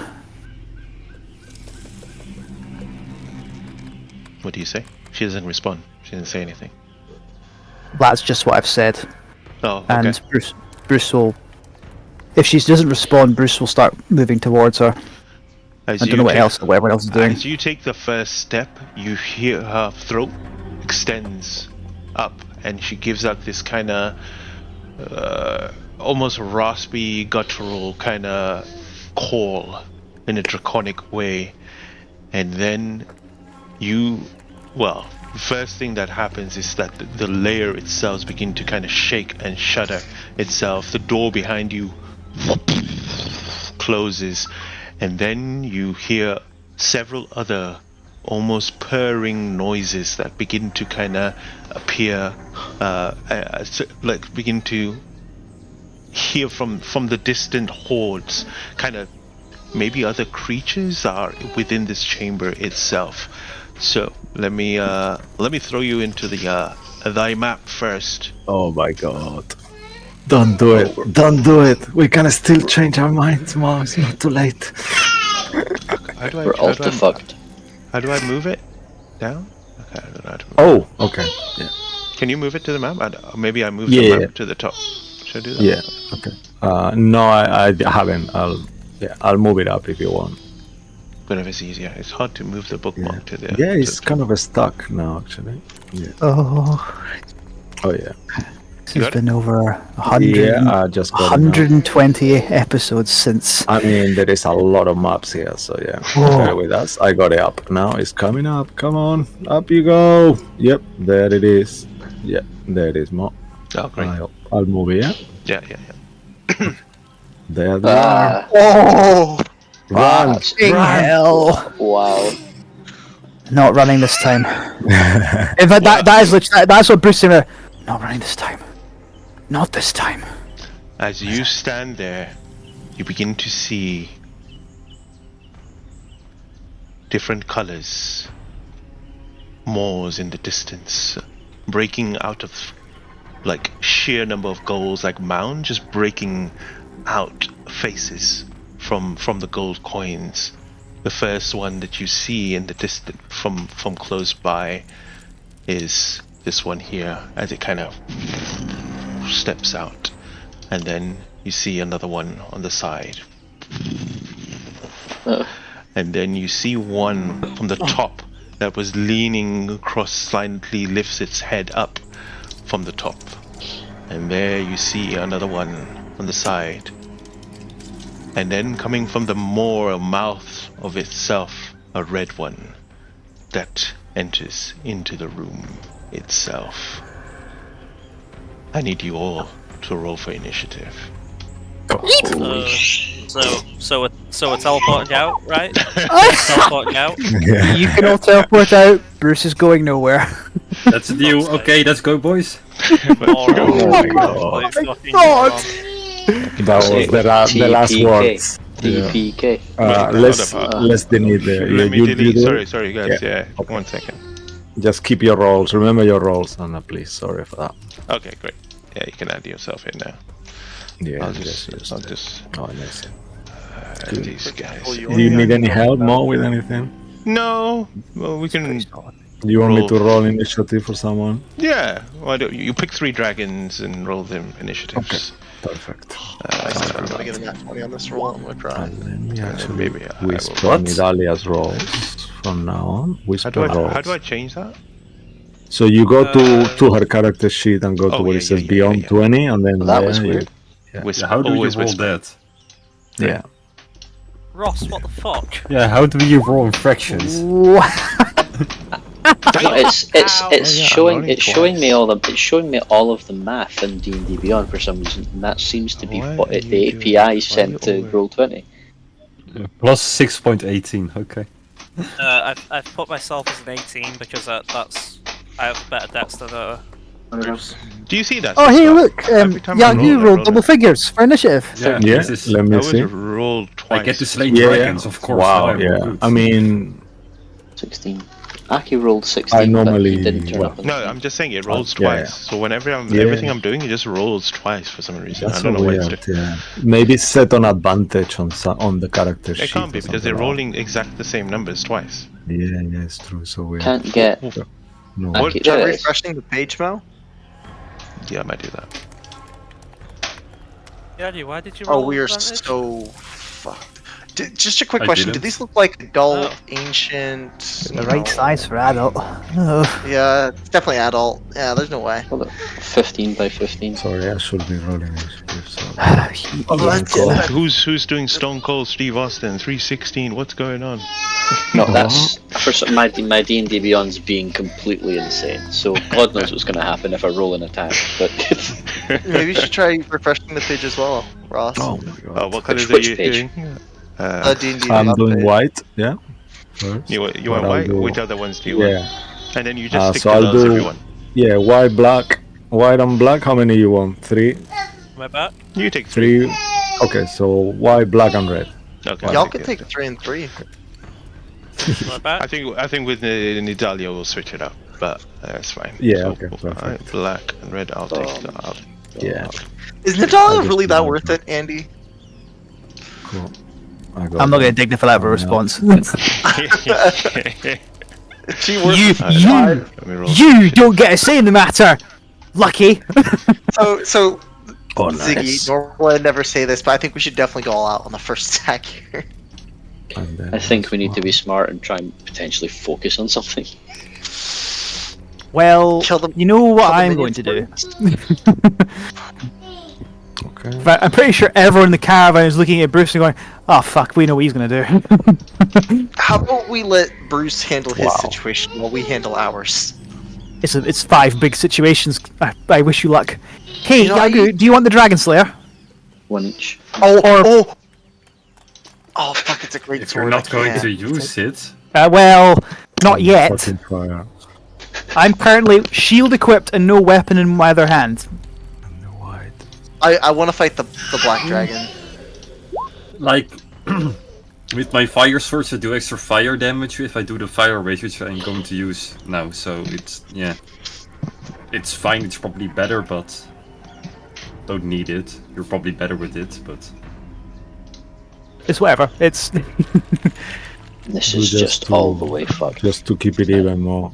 What do you say? She doesn't respond. She didn't say anything. That's just what I've said. Oh, okay. And Bruce will. If she doesn't respond, Bruce will start moving towards her. As I don't know what else is doing. As you take the first step, you hear her throat extends up, and she gives out this kind of almost raspy, guttural kind of call in a draconic way, and then the first thing that happens is that the lair itself begins to kind of shake and shudder itself. The door behind you closes, and then you hear several other almost purring noises that begin to kind of appear, begin to hear from the distant hordes. Kind of maybe other creatures are within this chamber itself. So let me throw you into the thy map first. Oh my god. Don't do it. Don't do it. We can still change our minds, Mom. It's not too late. We're ultra fucked. How do I move it? Down? Okay, I don't know how to move Oh, okay. Yeah. Can you move it to the map? Maybe I moved Yeah. the map to the top. Should I do that? Yeah. Okay. No, I haven't. I'll move it up if you want. Whatever is easier. It's hard to move the bookmark to the. Yeah, to it's the- kind of stuck now, actually. Yeah. Oh, Oh yeah. this You has got it? been over 100, Yeah, I just got it now. 120 episodes since. I mean, there is a lot of maps here, so yeah. Whoa. Bear with us. I got it up now. It's coming up. Come on, up you go. Yep, there it is. Yep, there it is, Mo. Oh, great. I'll move it. Yeah. There they are. Oh! Run, Fucking run. hell! Wow. Not running this time. In fact, that is literally, that's what Bruce said. Not running this time. Not this time. As you stand there, you begin to see different colors. Moors in the distance, breaking out of like sheer number of goals, like mound, just breaking out faces from the gold coins. The first one that you see in the distance from close by is this one here, as it kind of steps out, and then you see another one on the side, and then you see one from the top that was leaning across, slightly lifts its head up from the top, and there you see another one on the side, and then coming from the maw mouth of itself, a red one that enters into the room itself. I need you all to roll for initiative. So we're teleporting out, right? Teleporting out. You can all teleport out. Bruce is going nowhere. That's the deal. Okay, let's go, boys. Alright. Oh my god. Fucking God. That was the last TPK. words. DPK. Let's delete the. Let me you delete. do it. Sorry, guys. Yeah, Yeah, okay. 1 second. Just keep your roles. Remember your roles, Anna, please. Sorry for that. Okay, great. Yeah, you can add yourself in now. Yeah, I'll just Oh, nice. add these guys. Do you need any help more with anything? No. Well, we can. Do you want me Roll. to roll initiative for someone? Yeah. Why don't you pick 3 dragons and roll them initiatives? Perfect. I'm gonna get a nat 20 on this roll. I'm gonna cry. And let me actually maybe I whisper will- Nidalia's rolls from now on. Whisper rolls. How do I change that? So you go to her character sheet and go to where it says beyond 20, and then That was there weird. Whisper. How do you Always roll whisper. that? Yeah. Ross, what the fuck? Yeah, how do you roll in fractions? It's showing rolling it's showing me twice. all of the math in D&D Beyond for some reason, and that seems to be Why what are the you doing API that? sent Why to are you Roll20. Plus 6.18. Okay. I've put myself as an 18 because I have better dex than Do you see that? Oh, hey, Scott? look. Every time Yeah, I roll, you I rolled roll double it. figures for initiative. Yeah. Yeah, This is, let I me always see. roll twice. I get to slay Yeah, dragons, of course. Wow, I'm yeah. good. I mean, 16. Aki rolled 16, I but normally- he didn't turn well, up. No, I'm just saying it rolls yeah, twice. So whenever Yeah. everything I'm doing, it just rolls twice for some reason. that's I don't so know why it's weird. doing. Yeah. Maybe set on advantage on the character sheet. It can't be or because they're something like rolling exact the same numbers twice. that. Yeah, it's true. So weird. Can't get No. Aki. Try There it is. refreshing the page, Mel. Yeah, I might do that. Yeah, why did you roll Oh, we are advantage? so fucked. Just a quick I question: didn't. Do these look like adult, Oh. ancient? The right size for adult. Oh. Yeah, it's definitely adult. Yeah, there's no way. Hold on. 15 by 15. Sorry, I should be rolling initiative. So. Who's doing Stone Cold Steve Austin 316? What's going on? No, that's for my D&D Beyond's being completely insane. So God knows what's going to happen if I roll an attack. But Maybe you should try refreshing the page as well, Ross. Oh my god. What colors are Which you page? doing? D&D I'm Beyond doing page. white. Yeah. First. You But want I'll white? do- Which other ones do you want? Yeah. And then you just stick so to I'll those do- if you want. Yeah, white and black. How many you want? 3? Am I back? You take 3. 3. Okay, so white, black, and red. Okay. Y'all I'll can take take 3 and 3. Am I back? I think with Nidalia we'll switch it up, but that's fine. Yeah, okay, perfect. Alright, black and red. I'll take that. Yeah. Is I Natalia just really that do worth that. it, Andy? Cool. I'm not going to dignify that with a response. Is she worth you, it? Let me roll. you don't get a say in the matter. Lucky. So Oh, Ziggy, nice. normally I'd never say this, but I think we should definitely go all out on the first attack here. And then I think we need to be smart and try and potentially focus on something. Well, Kill them- you know what kill the I'm going minions to do. Okay. But I'm pretty sure everyone in the caravan is looking at Bruce and going, "Oh fuck, we know what he's going to do." How about we let Bruce handle his Wow. situation while we handle ours? It's 5 big situations. I wish you luck. Hey, You know, Yagu, do you want the Dragon Slayer? 1 inch. Oh, fuck, it's a great If sword. you're not I going can't. to use it, Well, not yet. Fucking fire. I'm currently shield equipped and no weapon in my other hand. And the white. I want to fight the black dragon. like with my fire swords, I do extra fire damage if I do the fire rage, which I'm going to use now. So it's fine. It's probably better, but don't need it. You're probably better with it, but It's whatever. It's This We is just just do- all the way fucked. Just to keep it even more.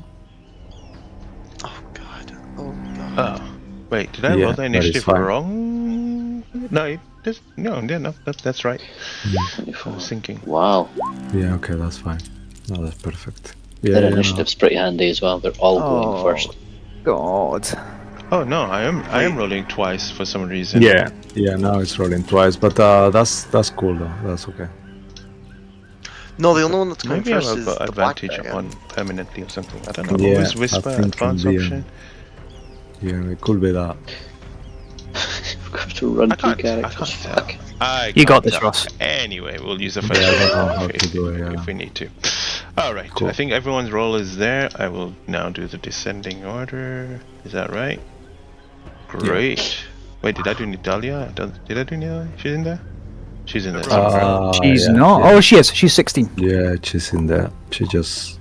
Oh god. Oh god. Oh, wait, did I Yeah, roll the that is initiative fine. wrong? No, that's right. I 24. was thinking. Wow, Yeah, okay, that's fine. No, that's perfect. their Yeah, initiative's pretty handy as well. They're all going first. God. Oh no, I am rolling twice for some reason. Yeah, now it's rolling twice, but that's cool though. That's okay. No, the only one that's going Maybe first I've is got the black advantage dragon. on permanently or something. I don't know. Yeah, Always I whisper think advanced can be, option. Yeah, it could be that. We've got to run I 2 can't characters. tell. Fuck. You got can't this, tell. Ross. Anyway, we'll use the Yeah, first I don't know roll how if, to do it, yeah. if we need to. Alright, Cool. I think everyone's roll is there. I will now do the descending order. Is that right? Great. Wait, did I do Nidalia? Did I do Nidalia? She's in there? She's in there. She's yeah, not. Yeah. Oh, she is. She's 16. Yeah, she's in there. She just.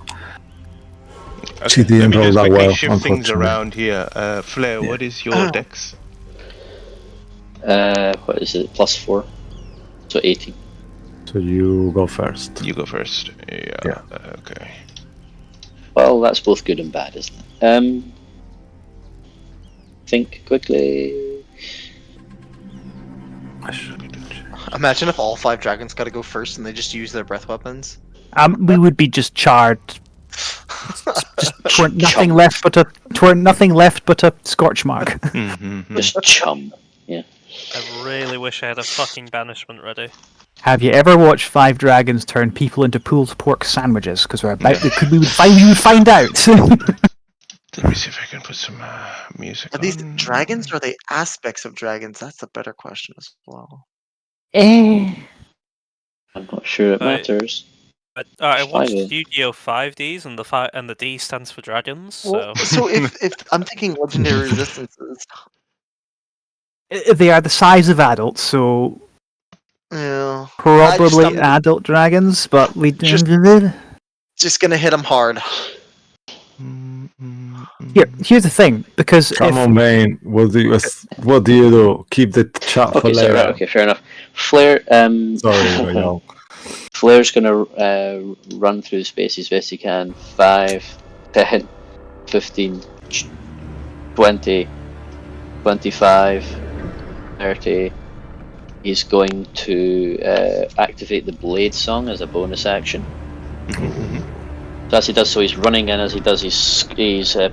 Okay, She didn't let me roll just that quickly well, shift things unfortunately. around here. Flair, what is your dex? What is it? +4. So 18. So you go first. You go first. Yeah. Okay. Well, that's both good and bad, isn't it? Think quickly. Imagine if all 5 dragons got to go first and they just use their breath weapons. We would be just charred. Just tweren't nothing left but a scorch mark. Mm-hmm. Just chum. Yeah. I really wish I had a fucking banishment ready. Have you ever watched 5 dragons turn people into pulled pork sandwiches? Because we're about to. We would find out. Let me see if I can put some music. Are these on. dragons or are they aspects of dragons? That's the better question as well. Eh. I'm not sure it Right. matters. I watched Fine. Yu-Gi-Oh! 5Ds, and the D stands for dragons. So Well, so if I'm thinking legendary resistances, They are the size of adults, so yeah, probably I'm adult dragons. But we just gonna hit them hard. Here's the thing, because Come on, Bane. What do you do? Keep the chat for Okay, so, later. right, okay, fair enough. Flare. Sorry, Royal. Flare's gonna run through the space as best he can. 5, 10, 15, 20, 25, 30. He's going to activate the blade song as a bonus action. So as he does so, he's running, and as he does, he's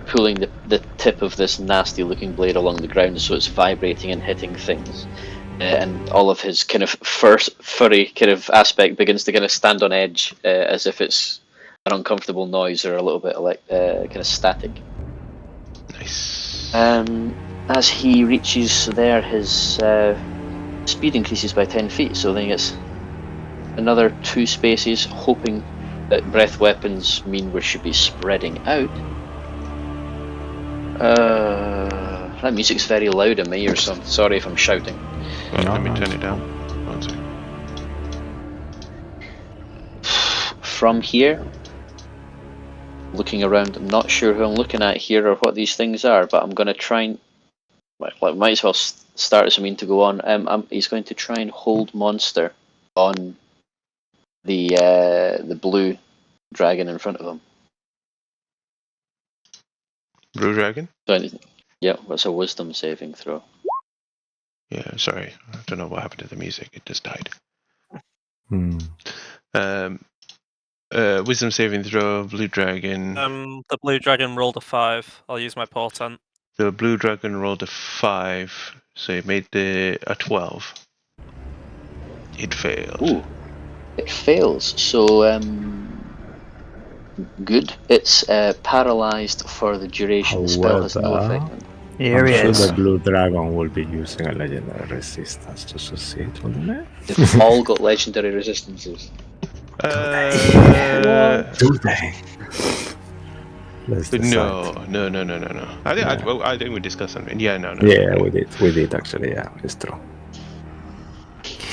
pulling the tip of this nasty looking blade along the ground, so it's vibrating and hitting things. And all of his kind of furry kind of aspect begins to kind of stand on edge, as if it's an uncomfortable noise or a little bit like kind of static. Nice. As he reaches there, his speed increases by 10 feet, so then he gets another 2 spaces, hoping that breath weapons mean we should be spreading out. That music's very loud in my ears, so I'm sorry if I'm shouting. Well, let me turn it down. 1 second. From here, looking around, I'm not sure who I'm looking at here or what these things are, but I'm going to try and... might as well start as I mean to go on. He's going to try and hold Monster on the blue dragon in front of him. Blue dragon? Yeah, that's a wisdom saving throw. Yeah, sorry. I don't know what happened to the music. It just died. Wisdom saving throw, blue dragon. the blue dragon rolled a 5. I'll use my portent. The blue dragon rolled a 5, so it made a 12. It failed. Ooh, it fails. So, good. It's paralyzed for the duration. The spell has no effect on it. Here he I'm is. sure the blue dragon will be using a legendary resistance to succeed, wouldn't it? They've all got legendary resistances. Do they? Let's decide. No. I think we discussed something. Yeah, no. Yeah, we did actually. Yeah, it's true.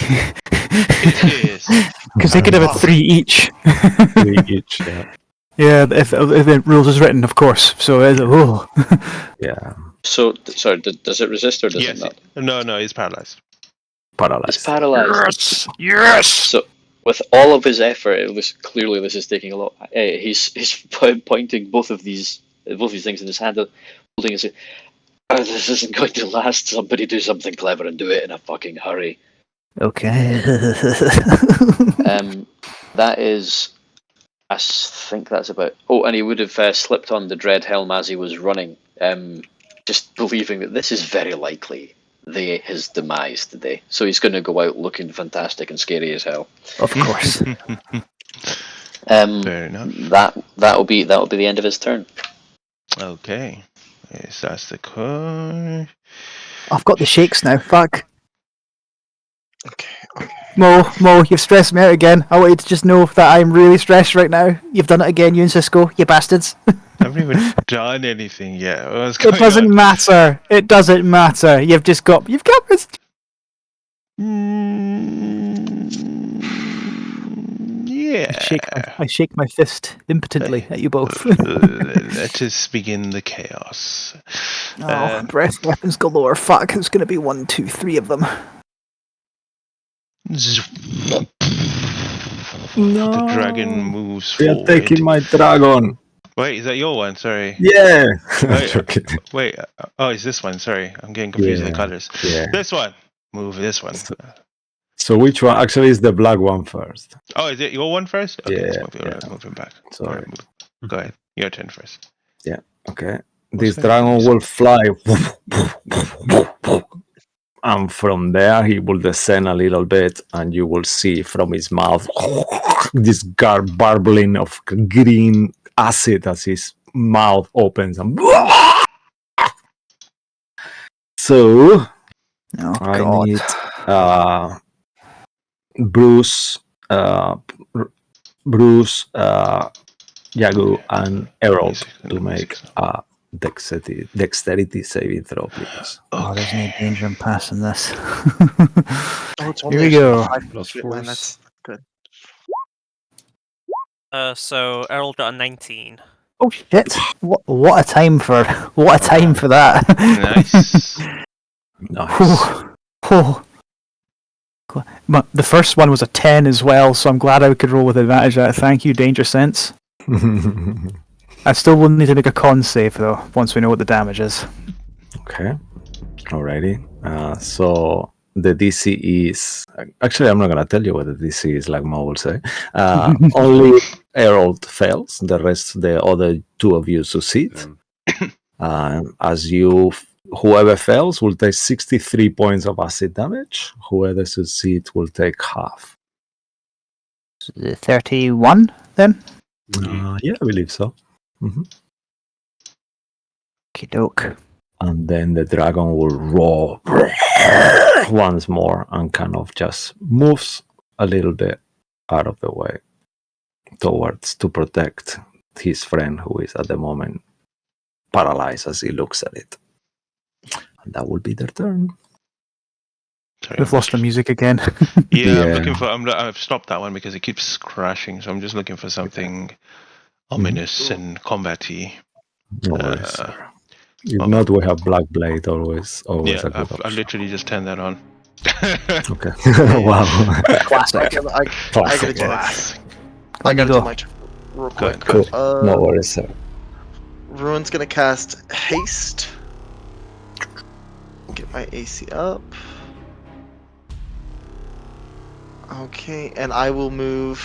It is. Because they could have a 3 each. 3 each. Yeah. Yeah, if the rules is written, of course. So Yeah. So, sorry, does it resist or does it not? No, he's paralyzed. Paralyzed. It's paralyzed. Yes. So, with all of his effort, clearly this is taking a lot. He's pointing both of these things in his hand, holding it. This isn't going to last. Somebody do something clever and do it in a fucking hurry. Okay. That is. I think that's about. Oh, and he would have slipped on the dread helm as he was running, just believing that this is very likely his demise today. So he's going to go out looking fantastic and scary as hell. Of course. Fair enough. That'll be the end of his turn. Okay. Yes, that's the card. I've got the shakes now. Fuck. Okay. Mo, you've stressed me out again. I want you to just know that I'm really stressed right now. You've done it again, you and Cisco, you bastards. I haven't even done anything yet. What's It going doesn't on? matter. It doesn't matter. You've got this. I shake my fist impotently at you both. Let us begin the chaos. Breath weapons galore. Fuck, there's gonna be 1, 2, 3 of them. No. The dragon moves They are forward. taking my dragon. Wait, is that your one? Sorry. Yeah. Wait, Okay. wait. Oh, is this one? Sorry, I'm getting confused with the colors. Yeah. This one. Move this one. So which one? Actually, is the black one first. Oh, is it your one first? Okay, Yeah, let's move him back. Sorry. Alright, go ahead. Your turn first. Okay. What's This that? dragon will fly. And from there, he will descend a little bit, and you will see from his mouth this barbling of green acid as his mouth opens. And so, I need Bruce, Yagu, and Errol to make a dexterity saving throw, please. Oh, there's no danger in passing this. It's Here we go. Plus Shit, man, that's good. So Errol got a 19. Oh shit! What a time for that. Nice. Nice. But the first one was a 10 as well, so I'm glad I could roll with advantage. Thank you, Danger Sense. I still will need to make a con save though once we know what the damage is. Okay. Alrighty. So the DC is actually I'm not gonna tell you what the DC is, like Mo will say. Only Errol fails. The other two of you succeed. As you, whoever fails will take 63 points of acid damage. Whoever succeeds will take half. 31 then. Yeah, I believe so. Okie doke. And then the dragon will roar once more and kind of just moves a little bit out of the way towards to protect his friend who is at the moment paralyzed as he looks at it. And that will be their turn. Sorry, We've lost the music again. Yeah, I'm Yeah. looking for. I've stopped that one because it keeps crashing. So I'm just looking for something ominous and combat-y. No worries, sir. If not, we have Black Blade always Yeah, a good I've option. literally just turned that on. Okay. Wow. Classic. I gotta Classic. do Classic. I gotta go. do my turn real quick. Good. No worries, sir. Ruin's gonna cast haste. Get my AC up. Okay, and I will move.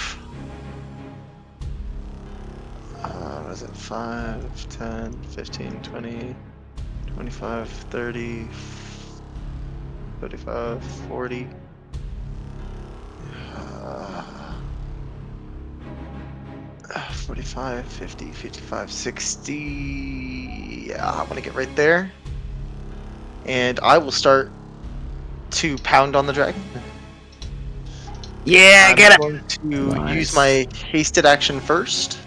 What is it? 5, 10, 15, 20, 25, 30, 35, 40. 45, 50, 55, 60. Yeah, I want to get right there. And I will start to pound on the dragon. Yeah, I'm going to use my hasted action first.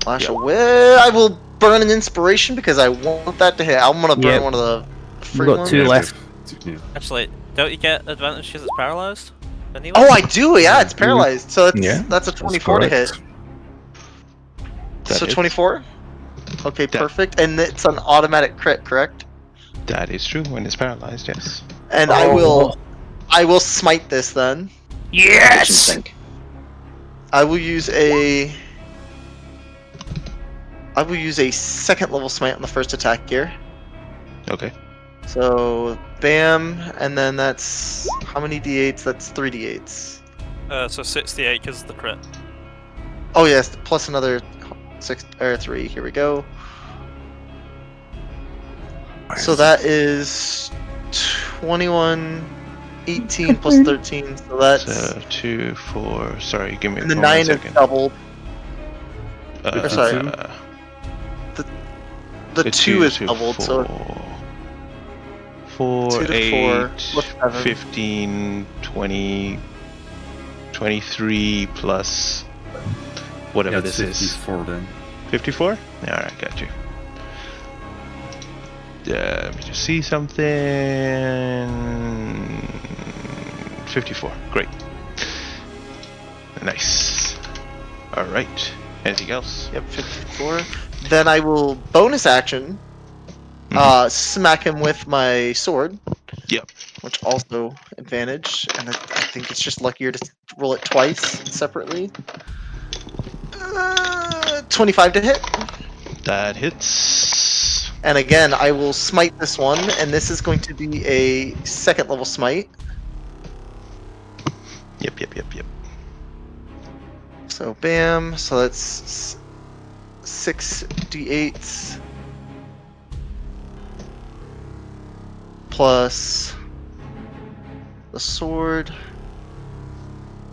Flash away. I will burn an inspiration because I want that to hit. I'm gonna burn one of the free We've got ones. 2 left. Actually, don't you get advantage because it's paralyzed? Anyway? Oh, I do. Yeah, it's paralyzed. So it's, Yeah, that's a 24 to hit. correct. So That 24. Okay, That- perfect. And it's an automatic crit, correct? That is true. When it's paralyzed, yes. And I will smite this then. Yes! Think. I will use a second level smite on the first attack gear. Okay. So bam, and then that's how many d8s? That's 3 d8s. So 68 because of the crit. Oh yes, plus another 6 or 3. Here we go. So that is 21, 18 plus 13. So that's So 2, 4. Sorry, give me and the one 9 is second. doubled. Uh, sorry. uh, The 2 is doubled. 4, So 4, 2 to 8, 4, plus 7. 15, 20, 23 plus whatever Yeah, this it's is. 54 then. 54? Alright, got you. Let me just see something. 54. Great. Nice. All right. Anything else? Yep, 54. Then I will bonus action, smack him with my sword. Yep. Which also advantage, and I think it's just luckier to roll it twice separately. 25 to hit. That hits. And again, I will smite this one, and this is going to be a second level smite. Yep. So bam, so that's 6d8 plus the sword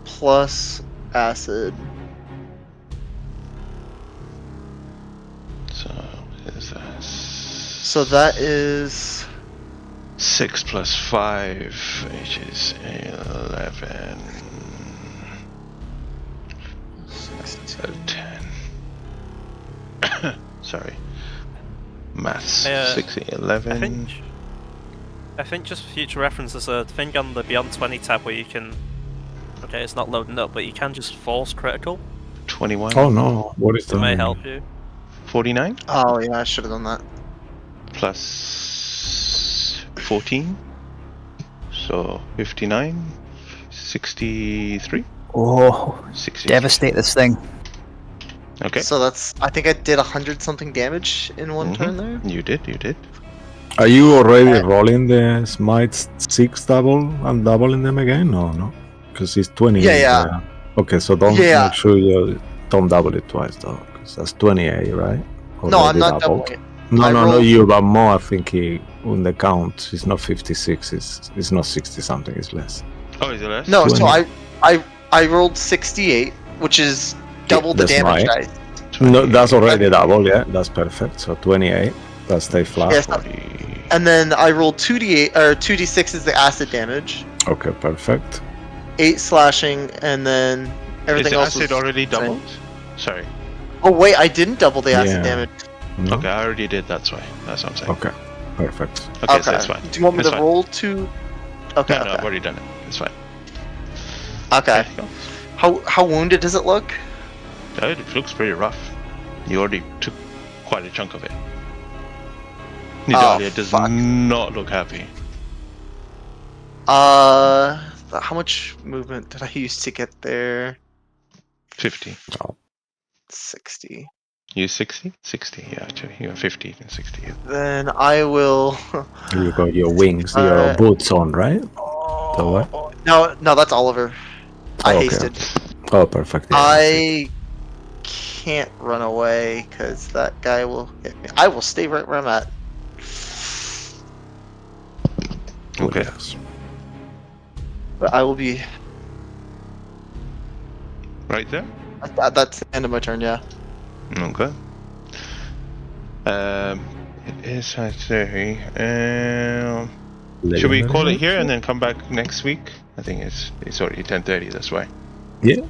plus acid. So is that? So that is 6 plus 5, which is 11. 10. Sorry. Maths. 6, 11. I think just for future reference, there's a thing on the Beyond 20 tab where you can. Okay, it's not loading up, but you can just force critical. 21. Oh no, what is It that? may help you. 49 oh yeah, I should have done that. plus 14. So 59. 63. Oh, 63. devastate this thing. Okay. So that's I think I did 100 something damage in one turn there. You did. Are you already rolling the smite 6 double and doubling them again? No. Because it's 20. Yeah. Okay, so don't Yeah. make sure you don't double it twice though, because that's 28, right? No, I'm Already not doubled. doubling it. No, I not rolled- you, but more. I think on the count, it's not 56. It's not 60 something. It's less. Oh, is it less? No, so 20. I rolled 68, which is double the that's damage mine. dice. No, that's already double. Yeah, that's perfect. So 28. That stay flat. Yes, and then I rolled 2d8 or 2d6 is the acid damage, Okay, perfect. 8 slashing, and then Is everything the else acid was already the same. doubled? Sorry. Oh wait, I didn't double the acid Yeah. damage. No? Okay, I already did. That's why. That's what I'm saying. Okay, perfect. Okay, so that's fine. Do you want me That's to fine. roll two? Okay. No, okay. I've already done it. It's fine. Okay. Cool. How wounded does it look? It looks pretty rough. You already took quite a chunk of it. Nidalia does fuck. not look happy. How much movement did I use to get there? 50. 60. You 60? 60, yeah, actually. You're 50 and 60. Yeah. Then I will. You got your wings, your boots on, right? So what? No, that's Oliver. I Okay. hasted. Oh, perfect. Yeah, I can't run away because that guy will hit me. I will stay right where I'm at. Okay. Yes. But I will be. Right there? That's the end of my turn, yeah. Okay. It is at 30. Should we call it here and then come back next week? I think it's already 10:30. That's why. Yeah,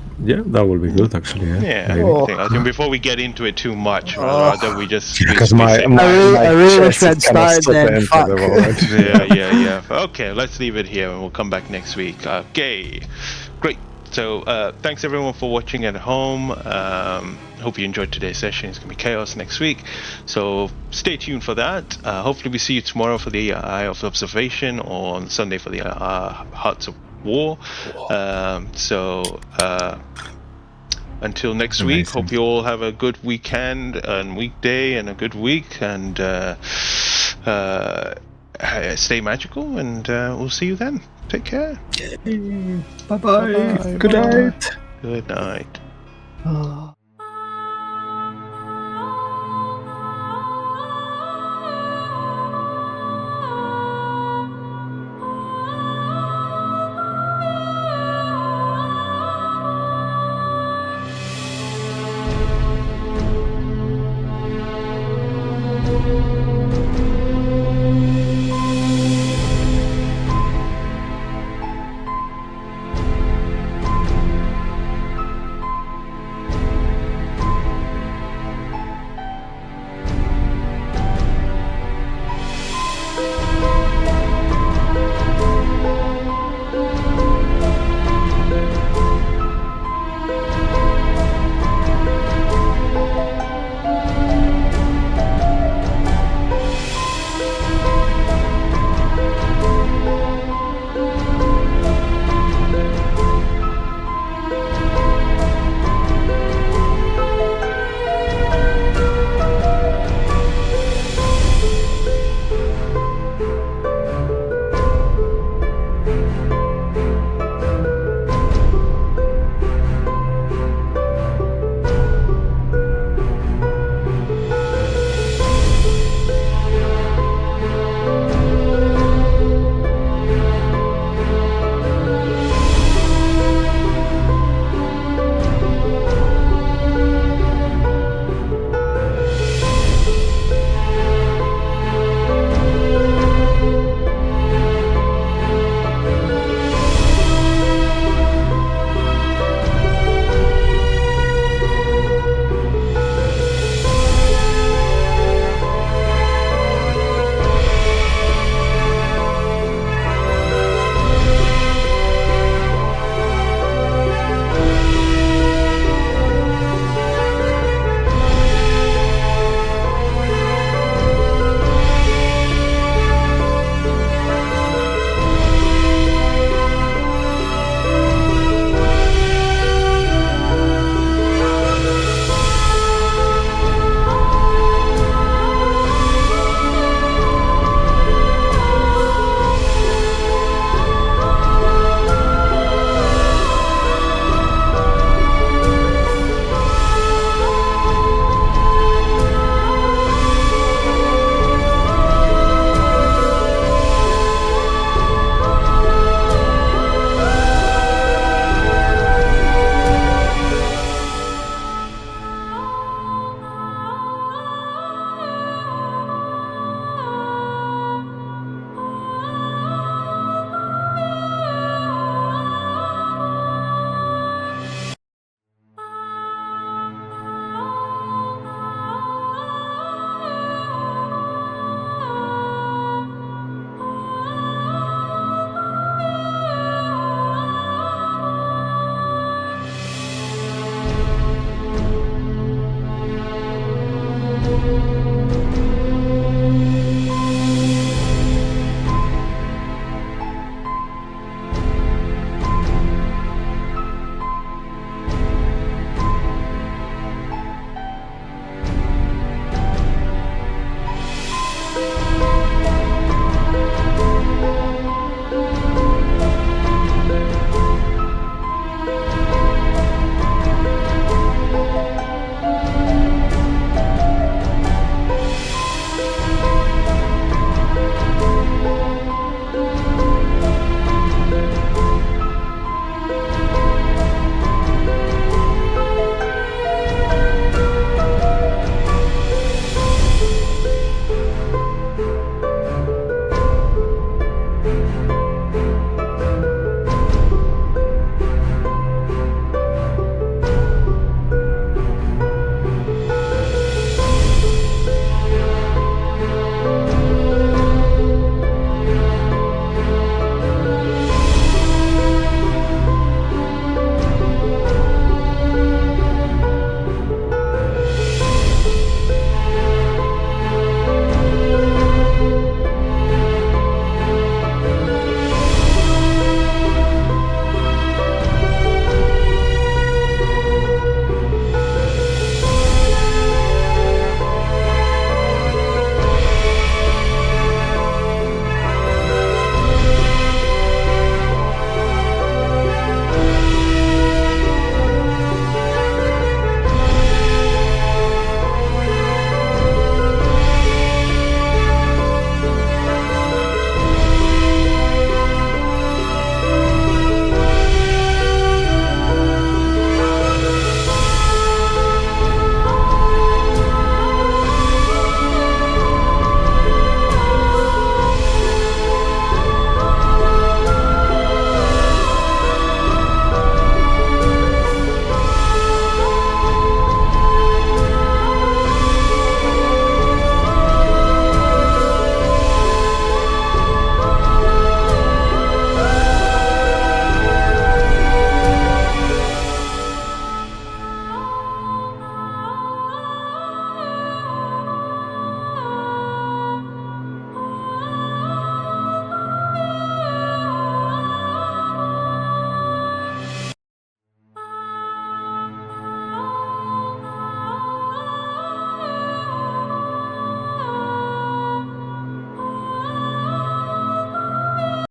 that will be good actually. Yeah. Maybe. I think before we get into it too much, rather we just. Because we my say- I really wish chest we had is kinda started set then, into fuck. the moment. yeah. Okay, let's leave it here and we'll come back next week. Okay, great. So thanks everyone for watching at home. Hope you enjoyed today's session. It's gonna be chaos next week, so stay tuned for that. Hopefully we see you tomorrow for the Eye of Observation, or on Sunday for the Hearts of War. Until next week, Amazing. hope you all have a good weekend and weekday and a good week, and stay magical, and we'll see you then. Take care. Bye-bye. Good night. Good night. Oh.